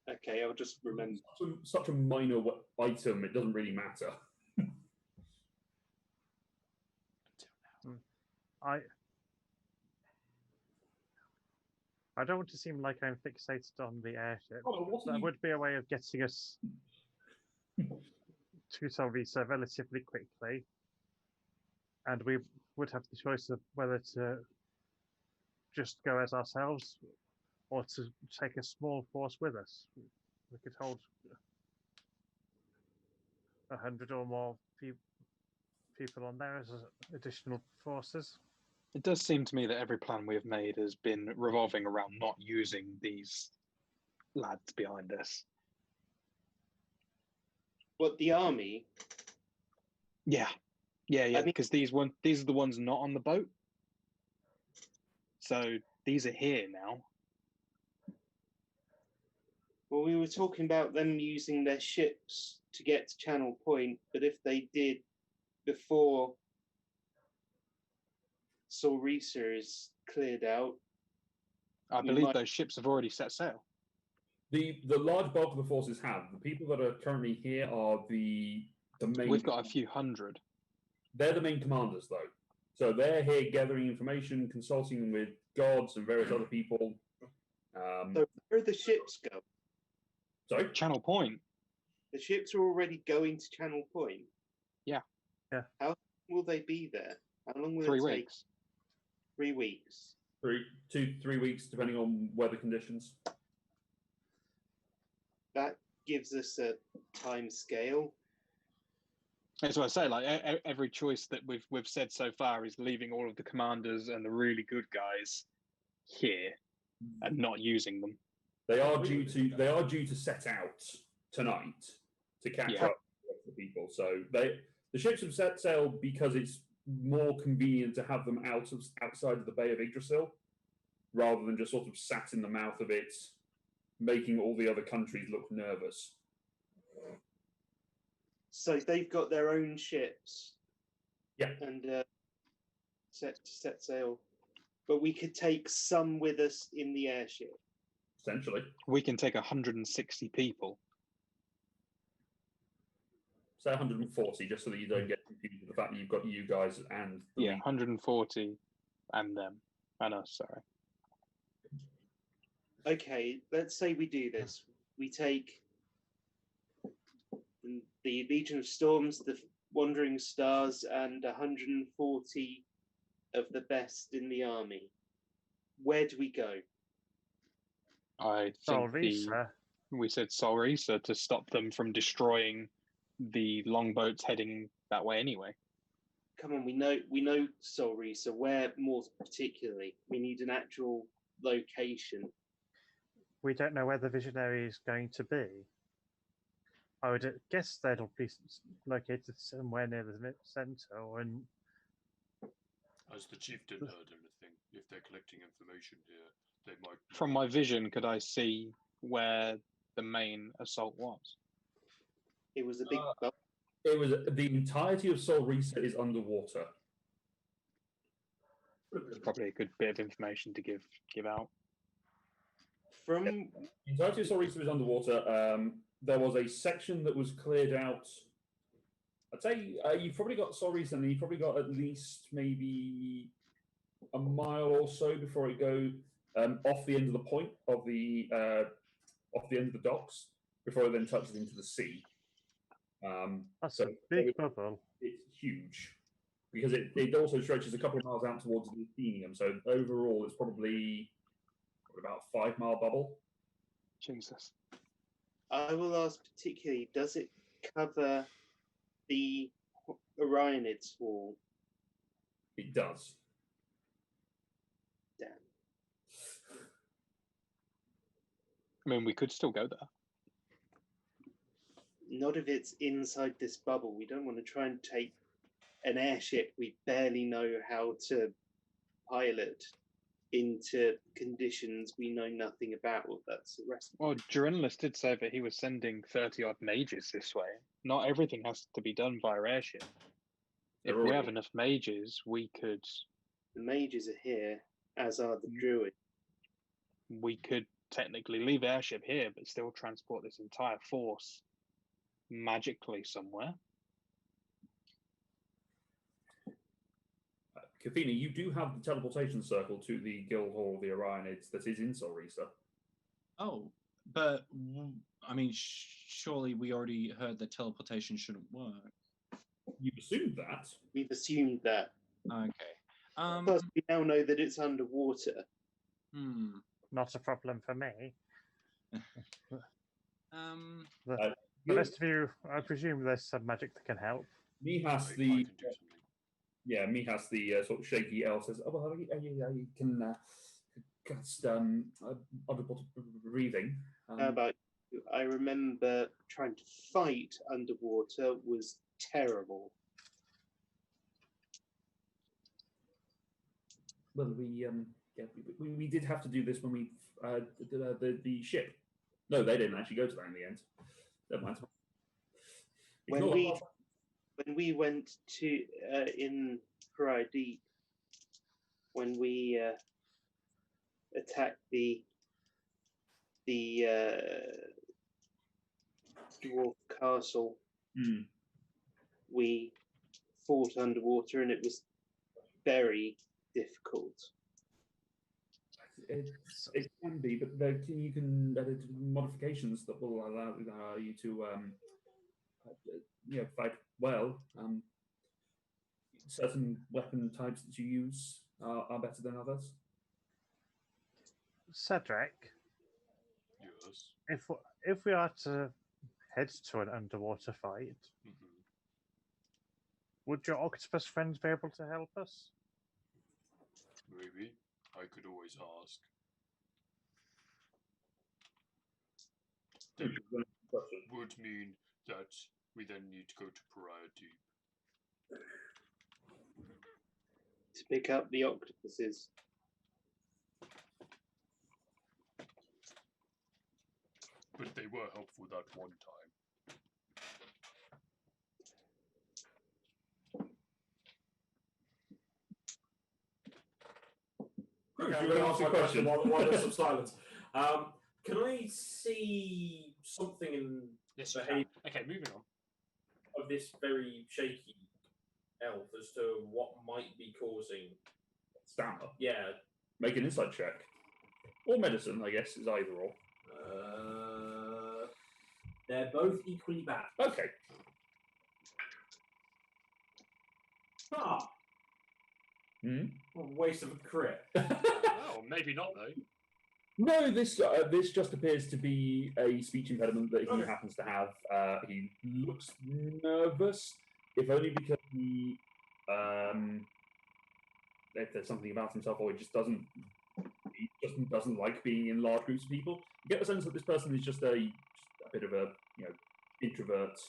Okay, I'll just remember. such a minor item, it doesn't really matter. I don't want to seem like I'm fixated on the airship. Oh, That would be a way of getting us to Salvisa relatively quickly. And we would have the choice of whether to just go as ourselves or to take a small force with us. We could hold 100 or more people on there as additional forces. It does seem to me that every plan we have made has been revolving around not using these lads behind us. What, the army? Yeah, mean- because these are the ones not on the boat. So these are here now. Well, we were talking about them using their ships to get to Channel Point, but if they did before Salrisa is cleared out, I We believe might- those ships have already set sail. The large bulk of the forces have. The people that are currently here are the main. We've got a few hundred. They're the main commanders, though. So they're here gathering information, consulting with gods and various other people. so where are the ships go? Sorry? Channel Point. The ships are already going to Channel Point. Yeah. Yeah. How long will they be there? How long will 3 it take? weeks. 3 weeks. 3 weeks, depending on weather conditions. That gives us a time scale. That's what I say. Like every choice that we've said so far is leaving all of the commanders and the really good guys here and not using them. They are due to set out tonight to catch Yeah. up with the people. So the ships have set sail because it's more convenient to have them outside of the Bay of Yggdrasil, rather than just sort of sat in the mouth of it, making all the other countries look nervous. So they've got their own ships. Yeah. And set sail. But we could take some with us in the airship. Essentially. We can take 160 people. Say 140, just so that you don't get confused with the fact that you've got you guys and the Yeah, 140 and them. And us, sorry. Okay, let's say we do this. We take the Legion of Storms, the Wandering Stars, and 140 of the best in the army. Where do we go? I think we said Solrisa to stop them from destroying the longboats heading that way anyway. Come on, we know Solrisa. Where more particularly? We need an actual location. We don't know where the visionary is going to be. I would guess they'll be located somewhere near the centre, or in. As the chieftain heard anything, if they're collecting information here, they might. From my vision, could I see where the main assault was? It was a big. It was the entirety of Solrisa is underwater. Probably a good bit of information to give out. From the entirety of Solrisa is underwater. There was a section that was cleared out. I'd say you've probably got Solrisa, and you've probably got at least maybe a mile or so before it goes off the end of the point of the off the end of the docks before it then touches into the sea. That's a big bubble. It's huge because it also stretches a couple of miles out towards the Athenium. So overall, it's probably about a 5-mile bubble. Jesus. I will ask particularly: does it cover the Orionids wall? It does. Damn. I mean, we could still go there. Not if it's inside this bubble. We don't want to try and take an airship we barely know how to pilot into conditions we know nothing about. That's the rest. Well, Journalist did say that he was sending 30-odd mages this way. Not everything has to be done via airship. If we have enough mages, we could... The mages are here, as are the druids. We could technically leave airship here, but still transport this entire force magically somewhere. Kathina, you do have the teleportation circle to the Guild Hall of the Orionids that is in Solrisa. Oh, but I mean, surely we already heard that teleportation shouldn't work. You've assumed that. We've assumed that. Okay. Plus, we now know that it's underwater. Not a problem for me. The rest of you, I presume there's some magic that can help. Mihas the sort of shaky elf says, "Oh well, you can cast underwater breathing." How about you? I remember trying to fight underwater was terrible. Well, we did have to do this when we did the ship. No, they didn't actually go to that in the end. Never mind. When we went to in Pariah Deep, when we attacked the dwarf castle, we fought underwater, and it was very difficult. It can be, but you can do modifications that will allow you to fight well. Certain weapon types that you use are better than others. Cedric, Yes. if we are to head to an underwater fight, would your octopus friends be able to help us? Maybe. I could always ask. then would mean that we then need to go to Pariah Deep. To pick up the octopuses. But they were helpful that one time. Okay, You I'm wanna going to ask ask a my question question? while there's some silence. Can I see something in Yes, the you can. behaviour Okay, moving on. of this very shaky elf as to what might be causing? Stamina. Yeah. Make an insight check. Or medicine, I guess, is either or. They're both equally bad. Okay. Ah, Hmm? what a waste of a crit. Oh, maybe not though. No, this just appears to be a speech impediment that he happens to have. He looks nervous, if only because if there's something about himself, or he just doesn't like being in large groups of people. You get the sense that this person is just a bit of a introvert,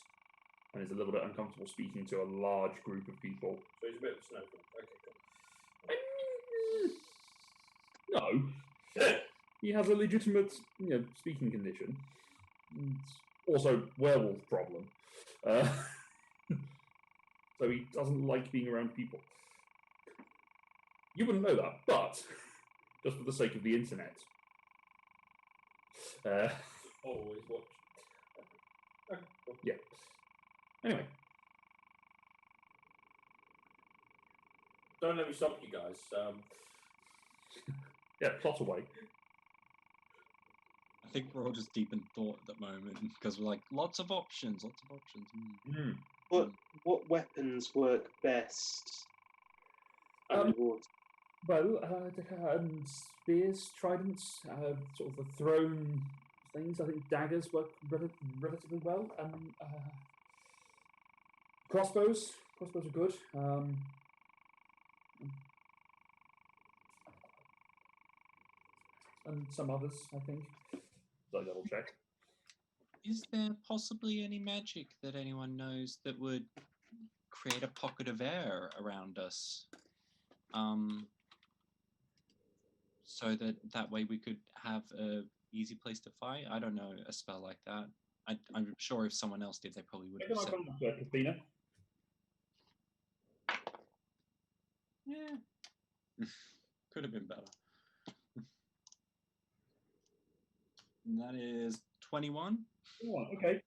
and is a little bit uncomfortable speaking to a large group of people. So he's a bit of a snowflake. Okay, No. He has a legitimate, speaking condition. It's also werewolf problem. So he doesn't like being around people. You wouldn't know that, but just for the sake of the internet. Always watch. Okay, cool. Yeah. Anyway. Don't let me stop you guys. Yeah, plot away. I think we're all just deep in thought at the moment because we're like, lots of options. Mm. What weapons work best underwater? Well, spears, tridents, sort of the thrown things. I think daggers work relatively well. Crossbows are good. And some others, I think. So I double check. Is there possibly any magic that anyone knows that would create a pocket of air around us? So that way we could have a easy place to fight? I don't know a spell like that. I'm sure if someone else did, they probably would have said. Christina. Yeah. Could have been better. And that is 21. Okay.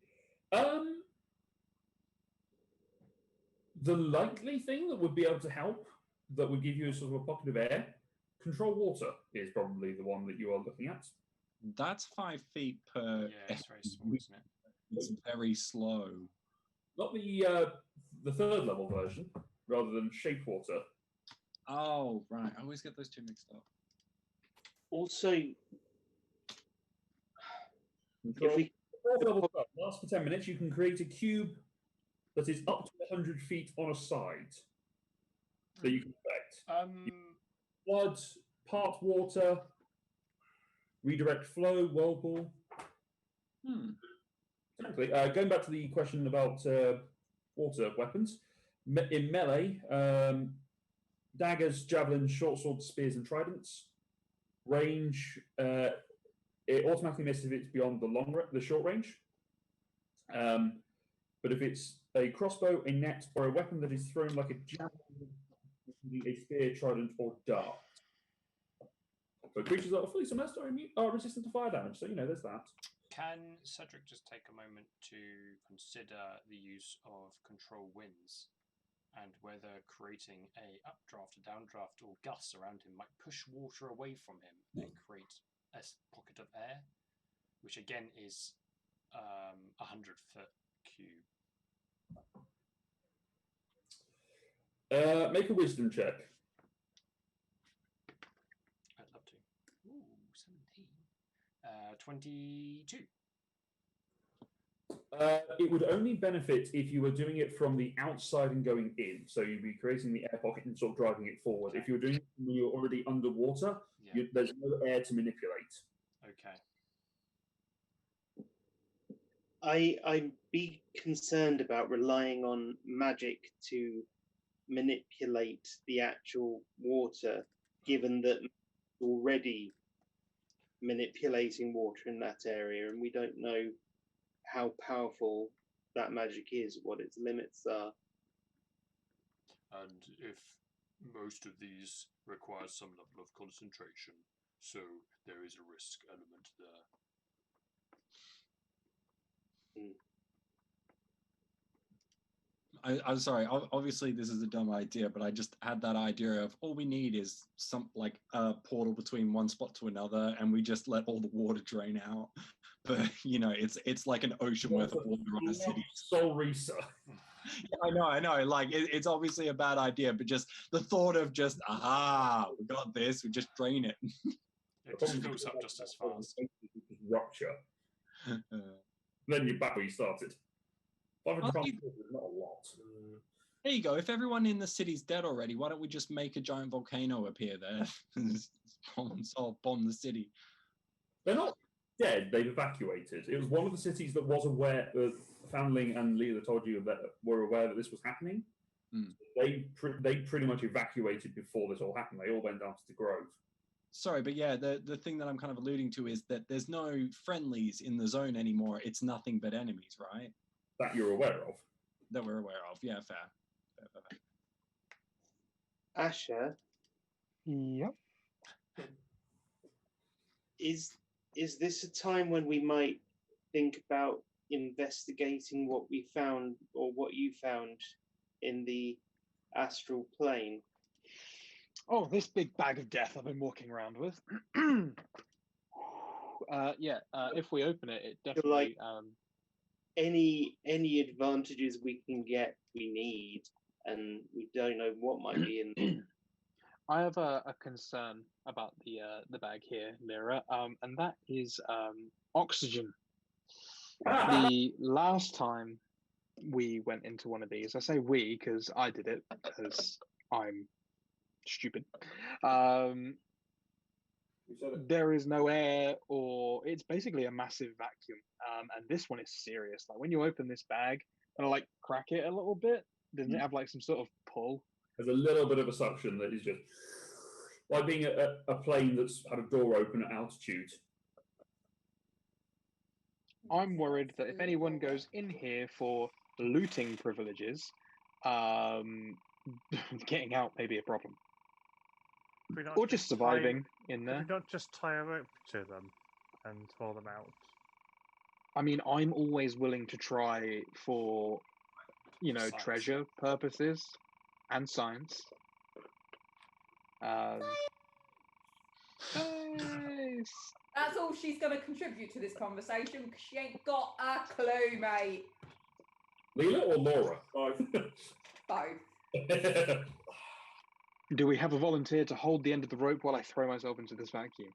The likely thing that would be able to help, that would give you a sort of a pocket of air, control water is probably the one that you are looking at. That's 5 feet per. Yeah, it's very small, isn't it? It's very slow. Not the third level version, rather than shape water. Oh, right. I always get those two mixed up. Also, If we fourth level spell lasts for 10 minutes, you can create a cube that is up to 100 feet on a side that you can affect. Blood, part water, redirect flow, whirlpool. Exactly. Going back to the question about water weapons, in melee, daggers, javelins, short swords, spears, and tridents. Range, it automatically misses if it's beyond the short range. But if it's a crossbow, a net, or a weapon that is thrown like a javelin, a spear, trident, or dart. So creatures that are fully submerged are resistant to fire damage. So there's that. Can Cedric just take a moment to consider the use of control winds and whether creating a updraft, a downdraft, or gusts around him might push water away from him and create a pocket of air, which again is 100-foot cube. Make a wisdom check. I'd love to. Ooh, 17. 22. It would only benefit if you were doing it from the outside and going in. So you'd be creating the air pocket and sort of driving it forward. If you're doing it when you're already underwater, there's no air to manipulate. Okay. I'd be concerned about relying on magic to manipulate the actual water, given that already manipulating water in that area, and we don't know how powerful that magic is, what its limits are. And if most of these require some level of concentration, so there is a risk element there. I'm sorry. Obviously, this is a dumb idea, but I just had that idea of all we need is some like a portal between one spot to another, and we just let all the water drain out. But you know, it's like an ocean worth of water on a city. Soul Research. Yeah, I know. Like it's obviously a bad idea, but just the thought of just we got this, we just drain it. It just fills up just as fast. Rupture. Then you're back where you started. 500 pounds is not a lot. There you go. If everyone in the city's dead already, why don't we just make a giant volcano appear there and bomb the city? They're not dead. They've evacuated. It was one of the cities that was aware. Foundling and Leah that told you that were aware that this was happening. They pretty much evacuated before this all happened. They all went down to the Grove. Sorry, but yeah, the thing that I'm kind of alluding to is that there's no friendlies in the zone anymore. It's nothing but enemies, right? That you're aware of. That we're aware of. Yeah, fair. Asher? Yep. Is this a time when we might think about investigating what we found or what you found in the astral plane? Oh, this big bag of death I've been walking around with. If we open it, it definitely. Any advantages we can get, we need, and we don't know what might be in there. I have a concern about the bag here, Lyra, and that is oxygen. The last time we went into one of these, I say we because I did it because I'm stupid. There is no air, or it's basically a massive vacuum. And this one is serious. Like when you open this bag and like crack it a little bit, doesn't it have like some sort of pull? There's a little bit of a suction that is just like being a plane that's had a door open at altitude. I'm worried that if anyone goes in here for looting privileges, getting out may be a problem. Or just surviving in there. Could we not just tie a rope to them and haul them out? I mean, I'm always willing to try for, Science. treasure purposes and science. Nice. That's all she's going to contribute to this conversation because she ain't got a clue, mate. Leela or Laura? Both. Do we have a volunteer to hold the end of the rope while I throw myself into this vacuum?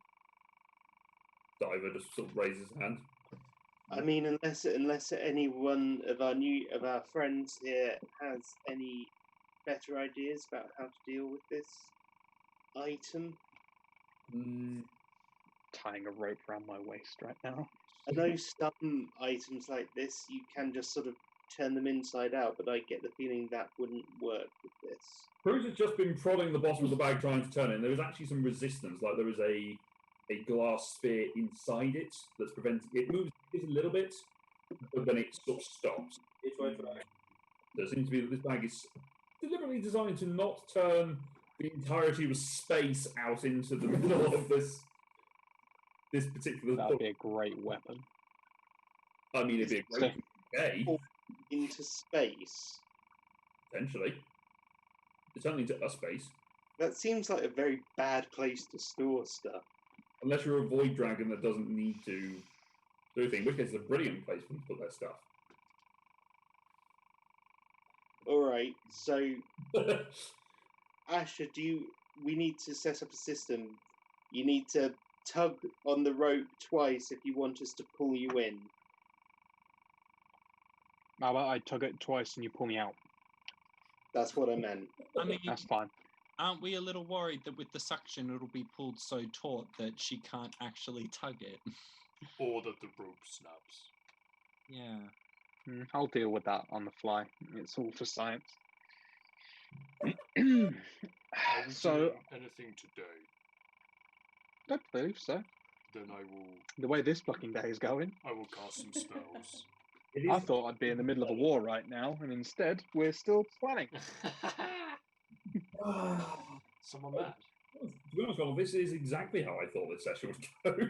Diver just sort of raises his hand. I mean, unless any one of our friends here has any better ideas about how to deal with this item. Tying a rope around my waist right now. I know some items like this you can just sort of turn them inside out, but I get the feeling that wouldn't work with this. Cruz has just been prodding the bottom of the bag trying to turn it, and there is actually some resistance, like there is a glass sphere inside it that's preventing it. Moves a little bit, but then it sort of stops. There seems to be that this bag is deliberately designed to not turn the entirety of space out into the middle of this particular. That'd be a great weapon. I mean, it'd be a great day. Into space? Potentially. It's only into a space. That seems like a very bad place to store stuff. Unless you're a void dragon that doesn't need to do anything, which is a brilliant place for them to put their stuff. Alright, so Asher, we need to set up a system. You need to tug on the rope twice if you want us to pull you in. How about I tug it twice and you pull me out? That's what I meant. I mean, that's fine. Aren't we a little worried that with the suction it'll be pulled so taut that she can't actually tug it? Or that the rope snaps. Yeah. I'll deal with that on the fly. It's all for science. Are we So, doing anything today? I believe so. Then I will. The way this fucking day is going, I will cast some spells. I thought I'd be in the middle of a war right now, and instead we're still planning. Someone mad. To be honest, well, this is exactly how I thought this session would go.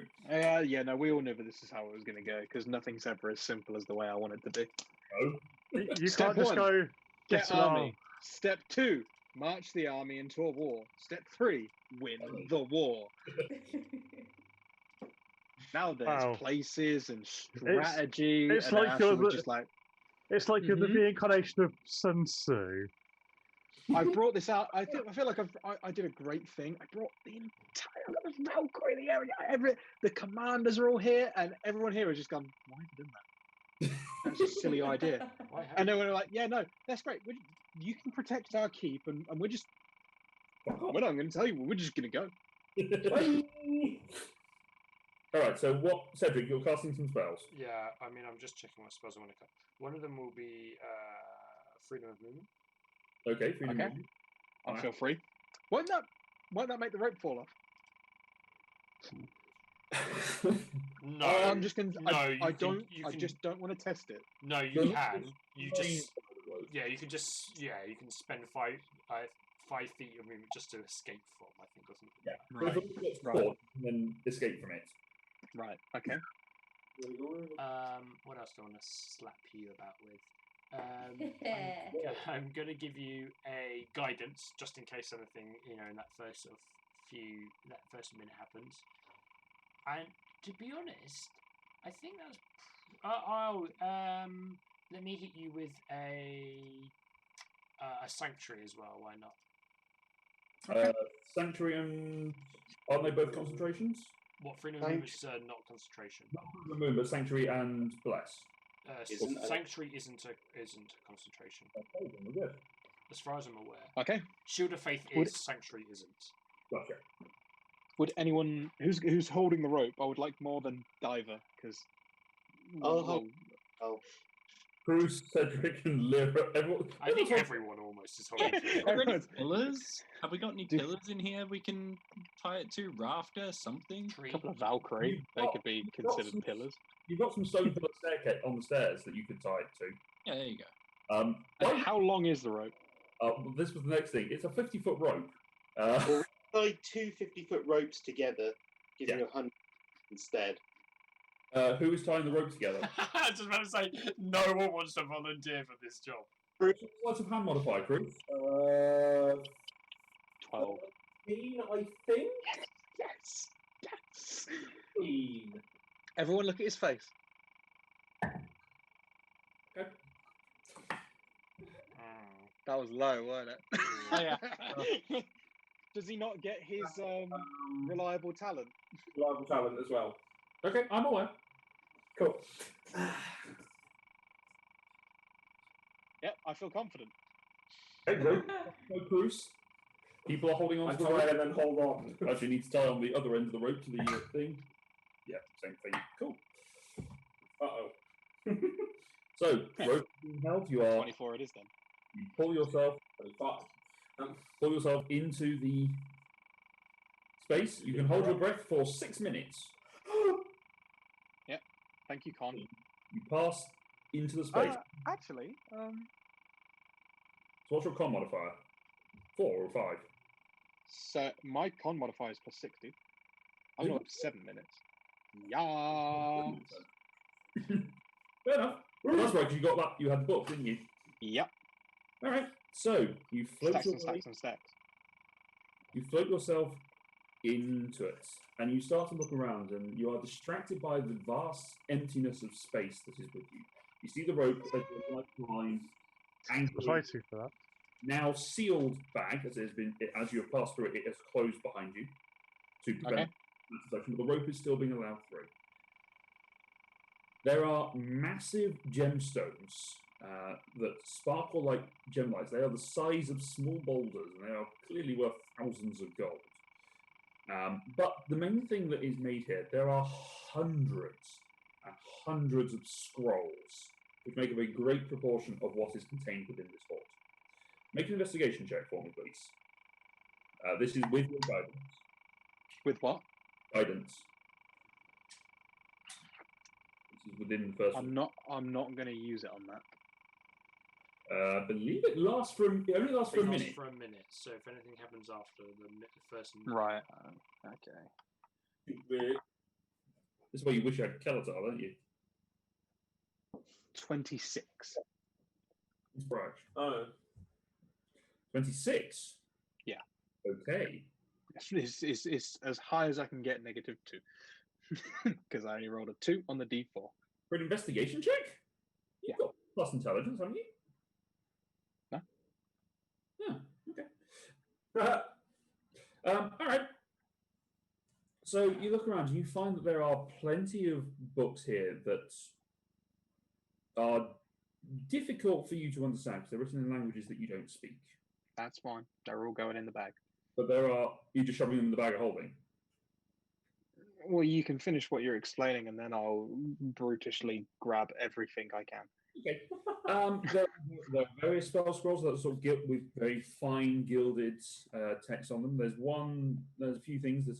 Yeah, no, we all knew that this is how it was going to go because nothing's ever as simple as the way I want it to be. No. You Step can't just one, go Get an army. Step 2, march the army into a war. Step 3, win the war. Now there's Wow. places and strategy. it's and like Astral you're was the- just like, It's like you're the Mhm. reincarnation of Sun Tzu. I brought this out. I feel like I did a great thing. I brought the entire Valkyrie in the area. The commanders are all here, and everyone here has just gone, why have you done that? That's a silly idea. And they were like, yeah, no, that's great. You can protect our keep, and we're just, well, I'm going to tell you, we're just going to go. All right. So what, Cedric? You're casting some spells. Yeah, I mean, I'm just checking what spells I want to cast. One of them will be freedom of movement. Okay. Freedom Okay. movement. I Alright. feel free. Won't that make the rope fall off? No, I'm just going to. no, I you I can- just don't want to test it. No, you Then can. it's You fine. just. Yeah, you can just. Yeah, you can spend 5 feet of movement just to escape from. I think, or something. Yeah. Like So if it gets Right. caught, then escape from it. Right. Okay. that. What else do I want to slap you about with? I'm gonna give you a guidance just in case anything, in that first sort of that first minute happens. And to be honest, I think that's. Let me hit you with a sanctuary as well. Why not? Sanctuary and aren't they both concentrations? What freedom of movement is not concentration. Not freedom of movement, but sanctuary and bless. Isn't it? Sanctuary isn't a concentration, Okay, then we're good. as far as I'm aware. Okay. Shield of Faith Would- is, Sanctuary isn't. Gotcha. Would anyone who's holding the rope? I would like more than diver because. Oh. Bruce, Cedric, and Lyra. Everyone. I think everyone almost is holding. Are there any Everyone's- pillars? Have we got any Dude. pillars in here we can tie it to? Rafter, something? Tree. A couple of Valkyrie, they could be you've got considered some- pillars. You've got some stone pillar staircase on the stairs that you could tie it to. Yeah, there you go. And how long is the rope? Well, this was the next thing. It's a 50-foot rope. Tie 2 50-foot ropes together, giving you 100 instead. Who is tying the rope together? I was just about to say, no one wants to volunteer for this job. What's a hand modifier, Bruce? 12. 13, I think. Yes. Yes. 13. Everyone, look at his face. Okay. That was low, wasn't it? Oh, yeah. Does he not get his reliable talent? Reliable talent as well. Okay, I'm aware. Cool. Yep, I feel confident. Okay, rope. No, Bruce. People are holding on I to the tie rope. and then hold on. Actually, need to tie on the other end of the rope to the thing. Yeah, same thing. Cool. Uh-oh. So, rope being held, you are 24 it is then. you pull yourself 25. pull yourself into the space. You can hold your breath for 6 minutes. Thank you, Con. You pass into the space. Actually, So what's your con modifier? 4 or 5? so my con modifier is plus 60. I'm going up to 7 minutes. Yeah. Fair enough. Well, that's right, 'cause you got that. You had the book, didn't you? Yep. All right. So you float Stacks your and way, stacks and stacks. you float yourself into it, and you start to look around, and you are distracted by the vast emptiness of space that is with you. You see the rope as you're right behind, I was anchored, waiting for that. now sealed bag as it has been. As you have passed through it, it has closed behind you to prevent intersection, but the rope is still being allowed through. There are massive gemstones that sparkle like gem lights. They are the size of small boulders, and they are clearly worth thousands of gold. But the main thing that is made here, there are hundreds and hundreds of scrolls, which make up a great proportion of what is contained within this hoard. Make an investigation check for me, please. This is with your guidance. With what? Guidance. This is within the first. I'm not going to use it on that. I believe it lasts for it only lasts for a minute. For a minute. So if anything happens after the first minute. Right. Okay. This is why you wish you had Kelatar, don't you? 26. Right. Oh. 26? Yeah. Okay. It's as high as I can get, -2. Because I only rolled a 2 on the D4. For an investigation check? You've got plus intelligence, haven't you? No. Yeah, okay. All right. So you look around and you find that there are plenty of books here that are difficult for you to understand because they're written in languages that you don't speak. That's fine. They're all going in the bag. But you're just shoving them in the bag of holding. Well, you can finish what you're explaining, and then I'll brutishly grab everything I can. Okay. There are various spell scrolls that are sort of with very fine gilded text on them. There's a few things that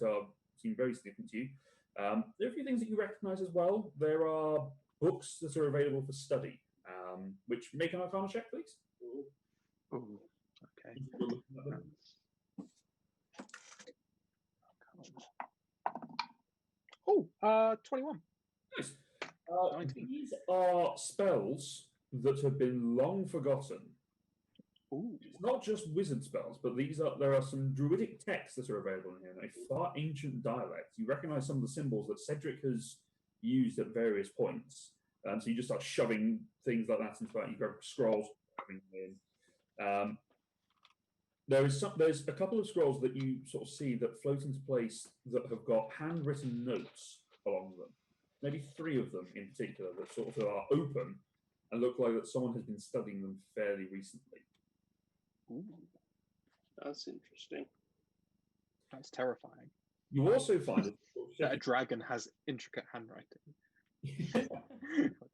seem very significant to you. There are a few things that you recognise as well. There are books that are available for study, which make an Arcana check, please. Ooh, okay. Oh, 21. Nice. These are spells that have been long forgotten. Ooh. It's not just wizard spells, but there are some druidic texts that are available in here in a far ancient dialect. You recognise some of the symbols that Cedric has used at various points. So you just start shoving things like that into that. You grab scrolls. There's a couple of scrolls that you sort of see that float into place that have got handwritten notes along them. Maybe 3 of them in particular that sort of are open and look like that someone has been studying them fairly recently. Ooh. That's interesting. That's terrifying. You also find that a dragon has intricate handwriting.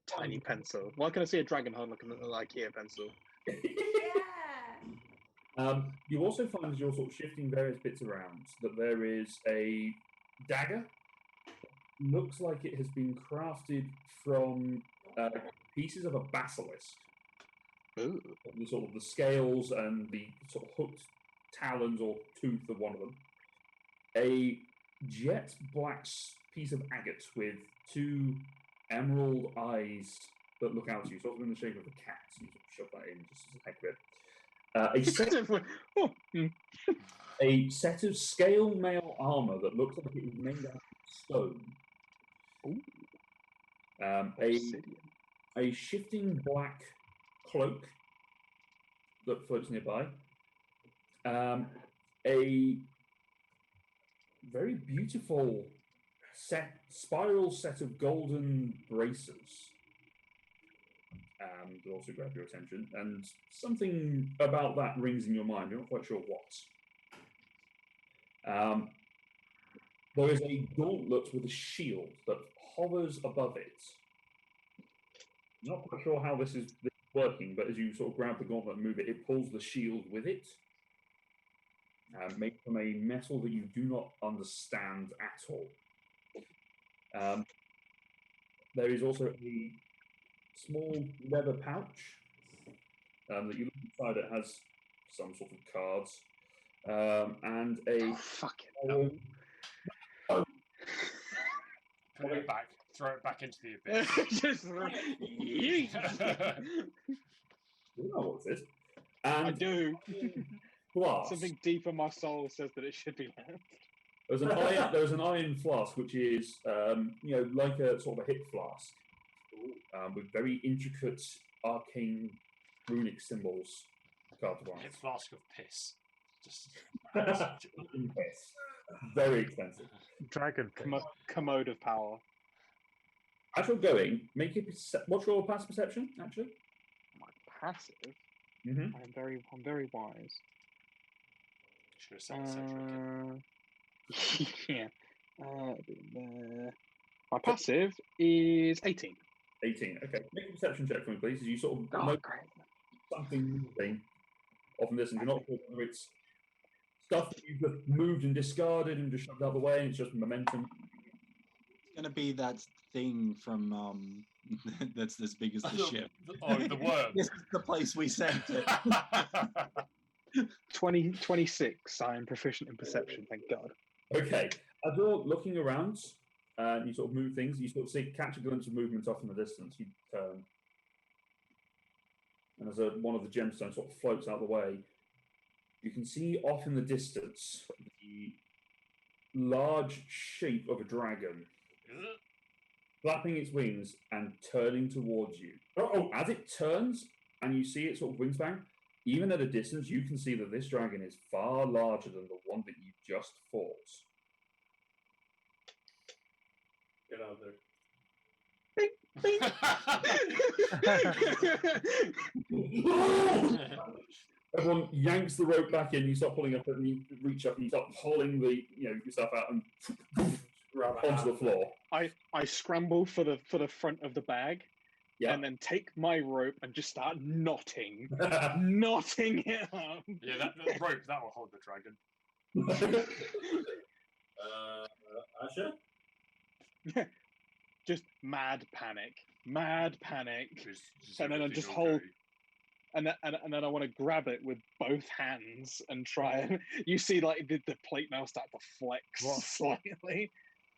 Tiny pencil. Why can I see a dragon hold like an IKEA pencil? You also find as you're sort of shifting various bits around that there is a dagger. Looks like it has been crafted from pieces of a basilisk. Ooh. The sort of the scales and the sort of hooked talons or tooth of one of them. A jet black piece of agate with 2 emerald eyes that look out at you, sort of in the shape of a cat. You sort of shove that in just as a heck of it. A set of scale mail armor that looks like it was made out of stone. A shifting black cloak that floats nearby. A very beautiful spiral set of golden braces. Will also grab your attention, and something about that rings in your mind. You're not quite sure what. There is a gauntlet with a shield that hovers above it. Not quite sure how this is working, but as you sort of grab the gauntlet and move it, it pulls the shield with it. Made from a metal that you do not understand at all. There is also a small leather pouch that you look inside. It has some sort of cards and a. Pull it back, throw it back into the abyss. You know what's this? And I do. Flask. Something deep in my soul says that it should be left. There's an iron flask, which is like a sort of a hip flask, with very intricate arcane runic symbols carved on it. Hip flask of piss. Just piss. Very expensive. Dragon commode of power. As you're going, make it. What's your passive perception? Actually, My passive. Mm-hmm. I'm very wise. Should have said Cedric. Yeah. My passive is 18. 18. Okay, make a perception check for me, please. As you sort of Oh, notice great. something moving off in this, and you're not sure whether it's stuff that you've just moved and discarded and just shoved out of the way, and it's just momentum. It's gonna be that thing from that's as big as the ship. Oh, the worm. This is the place we sent it. 26. I am proficient in perception, thank God. Okay, as you're looking around, and you sort of move things, you sort of catch a glimpse of movement off in the distance. You turn, and as one of the gemstones sort of floats out of the way, you can see off in the distance the large shape of a dragon flapping its wings and turning towards you. As it turns and you see its sort of wingspan, even at a distance, you can see that this dragon is far larger than the one that you just fought. Get out there. Everyone yanks the rope back in. You start pulling up, and you reach up, and you start pulling the yourself out and onto the floor. I scramble for the front of the bag, and then take my rope and just start knotting it up. Yeah, that rope that will hold the dragon. Asher? Just mad panic, and then I just everything hold, okay? and then I want to grab it with both hands and try and you see like the plate now start to flex slightly.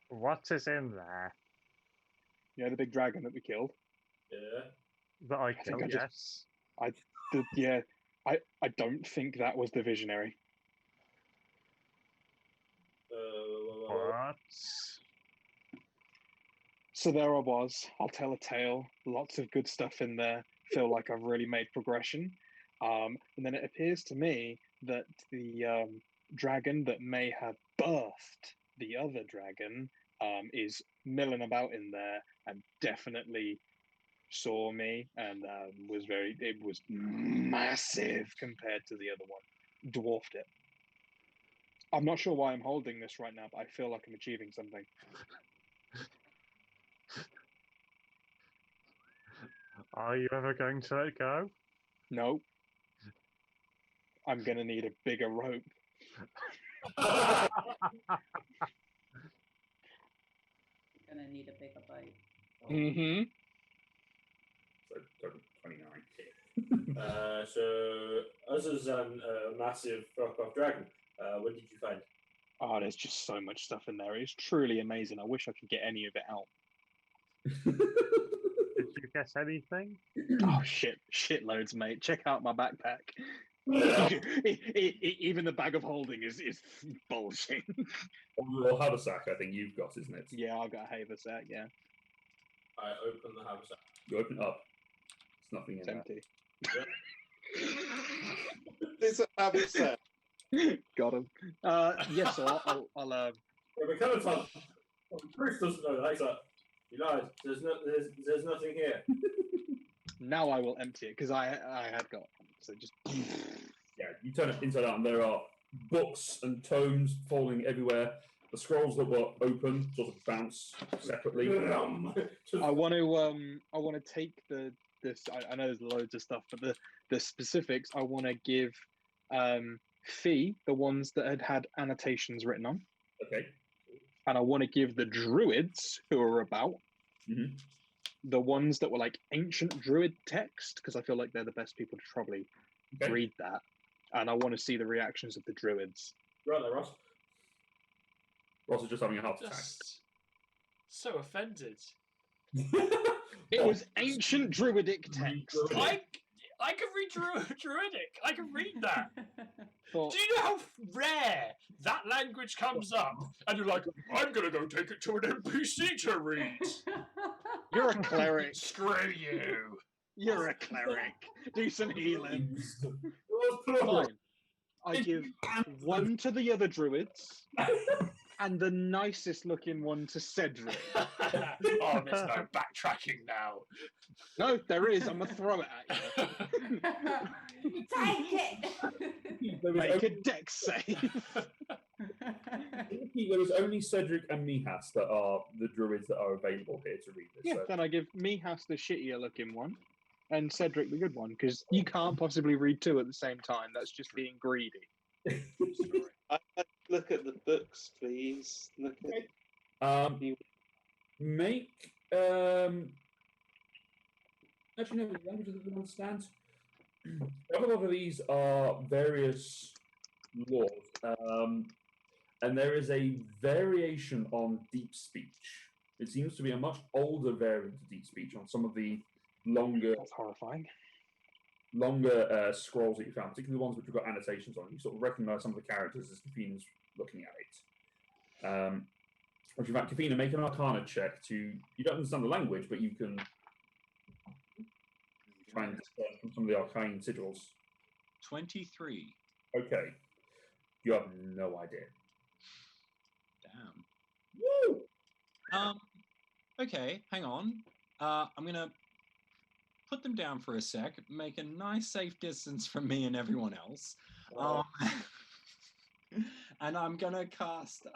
What is in there? Yeah, the big dragon that we killed. Yeah. That I think killed, I just- yes. I don't think that was the visionary. What? So there I was. I'll tell a tale. Lots of good stuff in there. Feel like I've really made progression. And then it appears to me that the dragon that may have birthed the other dragon is milling about in there and definitely saw me and it was massive compared to the other one. Dwarfed it. I'm not sure why I'm holding this right now, but I feel like I'm achieving something. Are you ever going to let go? No. I'm going to need a bigger rope. Gonna need a bigger boat. Mm-hmm. So 29. So, other than a massive fuck-off dragon, what did you find? Oh, there's just so much stuff in there. It's truly amazing. I wish I could get any of it out. Did you get anything? Oh, shitloads, mate. Check out my backpack. Even the bag of holding is bulging. Or haversack, I think you've got, isn't it? Yeah, I've got a haversack, yeah. I open the haversack. You open it up. There's nothing in It's there. empty. It's a haversack. Got him. Yes, so I'll Yeah, but Clementine, Bruce doesn't know that. He's like, you lied. There's nothing here. now I will empty it because I had got so just Yeah, you turn it inside out, and there are books and tomes falling everywhere. The scrolls that were open sort of bounce separately. I want to take this. I know there's loads of stuff, but the specifics I want to give Fee the ones that had annotations written on. Okay. And I want to give the druids who are about Mm-hmm. the ones that were like ancient druid text, because I feel like they're the best people to probably read that. And I want to see the reactions of the druids. Right there, Ross. Ross is just having a heart attack. Just so offended. It was ancient druidic text. I can read Druidic. I can read that. Thought, Do you know how rare that language comes up? And you're like, I'm going to go take it to an NPC to read. you're a cleric. Screw you. You're a cleric. Do some healing. Fine. I give one to the other druids and the nicest looking one to Cedric. Oh, there's no backtracking now. No, there is. I'm going to throw it at you. Take it. Make a dex save. There is only Cedric and Mihas that are the druids that are available here to read this. Yeah, so. then I give Mihas the shittier looking one, and Cedric the good one, because you can't possibly read two at the same time. That's just being greedy. Look at the books, please. Look at. Make actually no, the languages that we understand. A lot of these are various laws, and there is a variation on deep speech. It seems to be a much older variant of deep speech on some of the longer. That's horrifying. Longer scrolls that you found, particularly the ones which have got annotations on. You sort of recognise some of the characters as Kafina's looking at it. Which in fact, Kafina, make an Arcana check to. You don't understand the language, but you can try and discern from some of the arcane sigils. 23. Okay. You have no idea. Damn. Woo! Okay, hang on. I'm gonna put them down for a sec, make a nice safe distance from me and everyone else. And I'm gonna cast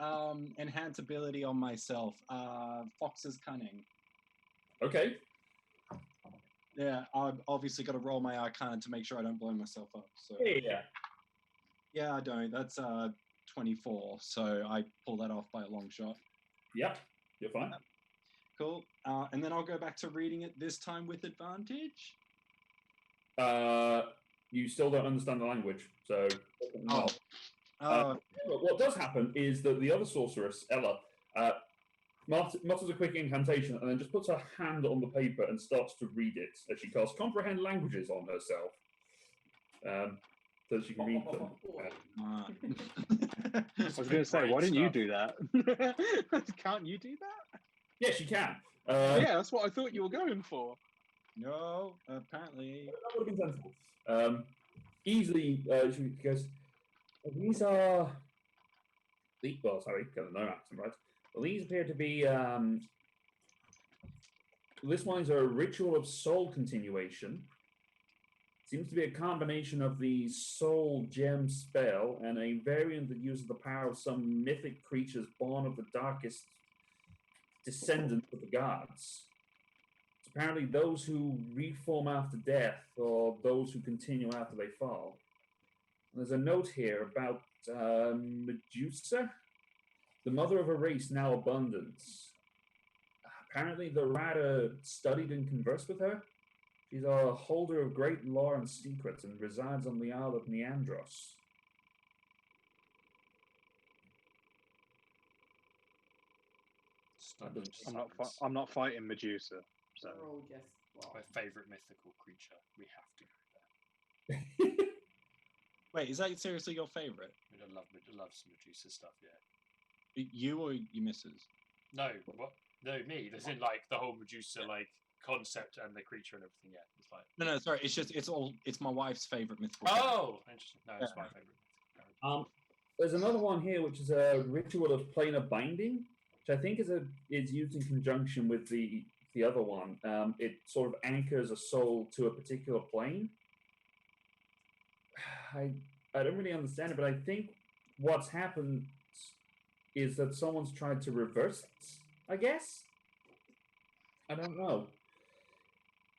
enhance ability on myself, Fox's Cunning. Okay. Yeah, I've obviously got to roll my Arcana to make sure I don't blow myself up. So Yeah. yeah, I don't. That's 24, so I pull that off by a long shot. Yep, you're fine. Cool. And then I'll go back to reading it this time with advantage. You still don't understand the language, so. Oh. What does happen is that the other sorceress, Ella, mutters a quick incantation and then just puts her hand on the paper and starts to read it as she casts Comprehend Languages on herself. So that she can read them. I was going to say, why didn't you do that? Can't you do that? Yes, you can. Yeah, that's what I thought you were going for. No, apparently. That would have been sensible. Easily, she goes, these are... Well, sorry, got the no accent right. Well, these appear to be... this one is a ritual of soul continuation. Seems to be a combination of the soul gem spell and a variant that uses the power of some mythic creatures born of the darkest descendants of the gods. It's apparently those who reform after death or those who continue after they fall. And there's a note here about Medusa, the mother of a race now abundant. Apparently the Rada studied and conversed with her. She's a holder of great lore and secrets and resides on the Isle of Neandros. I'm not fighting Medusa. So. We're all just my favourite mythical creature. We have to go there. Wait, is that seriously your favourite? I love some Medusa stuff, yeah. You or your missus? No, what? No, me. There's in like the whole Medusa like concept and the creature and everything. Yeah, it's like no, sorry. It's just it's my wife's favourite mythical. Oh, interesting. No, it's my favourite. There's another one here, which is a ritual of planar binding, which I think is used in conjunction with the other one. It sort of anchors a soul to a particular plane. I don't really understand it, but I think what's happened is that someone's tried to reverse it, I guess? I don't know.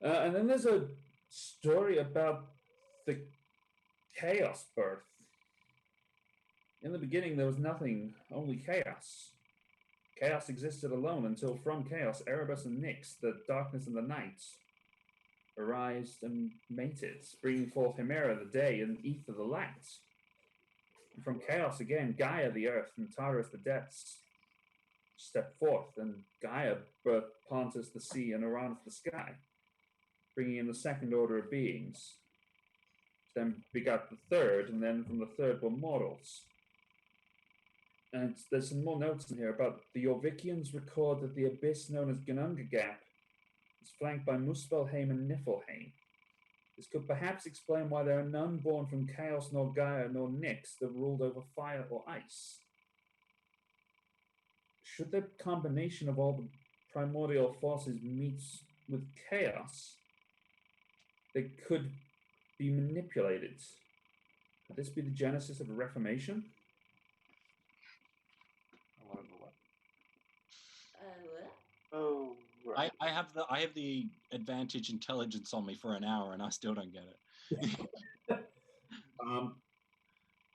And then there's a story about the chaos birth. In the beginning, there was nothing, only chaos. Chaos existed alone until from chaos, Erebus and Nyx, the darkness and the night, arise and mated, bringing forth Hemera the day and Ether the light. And from chaos again, Gaia the earth and Taurus the depths step forth, and Gaia birthed Pontus the sea and Uranus the sky, bringing in the second order of beings. Then begot the third, and then from the third were mortals. And there's some more notes in here about the Yorvikians record that the abyss known as Gununga Gap is flanked by Muspelheim and Niflheim. This could perhaps explain why there are none born from Chaos nor Gaia nor Nyx that ruled over fire or ice. Should the combination of all the primordial forces meet with chaos, they could be manipulated. Could this be the genesis of a reformation? I have the advantage intelligence on me for an hour, and I still don't get it.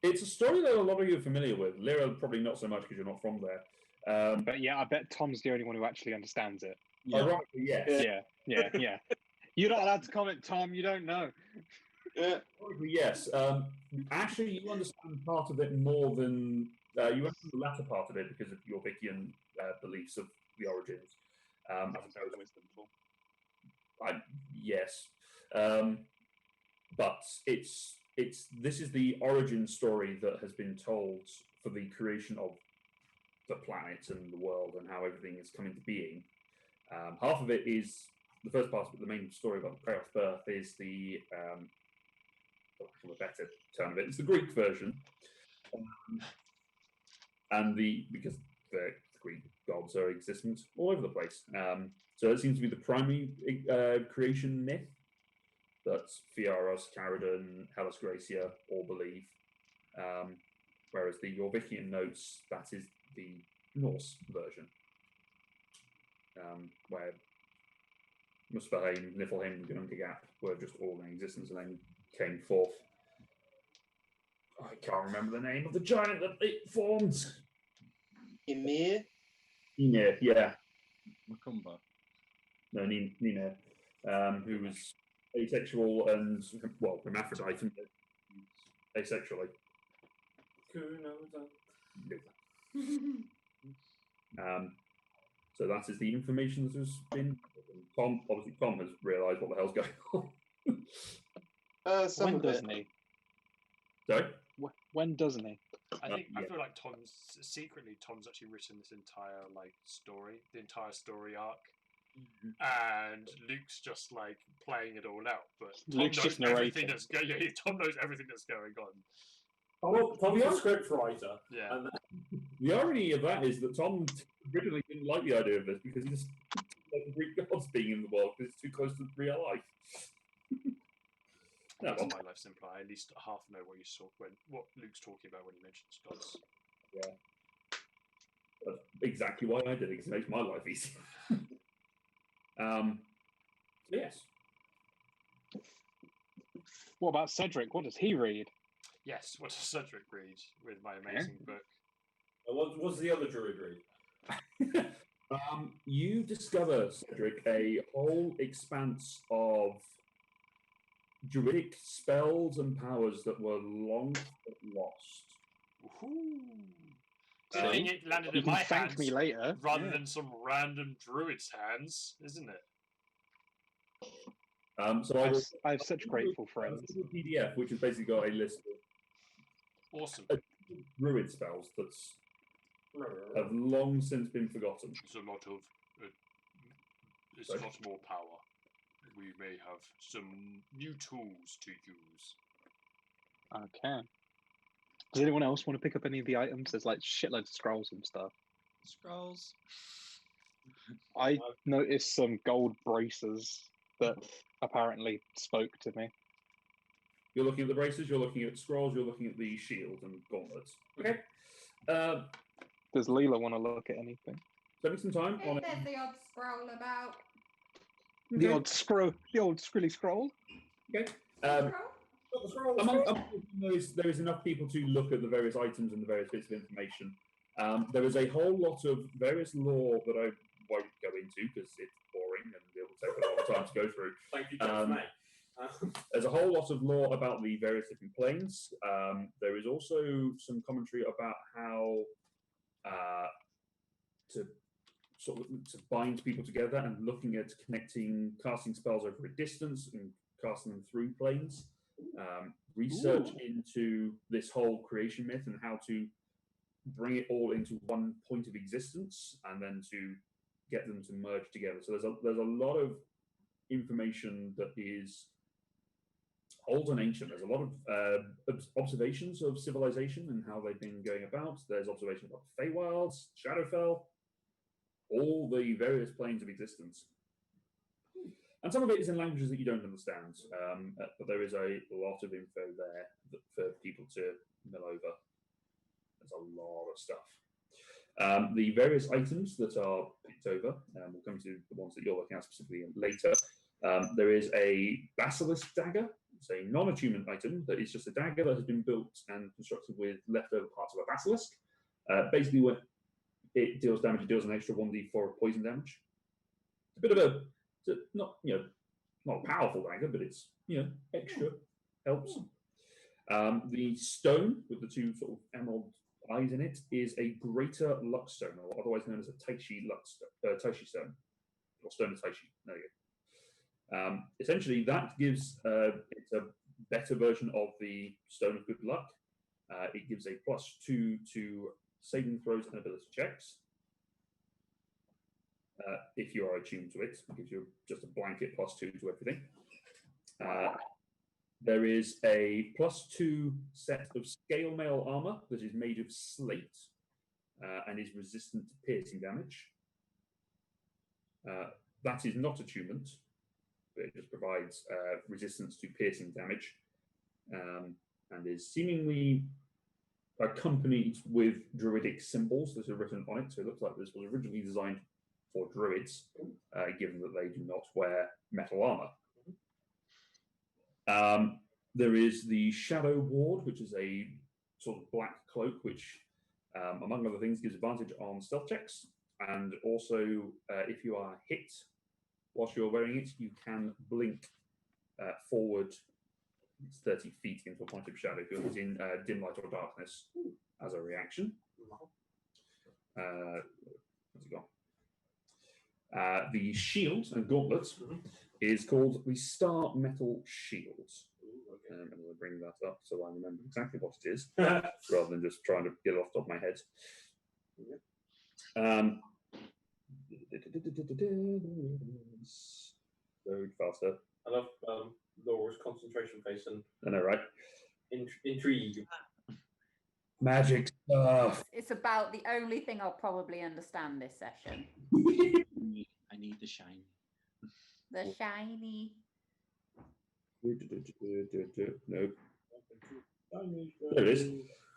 It's a story that a lot of you are familiar with. Lyra, probably not so much because you're not from there. But yeah, I bet Tom's the only one who actually understands it. Ironically, yes. Yeah. You're not allowed to comment, Tom. You don't know. Ironically, yes. Actually, you understand part of it more than you understand the latter part of it because of your Vickian beliefs of the origins. Yes, but this is the origin story that has been told for the creation of the planet and the world and how everything is coming to being. Half of it is the first part of it, the main story about the Chaos birth is the for a better term of it, it's the Greek version, and because the Greek gods are existent all over the place. So it seems to be the primary creation myth that Fioros, Caridon, Hellas Gracia all believe, whereas the Jorvikian notes, that is the Norse version, where Muspelheim, Niflheim, Gunungagap were just all in existence and then came forth. I can't remember the name of the giant that it formed. Ymir? Ymir, yeah. Macumba. No, Ymir, who was asexual and, well, hermaphrodite and asexually. So that is the information that has been. Tom has realised what the hell's going on. When doesn't he? Sorry? When doesn't he? I feel like Tom's actually written this entire story, the entire story arc, and Luke's just playing it all out. But Tom knows everything that's going. Yeah, Tom knows everything that's going on. Tom's a script writer. Yeah. And the irony of that is that Tom originally didn't like the idea of this because he just like the Greek gods being in the world because it's too close to real life. That's my life simpler. I at least half know what Luke's talking about when he mentions gods. Yeah. That's exactly why I did it, because it makes my life easier. Yes. What about Cedric? What does he read? Yes, what does Cedric read with my amazing book? What's the other druid read? You discover, Cedric, a whole expanse of druidic spells and powers that were long lost. Good thing it landed in my hands. Thank me later. Rather than some random druid's hands, isn't it? So I have such grateful friends. A PDF which has basically got a list of awesome druid spells that have long since been forgotten. It's a lot of more power. We may have some new tools to use. Okay. Does anyone else want to pick up any of the items? There's shitloads of scrolls and stuff. Scrolls. I noticed some gold braces that apparently spoke to me. You're looking at the braces, you're looking at scrolls, you're looking at the shield and gauntlets. Okay. Does Leela want to look at anything? Spending some time on it. There's the odd scroll about. The old scrilly scroll. Okay. There is enough people to look at the various items and the various bits of information. There is a whole lot of various lore that I won't go into because it's boring and it will take a long time to go through. Thank you, There's a whole lot of lore about the various different planes. There is also some commentary about how to bind people together and looking at casting spells over a distance and casting them through planes. Research into this whole creation myth and how to bring it all into one point of existence and then to get them to merge together. So there's a lot of information that is old and ancient. There's a lot of observations of civilization and how they've been going about. There's observations about the Feywilds, Shadowfell, all the various planes of existence. And some of it is in languages that you don't understand, but there is a lot of info there for people to mill over. There's a lot of stuff. The various items that are picked over, we'll come to the ones that you're looking at specifically later. There is a basilisk dagger. It's a non-attunement item that is just a dagger that has been built and constructed with leftover parts of a basilisk. Basically, when it deals damage, it deals an extra 1d4 of poison damage. It's a bit of a not a powerful dagger, but it's extra helps. The stone with the two sort of emerald eyes in it is a greater luck stone, or otherwise known as a Taishi stone, or stone of Taishi. There you go. Essentially, that gives it's a better version of the stone of good luck. It gives a +2 to saving throws and ability checks. If you are attuned to it, it gives you just a blanket +2 to everything. There is a +2 set of scale mail armor that is made of slate and is resistant to piercing damage. That is not attunement, but it just provides resistance to piercing damage and is seemingly accompanied with druidic symbols that are written on it. So it looks like this was originally designed for druids, given that they do not wear metal armor. There is the Shadow Ward, which is a sort of black cloak, which, among other things, gives advantage on stealth checks. And also, if you are hit whilst you're wearing it, you can blink forward 30 feet into a point of shadow if you're in dim light or darkness as a reaction. Where's it gone? The shield and gauntlet is called the Star Metal Shield. I'm going to bring that up so I remember exactly what it is, rather than just trying to get it off the top of my head. Load faster. I love Laura's concentration face and I know, right? Intrigue. Magic stuff. It's about the only thing I'll probably understand this session. I need the shiny. The shiny. No. There it is.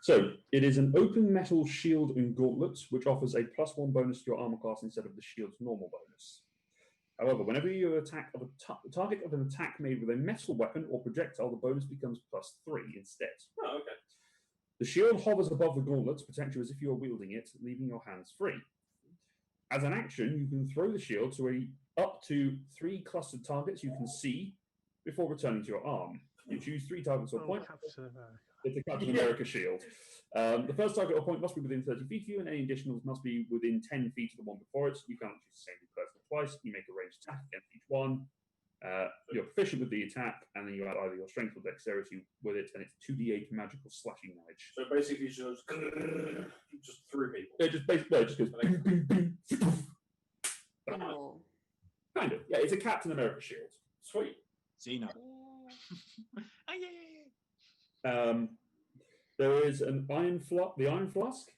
So it is an open metal shield and gauntlet, which offers a +1 bonus to your armor class instead of the shield's normal bonus. However, whenever you attack of a target of an attack made with a metal weapon or projectile, the bonus becomes +3 instead. Oh, okay. The shield hovers above the gauntlet to protect you as if you are wielding it, leaving your hands free. As an action, you can throw the shield to up to 3 clustered targets you can see before returning to your arm. You choose 3 targets or point. It's a Captain America shield. The first target or point must be within 30 feet of you, and any additionals must be within 10 feet of the one before it. You can't choose the same person twice. You make a ranged attack against each one. You're proficient with the attack, and then you add either your strength or dexterity with it, and it's 2d8 magical slashing damage. So basically, just through people. It just basically just goes. Kind of. Yeah, it's a Captain America shield. Sweet. Xena. There is an iron flask. The iron flask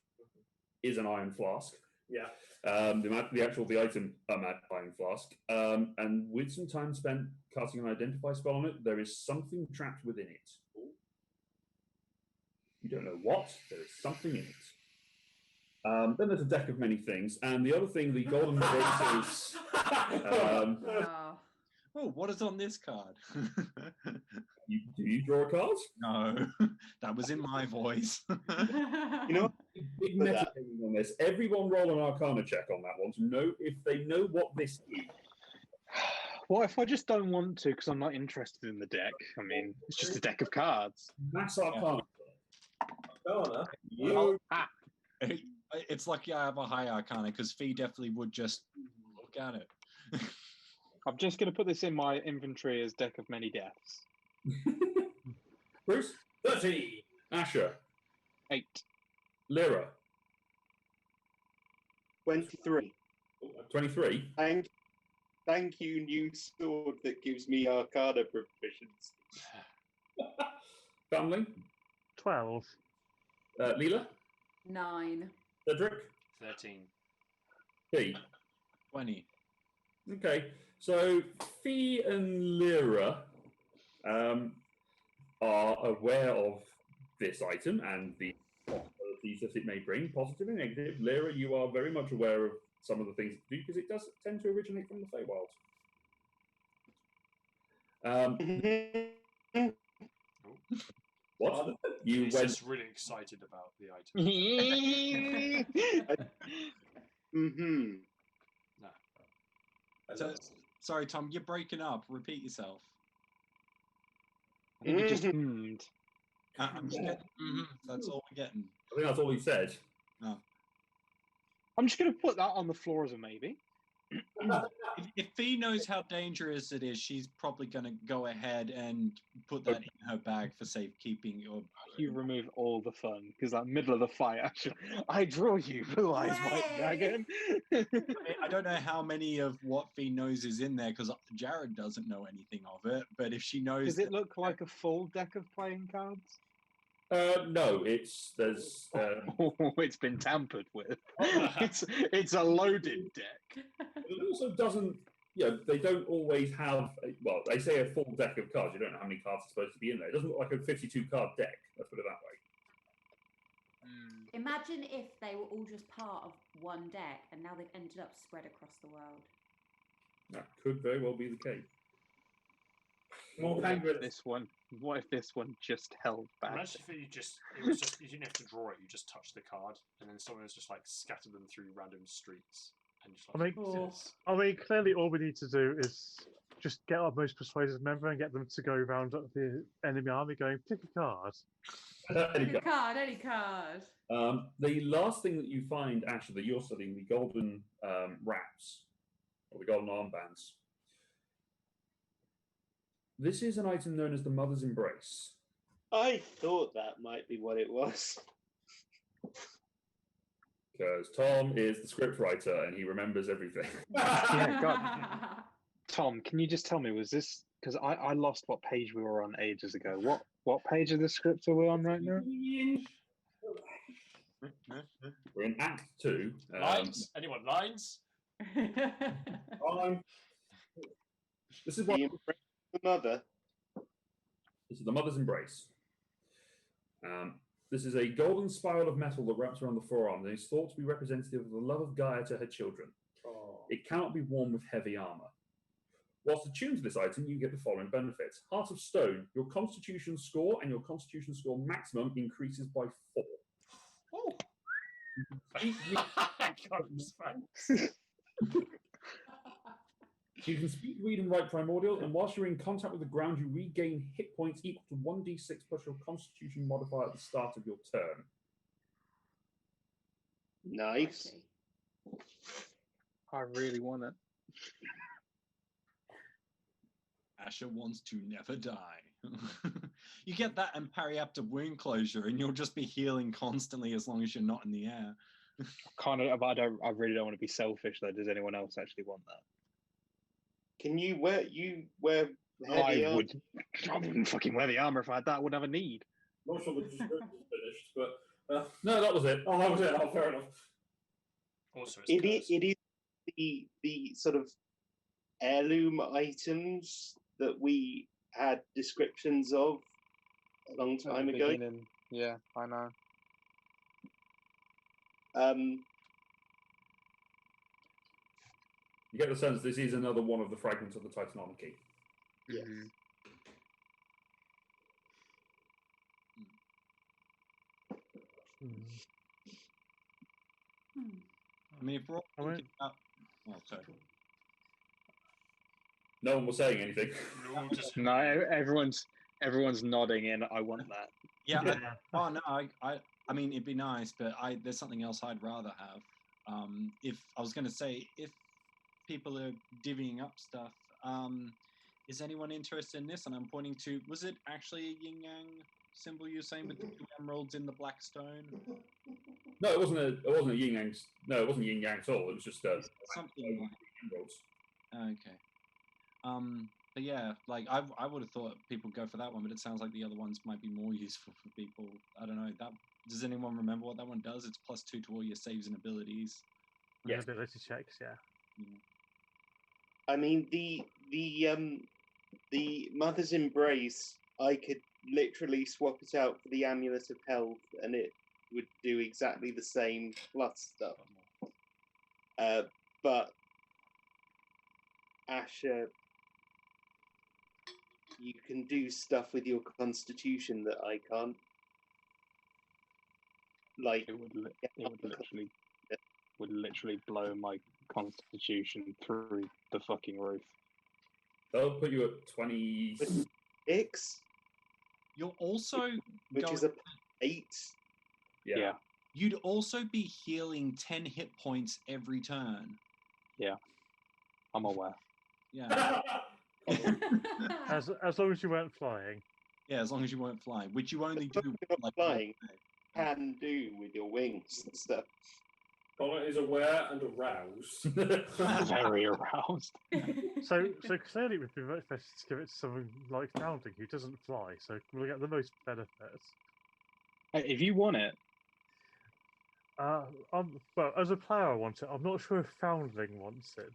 is an iron flask. Yeah. The item iron flask. And with some time spent casting an identify spell on it, there is something trapped within it. You don't know what. There is something in it. Then there's a deck of many things, and the other thing, the golden braces. Oh, what is on this card? Do you draw a card? No, that was in my voice. You know, big metagaming on this. Everyone roll an Arcana check on that one to know if they know what this is. What if I just don't want to because I'm not interested in the deck? I mean, it's just a deck of cards. That's Arcana. Arcana. It's lucky I have a high Arcana because Fee definitely would just look at it. I'm just going to put this in my inventory as deck of many deaths. Bruce? 30. Asher? 8. Lyra? 23. 23? Thank you, new sword that gives me Arcana proficiency. Family? 12. Leela? 9. Cedric? 13. Fee? 20. Okay, so Fee and Lyra are aware of this item and the possibility possibilities that it may bring, positive and negative. Lyra, you are very much aware of some of the things it do because it does tend to originate from the Feywild. What? You He's went. just really excited about the item. Mm-hmm. So, sorry, Tom, you're breaking up. Repeat yourself. I think you just hummed. I'm just getting, that's all we're getting. I think that's all he said. Oh. I'm just going to put that on the floor as a maybe. If Fee knows how dangerous it is, she's probably going to go ahead and put that in her bag for safekeeping. Or You remove all the fun because that middle of the fight, actually, I draw you, blue-eyes white dragon. I mean, I don't know how many of what Fee knows is in there because Jared doesn't know anything of it. But if she knows, Does it look like a full deck of playing cards? No, there's. It's been tampered with. It's a loaded deck. It also doesn't. They don't always have. Well, they say a full deck of cards. You don't know how many cards are supposed to be in there. It doesn't look like a 52-card deck. Let's put it that way. Imagine if they were all just part of one deck and now they've ended up spread across the world. That could very well be the case. What if this one? What if this one just held back? Imagine if you didn't have to draw it. You just touched the card, and then someone was just like scattered them through random streets, and just like. I mean, clearly all we need to do is just get our most persuasive member and get them to go round up the enemy army, going pick a card. Any card. The last thing that you find, Asher, that you're studying, the golden wraps or the golden armbands. This is an item known as the Mother's Embrace. I thought that might be what it was. Because Tom is the script writer and he remembers everything. Yeah, God. Tom, can you just tell me, was this... Because I lost what page we were on ages ago. What page of the script are we on right now? We're in Act 2. Lines? Anyone? Lines? This is what... The mother. This is the Mother's Embrace. This is a golden spiral of metal that wraps around the forearm and is thought to be representative of the love of Gaia to her children. It cannot be worn with heavy armor. Whilst attuned to this item, you get the following benefits. Heart of Stone, your constitution score and your constitution score maximum increases by 4. Oh. You can speak, read, and write primordial, and whilst you're in contact with the ground, you regain hit points equal to 1d6 plus your constitution modifier at the start of your turn. Nice. I really want it. Asher wants to never die. You get that and Periapta wound closure, and you'll just be healing constantly as long as you're not in the air. Kind of, but I really don't want to be selfish though. Does anyone else actually want that? Can you wear heavy I wouldn't fucking wear the armor if I had that. I wouldn't have a need. Not sure the description is finished, but no, that was it. Oh, that was it. Oh, fair enough. Also, it is the sort of heirloom items that we had descriptions of a long time ago. Beginning. Yeah, I know. You get the sense this is another one of the fragments of the Titanomachy. Yes. I mean, if we're all thinking about... Oh, sorry. No one was saying anything. No, everyone's nodding in. I want that. Yeah. No, I mean, it'd be nice, but there's something else I'd rather have. If I was going to say, if people are divvying up stuff, is anyone interested in this? And I'm pointing to, was it actually a yin yang symbol you were saying with the 2 emeralds in the black stone? No, it wasn't a yin yang. No, it wasn't yin yang at all. It was just something like emeralds. Okay. But yeah, like I would have thought people go for that one, but it sounds like the other ones might be more useful for people. I don't know. Does anyone remember what that one does? It's +2 to all your saves and abilities. Yeah, ability checks. Yeah. I mean, the Mother's Embrace, I could literally swap it out for the Amulet of Health, and it would do exactly the same plus stuff. But Asher, you can do stuff with your constitution that I can't. Like It would literally blow my constitution through the fucking roof. They'll put you at 26. You're also Which is a 8. Yeah. You'd also be healing 10 hit points every turn. Yeah, I'm aware. Yeah. As long as you weren't flying. Yeah, as long as you weren't flying, which you only do like flying. Can do with your wings and stuff. Connor is aware and aroused. Very aroused. So clearly it would be much better to give it to someone like Founding who doesn't fly, so we'll get the most benefits. If you want it, well, as a player I want it. I'm not sure if Foundling wants it.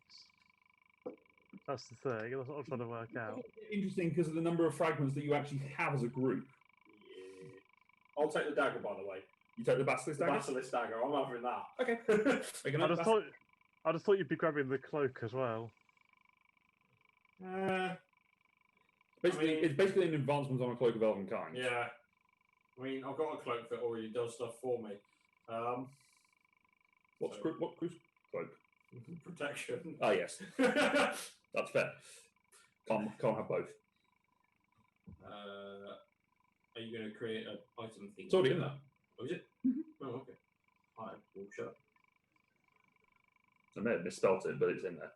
That's the thing. That's what I'm trying to work out. Interesting because of the number of fragments that you actually have as a group. Yeah. I'll take the dagger, by the way. You take the Basilisk The dagger? Basilisk dagger. I'm having that. Okay. I just thought you'd be grabbing the cloak as well. It's basically an advancement on a Cloak of Elvenkind. Yeah. I mean, I've got a cloak that already does stuff for me. What cloak? Protection. Ah, yes. That's fair. Can't have both. Are you going to create an item thing? It's already in there. Oh, is it? Oh, okay. I will shut up. I may have misspelt it, but it's in there.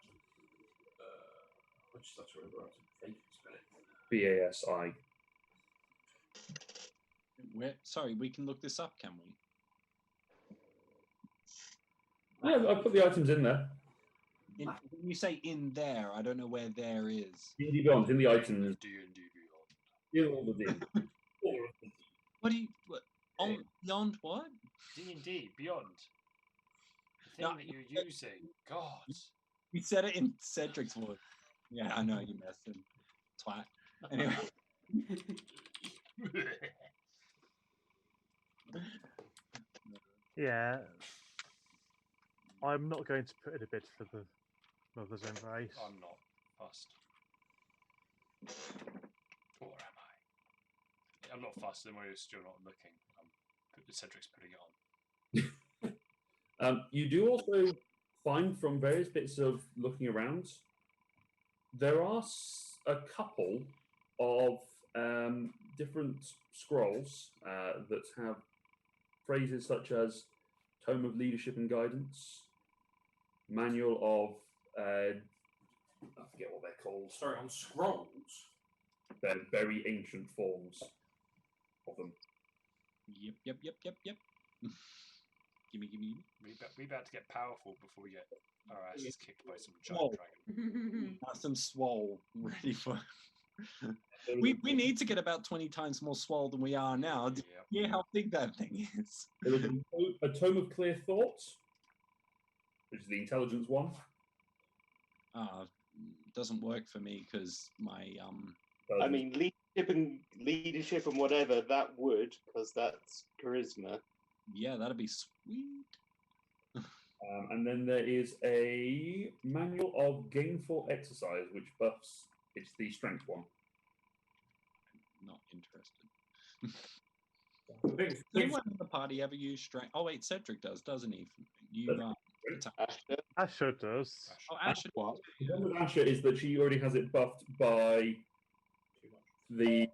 I just have to remember how to fake spell it. BASI. Sorry, we can look this up, can we? Yeah, I put the items in there. When you say in there, I don't know where there is. D&D Beyond, in the items. D&D Beyond. In all the D. What do you... What, beyond what? D&D Beyond. The thing that you're using. God. You said it in Cedric's voice. Yeah, I know, you messed him. Twat. Anyway. Yeah. I'm not going to put in a bid for the Mother's Embrace. I'm not fussed. Or am I? I'm not fussed, and we're still not looking. Cedric's putting it on. You do also find from various bits of looking around, there are a couple of different scrolls that have phrases such as Tome of Leadership and Guidance, Manual of... I forget what they're called. Sorry, on scrolls? They're very ancient forms of them. Yep. Gimme. We about to get powerful before we get our asses kicked by some giant dragon. That's some swole ready for... we need to get about 20 times more swole than we are now. Do you hear how big that thing is? There is a Tome of Clear Thoughts, which is the intelligence one. Doesn't work for me because my I mean, leadership and whatever that would, because that's charisma. Yeah, that'd be sweet. And then there is a Manual of Gainful Exercise, which buffs. It's the strength one. Not interested. Does anyone in the party ever use strength? Oh wait, Cedric does, doesn't he? You Asher does. Oh, Asher. What? The one with Asher is that she already has it buffed by the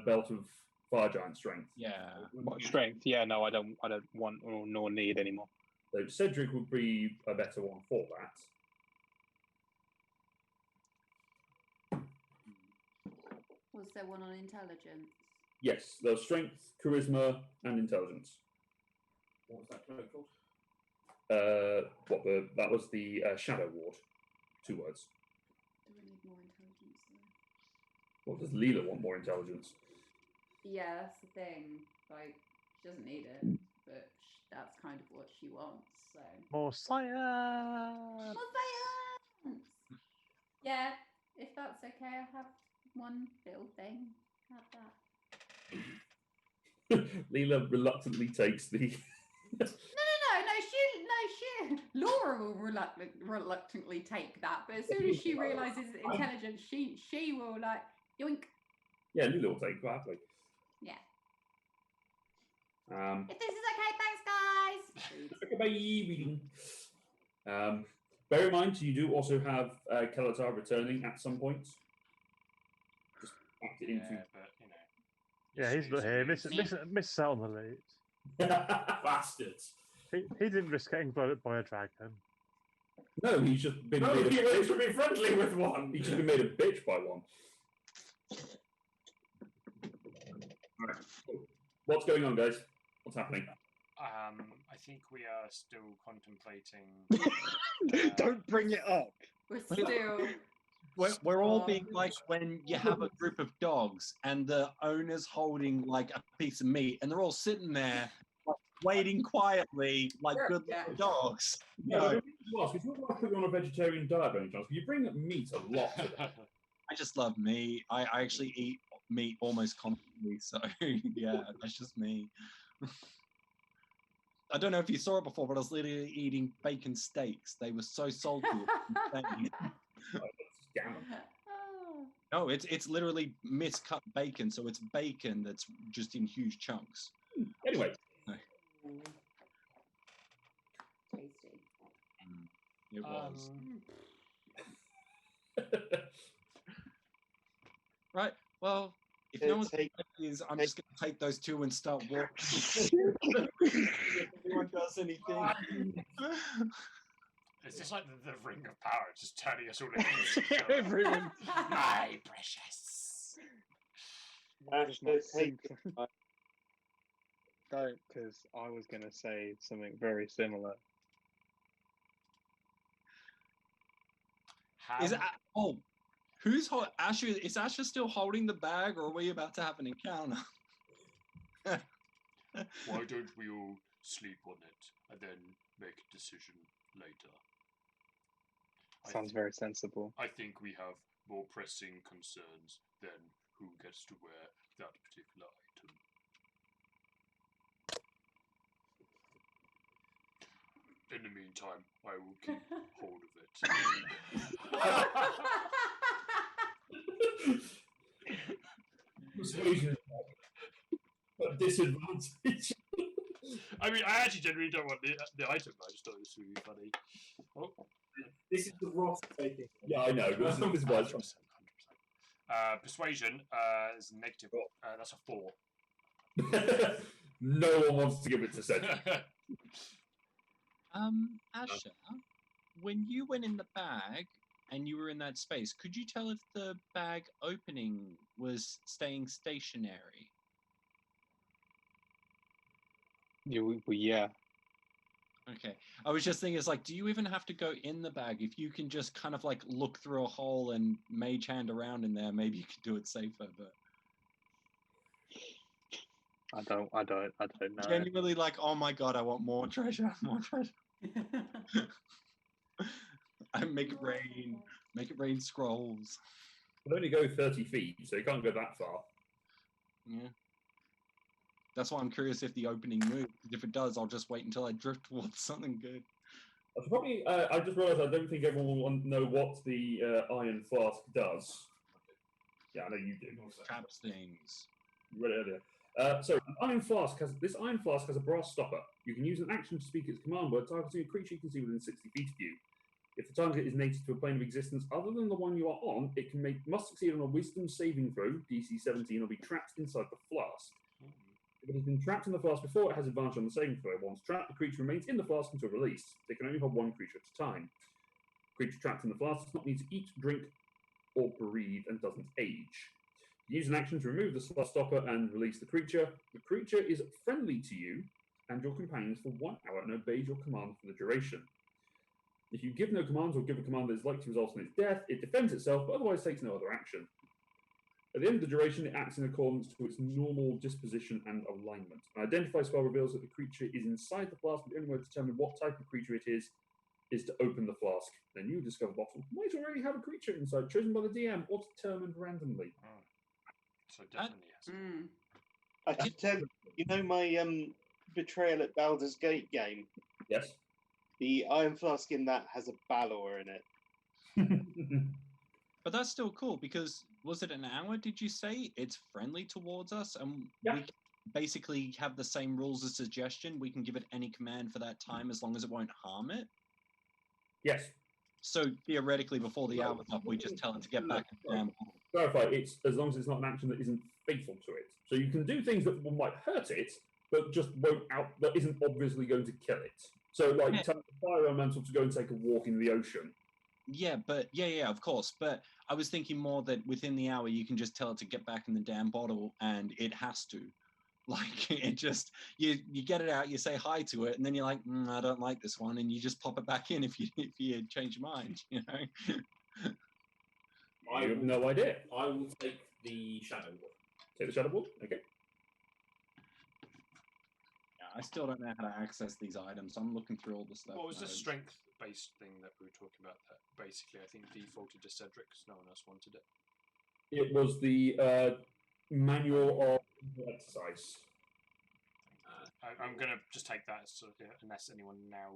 belt of Fire Giant strength. Yeah. What strength? Yeah, no, I don't want nor need anymore. So Cedric would be a better one for that. Was there one on intelligence? Yes, there's strength, charisma, and intelligence. What was that cloak called? That was the Shadow Ward. 2 words. Do we need more intelligence though? What does Leela want more intelligence? Yeah, that's the thing. Like, she doesn't need it, but that's kind of what she wants. So More science. more science. Yeah, if that's okay, I'll have one little thing. Have that. Leela reluctantly takes the. No. She. Laura will reluctantly take that, but as soon as she realizes intelligence, she will like yoink. Yeah, Leela will take it gladly. Yeah. If this is okay, thanks, guys. Okay, bye. Bear in mind, you do also have Kelatar returning at some point. Just backed it into. But you know. Yeah, he's not here. Miss out on the loot. Bastards. He didn't risk getting blown by a dragon. No, he's just been No, made he a went bitch. to be friendly with one. He's just been made a bitch by one. Alright, cool. What's going on, guys? What's happening? I think we are still contemplating. Don't bring it up. We're still. We're all being like when you have a group of dogs and the owner's holding like a piece of meat and they're all sitting there like, waiting quietly like good little dogs. No, I ask, it's not like put you on a vegetarian diet by any chance. You bring meat a lot today. I just love meat. I actually eat meat almost constantly, so yeah, that's just me. I don't know if you saw it before, but I was literally eating bacon steaks. They were so salty. No, it's literally miscut bacon, so it's bacon that's just in huge chunks. Anyway. Tasty. It was. Right. Well, if no one's is, I'm just going to take those two and start walking. If anyone does anything. Is this like the ring of power, just turning us all against each other? Everyone. My precious. Don't, because I was going to say something very similar. Is it? Oh, who's Asher? Is Asher still holding the bag, or are we about to have an encounter? Why don't we all sleep on it and then make a decision later? Sounds very sensible. I think we have more pressing concerns than who gets to wear that particular item. In the meantime, I will keep hold of it. Persuasion at disadvantage. I mean, I actually genuinely don't want the item, but I just thought it was really funny. Oh. This is the Ross taking. Yeah, I know. This is why it's 100%. Persuasion is negative. That's a 4. No one wants to give it to Cedric. Asher, when you went in the bag and you were in that space, could you tell if the bag opening was staying stationary? Yeah. Okay. I was just thinking, it's like, do you even have to go in the bag? If you can just kind of like look through a hole and mage hand around in there, maybe you could do it safer, but I don't know. genuinely like, oh my god, I want more treasure, more treasure. I make it rain scrolls. It'll only go 30 feet, so you can't go that far. Yeah. That's why I'm curious if the opening moves. If it does, I'll just wait until I drift towards something good. Probably, I just realised I don't think everyone will know what the iron flask does. Yeah, I know you do. Traps things. You read it earlier. So, this iron flask has a brass stopper. You can use an action to speak its command word, targeting a creature you can see within 60 feet of you. If the target is native to a plane of existence other than the one you are on, it must succeed on a Wisdom saving throw, DC 17, or be trapped inside the flask. If it has been trapped in the flask before, it has advantage on the saving throw. Once trapped, the creature remains in the flask until released. They can only hold one creature at a time. Creature trapped in the flask does not need to eat, drink, or breathe, and doesn't age. Use an action to remove the stopper and release the creature. The creature is friendly to you and your companions for 1 hour and obeys your command for the duration. If you give no commands or give a command that is likely to result in its death, it defends itself but otherwise takes no other action. At the end of the duration, it acts in accordance to its normal disposition and alignment. An identify spell reveals that the creature is inside the flask, but the only way to determine what type of creature it is to open the flask. Then you discover bottle might already have a creature inside, chosen by the DM or determined randomly. So definitely yes. I should tell you, you know my Betrayal at Baldur's Gate game? Yes. The Iron Flask in that has a Balor in it. But that's still cool because was it an hour? Did you say it's friendly towards us, and Yeah. we basically have the same rules as suggestion? We can give it any command for that time as long as it won't harm it. Yes. So theoretically, before the hour's up, we just tell it to get back in the damn ball. Clarify, it's as long as it's not an action that isn't fatal to it. So you can do things that might hurt it, but just that isn't obviously going to kill it. So, like, tell the fire elemental to go and take a walk in the ocean. Yeah, but yeah, of course. But I was thinking more that within the hour, you can just tell it to get back in the damn bottle, and it has to. Like, it just, you get it out, you say hi to it, and then you're like, I don't like this one, and you just pop it back in if you change your mind, you know? I have no idea. I will take the Shadow Ward. Take the Shadow Ward? Okay. Yeah, I still don't know how to access these items. I'm looking through all the stuff. What was the now. strength-based thing that we were talking about? That basically, I think defaulted to Cedric because no one else wanted it. It was the manual of exercise. I'm going to just take that as sort of, unless anyone now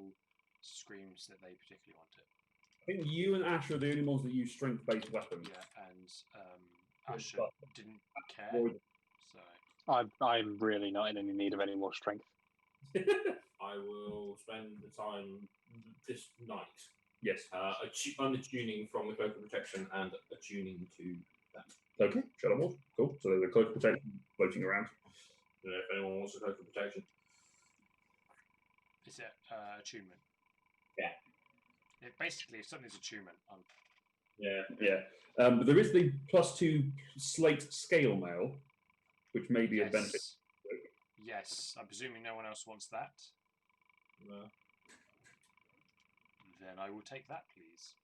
screams that they particularly want it. I think you and Ash are the only ones that use strength-based weapons. Yeah, and Asher didn't care. So I'm really not in any need of any more strength. I will spend the time this night. Yes. Unattuning from the Cloak of Protection and attuning to that. Okay, Shadow Ward. Cool. So there's a Cloak of Protection floating around. You know, if anyone wants a Cloak of Protection. is it attunement? Yeah. Basically, if something's attunement, Yeah. But there is the +2 slate scale mail, which may be a benefit. Yes, I'm presuming no one else wants that. No. Then I will take that, please.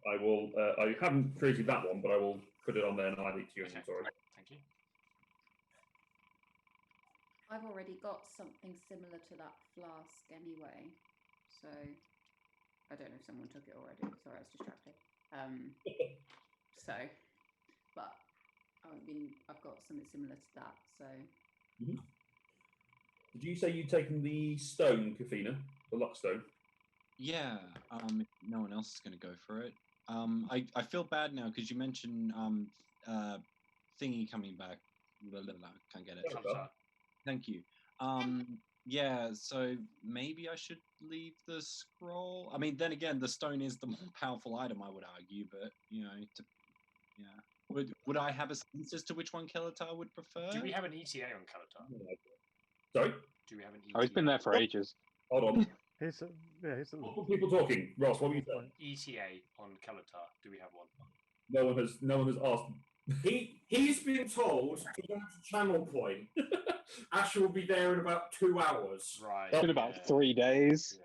I will. I haven't created that one, but I will put it on there and add it to you. Okay. Sorry. Thank you. I've already got something similar to that flask anyway, so I don't know if someone took it already. Sorry, I was distracted. But I've got something similar to that. So. Mm-hmm. Did you say you'd taken the stone, Kafina, the luck stone? Yeah. If no one else is going to go for it. I feel bad now because you mentioned thingy coming back. Blah, blah, blah, can't get it. Thank you. Yeah, so maybe I should leave the scroll. I mean, then again, the stone is the more powerful item, I would argue. But you know, yeah. Would I have a sense as to which one Kelatar would prefer? Do we have an ETA on Kelatar? Sorry? Do we have an ETA? Oh, he's been there for ages. Hold on. Here's People talking. Ross, what were you saying? ETA on Kelatar. Do we have one? No one has asked. He's been told to go to Channel Point. Asher will be there in about 2 hours. Right. In about 3 days.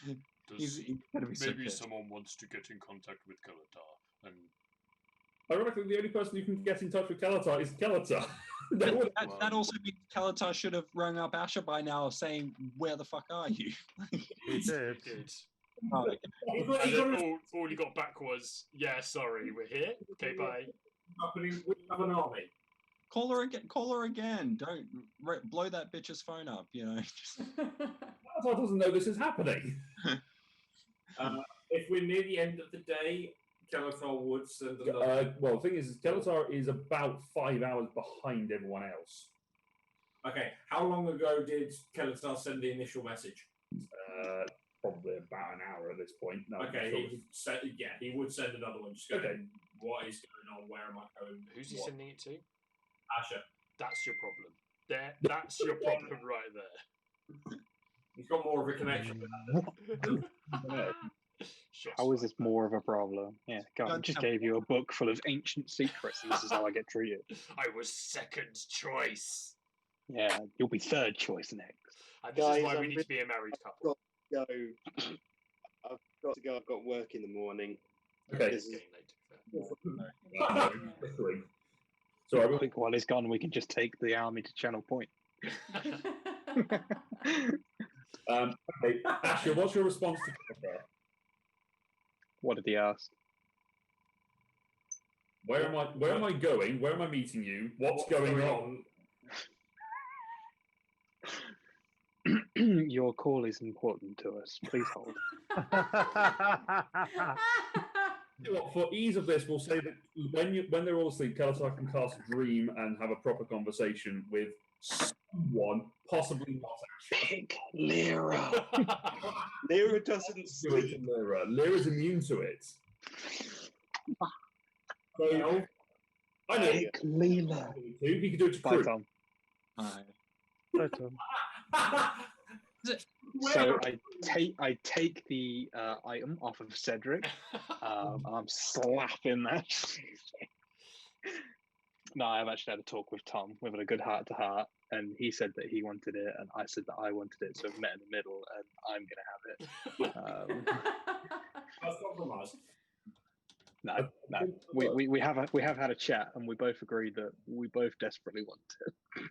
Yeah. He's gonna be so Maybe pissed. someone wants to get in contact with Kelatar, and Ironically, the only person who can get in touch with Kelatar is Kelatar. That also means Kelatar should have rung up Asher by now, saying, "Where the fuck are you?" He did. Oh, okay. And then all he got back was, "Yeah, sorry, we're here. Okay, bye." We have an army. Call her again. Don't blow that bitch's phone up. You know. Kelatar doesn't know this is happening. If we're near the end of the day, Kelatar would send well, the thing is, Kelatar is about 5 hours behind everyone else. Okay, how long ago did Kelatar send the initial message? Probably about an hour at this point. No, Okay, he would send another one. Just go, what is going on? Where am I going? Who's he sending it to? Asher. That's your problem. That's your problem right there. He's got more of a connection with that. How is this more of a problem? Yeah, God, I just gave you a book full of ancient secrets, and this is how I get treated. I was second choice. Yeah, you'll be third choice next. And this is why we need to be a married couple. I've got to go. I've got work in the morning. Okay. It's getting late. So I think while he's gone, we can just take the army to Channel Point. Okay, Asher, what's your response to Kelatar? What did he ask? Where am I going? Where am I meeting you? What's going on? Your call is important to us. Please hold. For ease of this, we'll say that when they're all asleep, Kalatar can cast Dream and have a proper conversation with someone, possibly not actually. Pick Lyra. Lyra doesn't Do it sleep. to Lyra. Lyra's immune to it. So, I know. Pick Leela. He could do it to Bye, Crew. Tom. Hi. Bye, Tom. So I take the item off of Cedric. I'm slapping that. No, I've actually had a talk with Tom. We've had a good heart to heart, and he said that he wanted it, and I said that I wanted it. So we've met in the middle, and I'm gonna have it. That's compromise. No. We have had a chat, and we both agreed that we both desperately want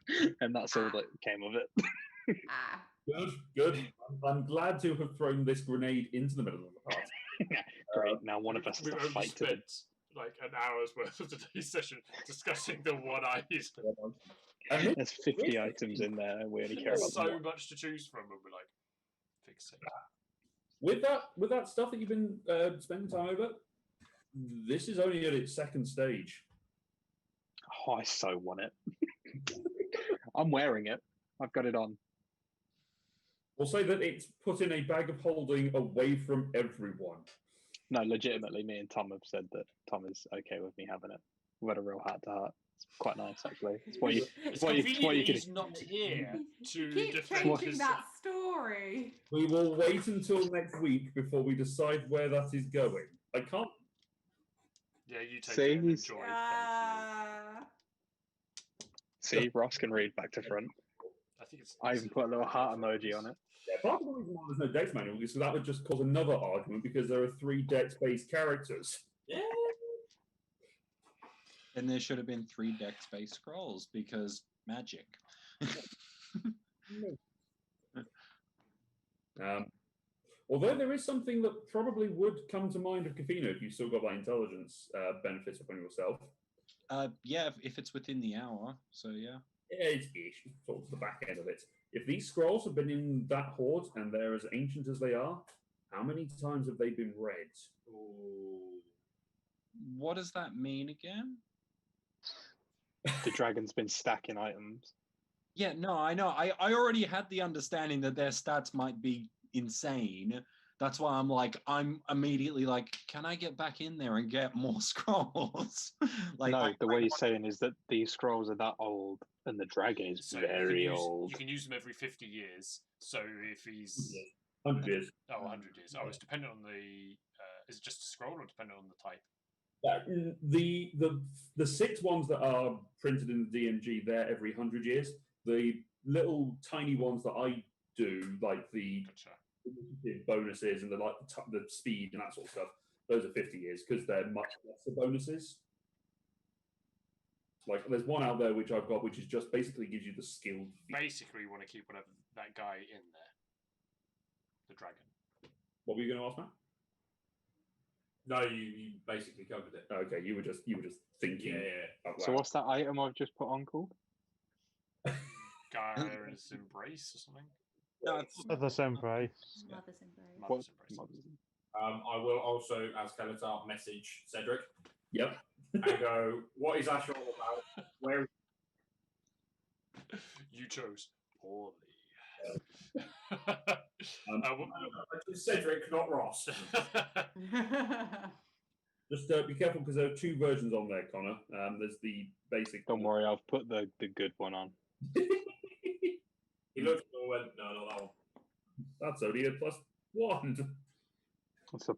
it, and that's all that came of it. Ah. Good. I'm glad to have thrown this grenade into the middle of the party. Great. Now one of us has We've to only fight to the spent like an hour's worth of today's session discussing the one I used. There's 50 items in there, and we only care There's about so one. much to choose from, and we're like, fix it. With that stuff that you've been spending time over, this is only at its second stage. Oh, I so want it. I'm wearing it. I've got it on. We'll say that it's put in a bag of holding away from everyone. No, legitimately, me and Tom have said that Tom is okay with me having it. We've had a real heart to heart. It's quite nice, actually. It's what you. It's what you convenient can. he's not here to Keep defend changing his. that story. We will wait until next week before we decide where that is going. I can't. Yeah, you take See, it and he's- enjoy. See, Ross can read back to front. I think it's. I even put a little heart emoji on it. Yeah, part of the reason why there's no dex manual is so that would just cause another argument because there are 3 dex-based characters. Yeah. And there should have been 3 deck-based scrolls because magic. Although there is something that probably would come to mind of Kafino if you still got that intelligence benefit upon yourself. Yeah, if it's within the hour. So yeah. Yeah, it's ish, towards the back end of it. If these scrolls have been in that hoard and they're as ancient as they are, how many times have they been read? Ooh. What does that mean again? The dragon's been stacking items. Yeah, no, I know. I already had the understanding that their stats might be insane. That's why I'm immediately like, can I get back in there and get more scrolls? No, the way you're saying is that these scrolls are that old, and the dragon is So you can very use- old. You can use them every 50 years. So if he's 100 years. 100 years. Oh, it's dependent on the. Is it just a scroll or dependent on the type? The 6 ones that are printed in the DMG, they're every 100 years. The little tiny ones that I do, like the bonuses and the the speed and that sort of stuff, those are 50 years because they're much lesser bonuses. Like there's one out there which I've got, which is just basically gives you the skill. Basically, you want to keep whatever that guy in there. The dragon. What were you going to ask, Matt? No, you basically covered it. Okay, you were just thinking. Yeah. Out So loud. what's that item I've just put on called? Guy's embrace or something. No, it's Mother's embrace. Mother's embrace. Mother's What? embrace. I will also, as Kelatar, message Cedric Yep. and go, what is Astral about? Where You chose poorly. Cedric, not Ross. Just be careful because there are 2 versions on there, Connor. There's the basic. Don't worry, I've put the good one on. He looked and went, no, not that one. That's only a +1. It's a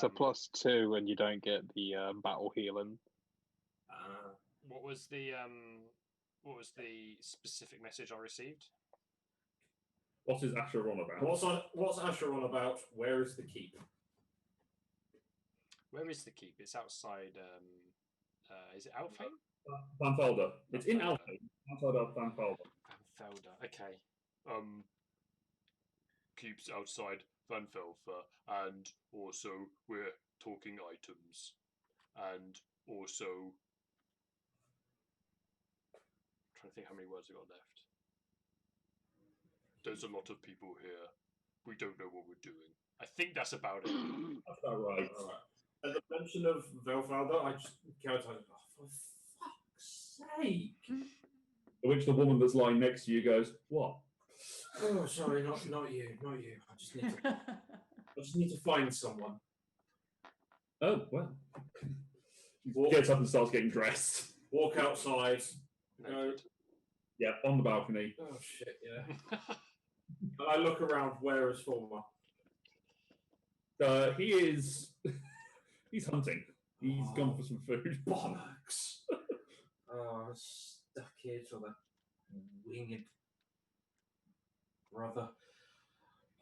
+2, and you don't get the battle healing. What was the specific message I received? What is Asher on about? What's Astral on about? Where is the keep? Where is the keep? It's outside. Is it Alfheim? Vanfelder. It's in Vanfelder. Alfheim. Outside of Vanfelder. Vanfelder. Okay. Keeps outside Vanfelder, and also we're talking items, and also trying to think how many words I got left. There's a lot of people here. We don't know what we're doing. I think that's about it. That's about right. All right. At the mention of Velfather, I just go to oh, for fuck's sake. To which the woman that's lying next to you goes, "What?" Oh, sorry, not you, not you. I just need to find someone. Oh, well. He gets up and starts getting dressed. Walk outside. Go. Yeah, on the balcony. Oh shit, yeah. And I look around. Where is Former? He is. He's hunting. He's gone for some food. Bollocks. Oh, I'm stuck here till the winged brother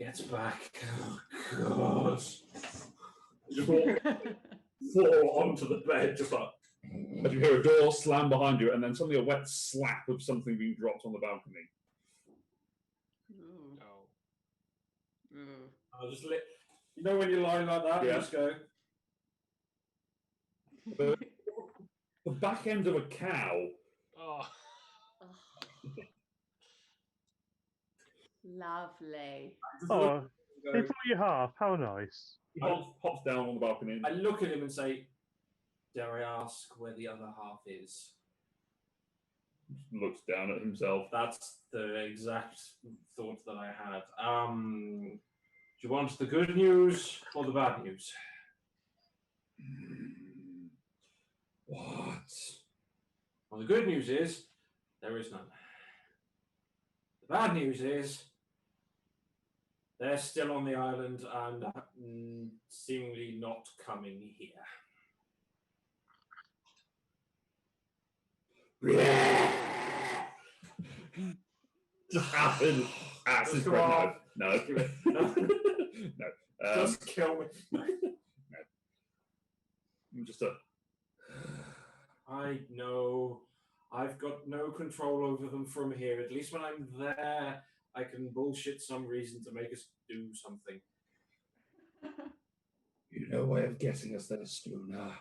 gets back. Oh god. You fall onto the bed, just like. As you hear a door slam behind you, and then suddenly a wet slap of something being dropped on the balcony. Ooh. Oh. Ooh. I'll just you know when you're lying like that, Yeah. you just go. The back end of a cow. Oh. Lovely. Oh, he brought you half. How nice. He hops down on the balcony. I look at him and say, "Dare I ask where the other half is?" Looks down at himself. That's the exact thought that I had. Do you want the good news or the bad news? What? Well, the good news is there is none. The bad news is they're still on the island and seemingly not coming here. Acid Come on. No. No. No. Just kill me. No. I'm just a. I know. I've got no control over them from here. At least when I'm there, I can bullshit some reason to make us do something. You no way of getting us there, Schooner.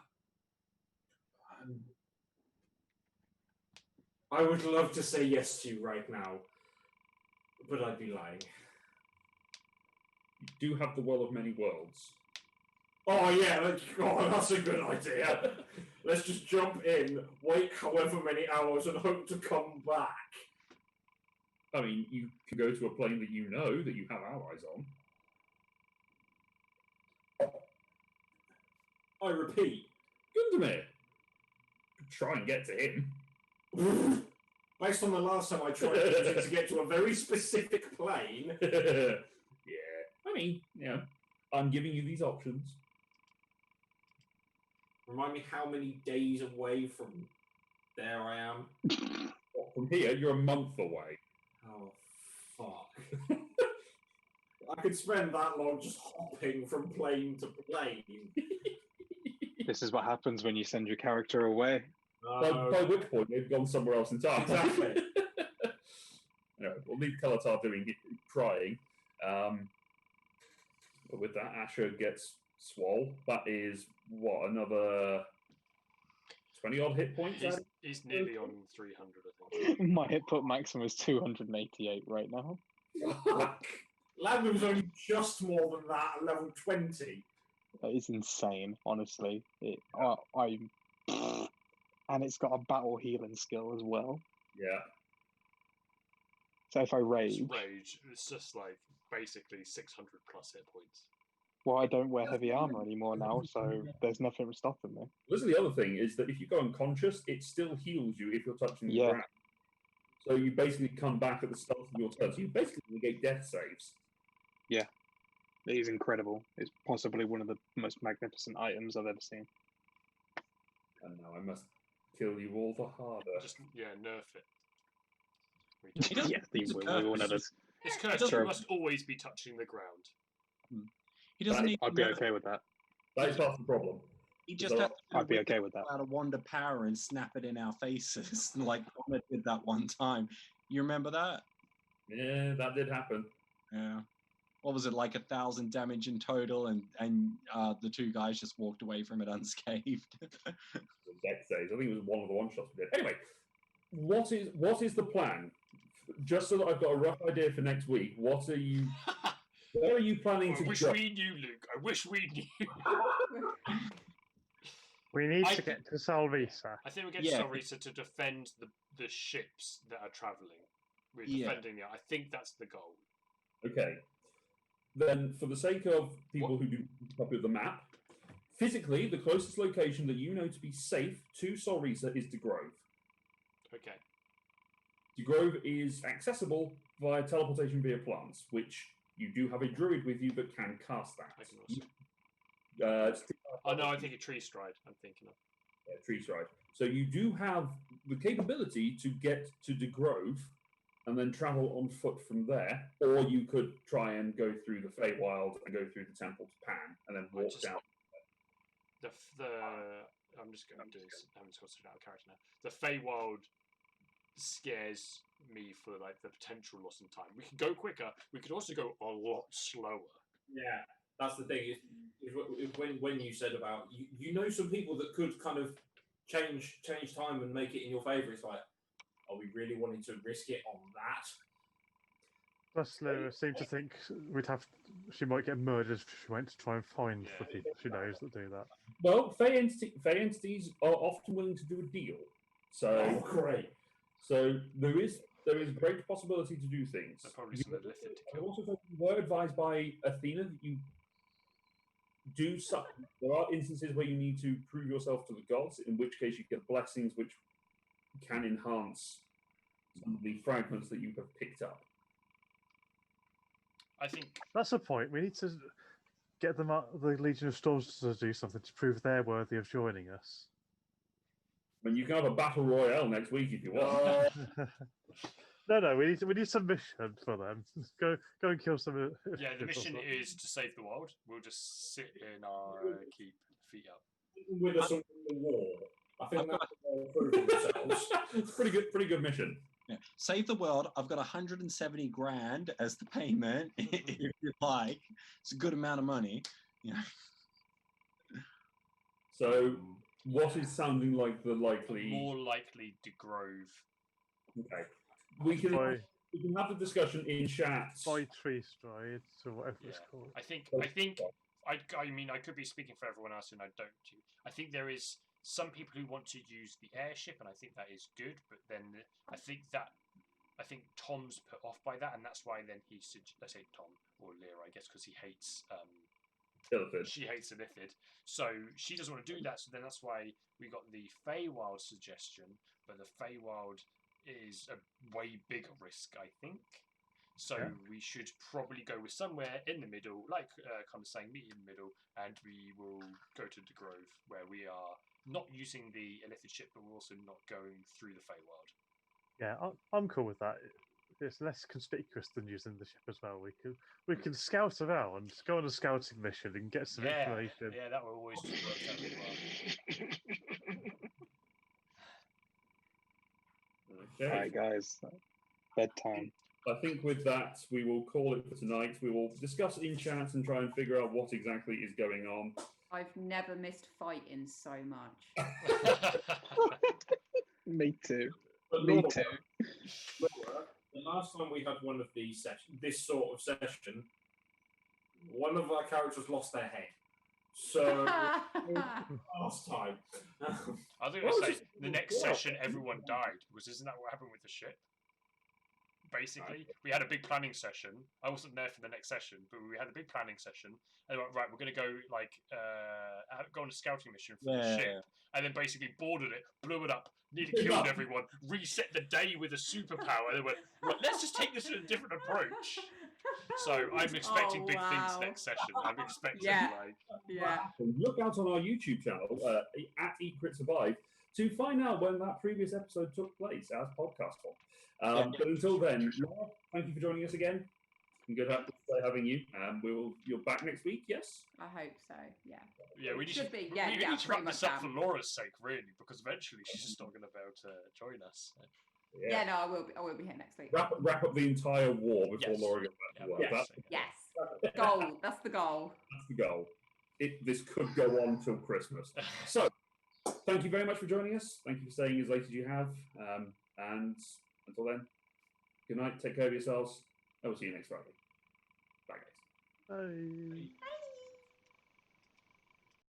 I would love to say yes to you right now, but I'd be lying. You do have the Well of Many Worlds. Oh yeah, that's a good idea. Let's just jump in, wait however many hours, and hope to come back. I mean, you can go to a plane that you know that you have allies on. I repeat, Gundamir. Try and get to him. based on the last time I tried to get to a very specific plane. Yeah. I mean, I'm giving you these options. Remind me how many days away from there I am. From here, you're a month away. Oh, fuck. I could spend that long just hopping from plane to plane. This is what happens when you send your character away. By which point, they've gone somewhere else entirely. Exactly. We'll leave Kalatar crying. But with that, Asher gets swole. That is, what, another 20-odd hit points? He's nearly on 300, I think. My hit point maximum is 288 right now. Landon was only just more than that at level 20. That is insane, honestly. And it's got a battle healing skill as well. Yeah. So if I rage, It's just like basically 600 plus hit points. well, I don't wear heavy armor anymore now, so there's nothing stopping me. This is the other thing, is that if you go unconscious, it still heals you if you're touching the ground. So you basically come back at the start of your turn. So you basically negate death saves. Yeah. It is incredible. It's possibly one of the most magnificent items I've ever seen. And now I must kill you all the harder. Just, nerf it. Yes, we all know this. It's cursed. You must always be touching the ground. He doesn't need I'd be okay with that. That is half the problem. He just has to I'd be okay with that. out of Wonder Power and snap it in our faces, like Connor did that one time. You remember that? Yeah, that did happen. Yeah. What was it, like 1,000 damage in total, and the two guys just walked away from it unscathed. Death saves. I think it was one of the one shots we did. Anyway, what is the plan just so that I've got a rough idea for next week, what are you? Where are you planning to I wish go? we knew, Luke. I wish we knew. We need I to thi- get to Solvisa. I think we get Yeah. to Sorisa to defend the ships that are travelling. We're Yeah. defending it. I think that's the goal. Okay. Then, for the sake of people who do keep up with the map, physically, the closest location that you know to be safe to Solrisa is De Grove. Okay. De Grove is accessible via teleportation via plants, which you do have a druid with you that can cast that. I can also. Uh, Oh no, I think a tree stride. I'm thinking of. Yeah, tree stride. So you do have the capability to get to De Grove and then travel on foot from there, or you could try and go through the Feywild and go through the Temple to Pan and then walk down. I'm just going to do this. I'm just going to out of character now. The Feywild scares me for like the potential loss in time. We can go quicker. We could also go a lot slower. Yeah, that's the thing. When you said about you know some people that could kind of change time and make it in your favour. It's like, are we really wanting to risk it on that? Plus, Lyra seemed to think she might get murdered if she went to try and find the people she knows that do that. Well, Fey entities are often willing to do a deal. So great. So there is great possibility to do things. Probably some Lithid to I kill. also were advised by Athena that you do some. There are instances where you need to prove yourself to the gods, in which case you get blessings which can enhance some of the fragments that you have picked up. I think That's the point. We need to get the Legion of Storms to do something to prove they're worthy of joining us. I mean, you can have a battle royale next week if you want. No, we need some mission for them. Go and kill some. Yeah, the mission is to save the world. We'll just sit in our keep, feet up. With us on the war. I think that's proving themselves. It's pretty good mission. Yeah. Save the world. I've got 170 grand as the payment, if you like. It's a good amount of money. Yeah. So, what is sounding like the likely? More likely De Grove. Okay, we can have the discussion in chat. By tree strides or whatever it's called. I think. I mean, I could be speaking for everyone else, and I don't. I think there is some people who want to use the airship, and I think that is good. But then I think Tom's put off by that, and that's why then let's say Tom or Lyra, I guess, because he hates. She hates the Lithid, so she doesn't want to do that. So then that's why we got the Feywild suggestion, but the Feywild is a way bigger risk, I think. So we should probably go with somewhere in the middle, like kind of saying meet in the middle, and we will go to De Grove, where we are not using the Illithid ship, but we're also not going through the Feywild. Yeah, I'm cool with that. It's less conspicuous than using the ship as well. We can scout around, go on a scouting mission, and get some information. Yeah, that will always just work out really well. Okay. All right, guys, bedtime. I think with that, we will call it for tonight. We will discuss in chat and try and figure out what exactly is going on. I've never missed fighting so much. Me too. But Me Laura, too. Laura, the last time we had one of these sessions, this sort of session, one of our characters lost their head. So last time. I was going to say the next session everyone died. Isn't that what happened with the ship? Basically, we had a big planning session. I wasn't there for the next session, but we had a big planning session. And like, right, we're going to go go on a scouting mission for the ship, and then basically boarded it, blew it up, nearly killed everyone, reset the day with a superpower. And then went, right, let's just take this in a different approach. So I'm expecting big things next session. I'm expecting So look out on our YouTube channel at Eat Crit Survive to find out when that previous episode took place as podcast form. But until then, Laura, thank you for joining us again. Good having you. You're back next week, yes? I hope so. Yeah. Yeah, we need Should to, be. we Yeah, need yeah, to wrap pretty this much up for am. Laura's sake, really, because eventually she's just not going to be able to join us. Yeah, no, I will be here next week. Wrap up the entire war before Yes. Laura gets back to work. Yes. Goal. That's the goal. That's the goal. This could go on till Christmas. So, thank you very much for joining us. Thank you for staying as late as you have. And until then, Good night. Take care of yourselves. I will see you next Friday. Bye, guys. Bye. Bye.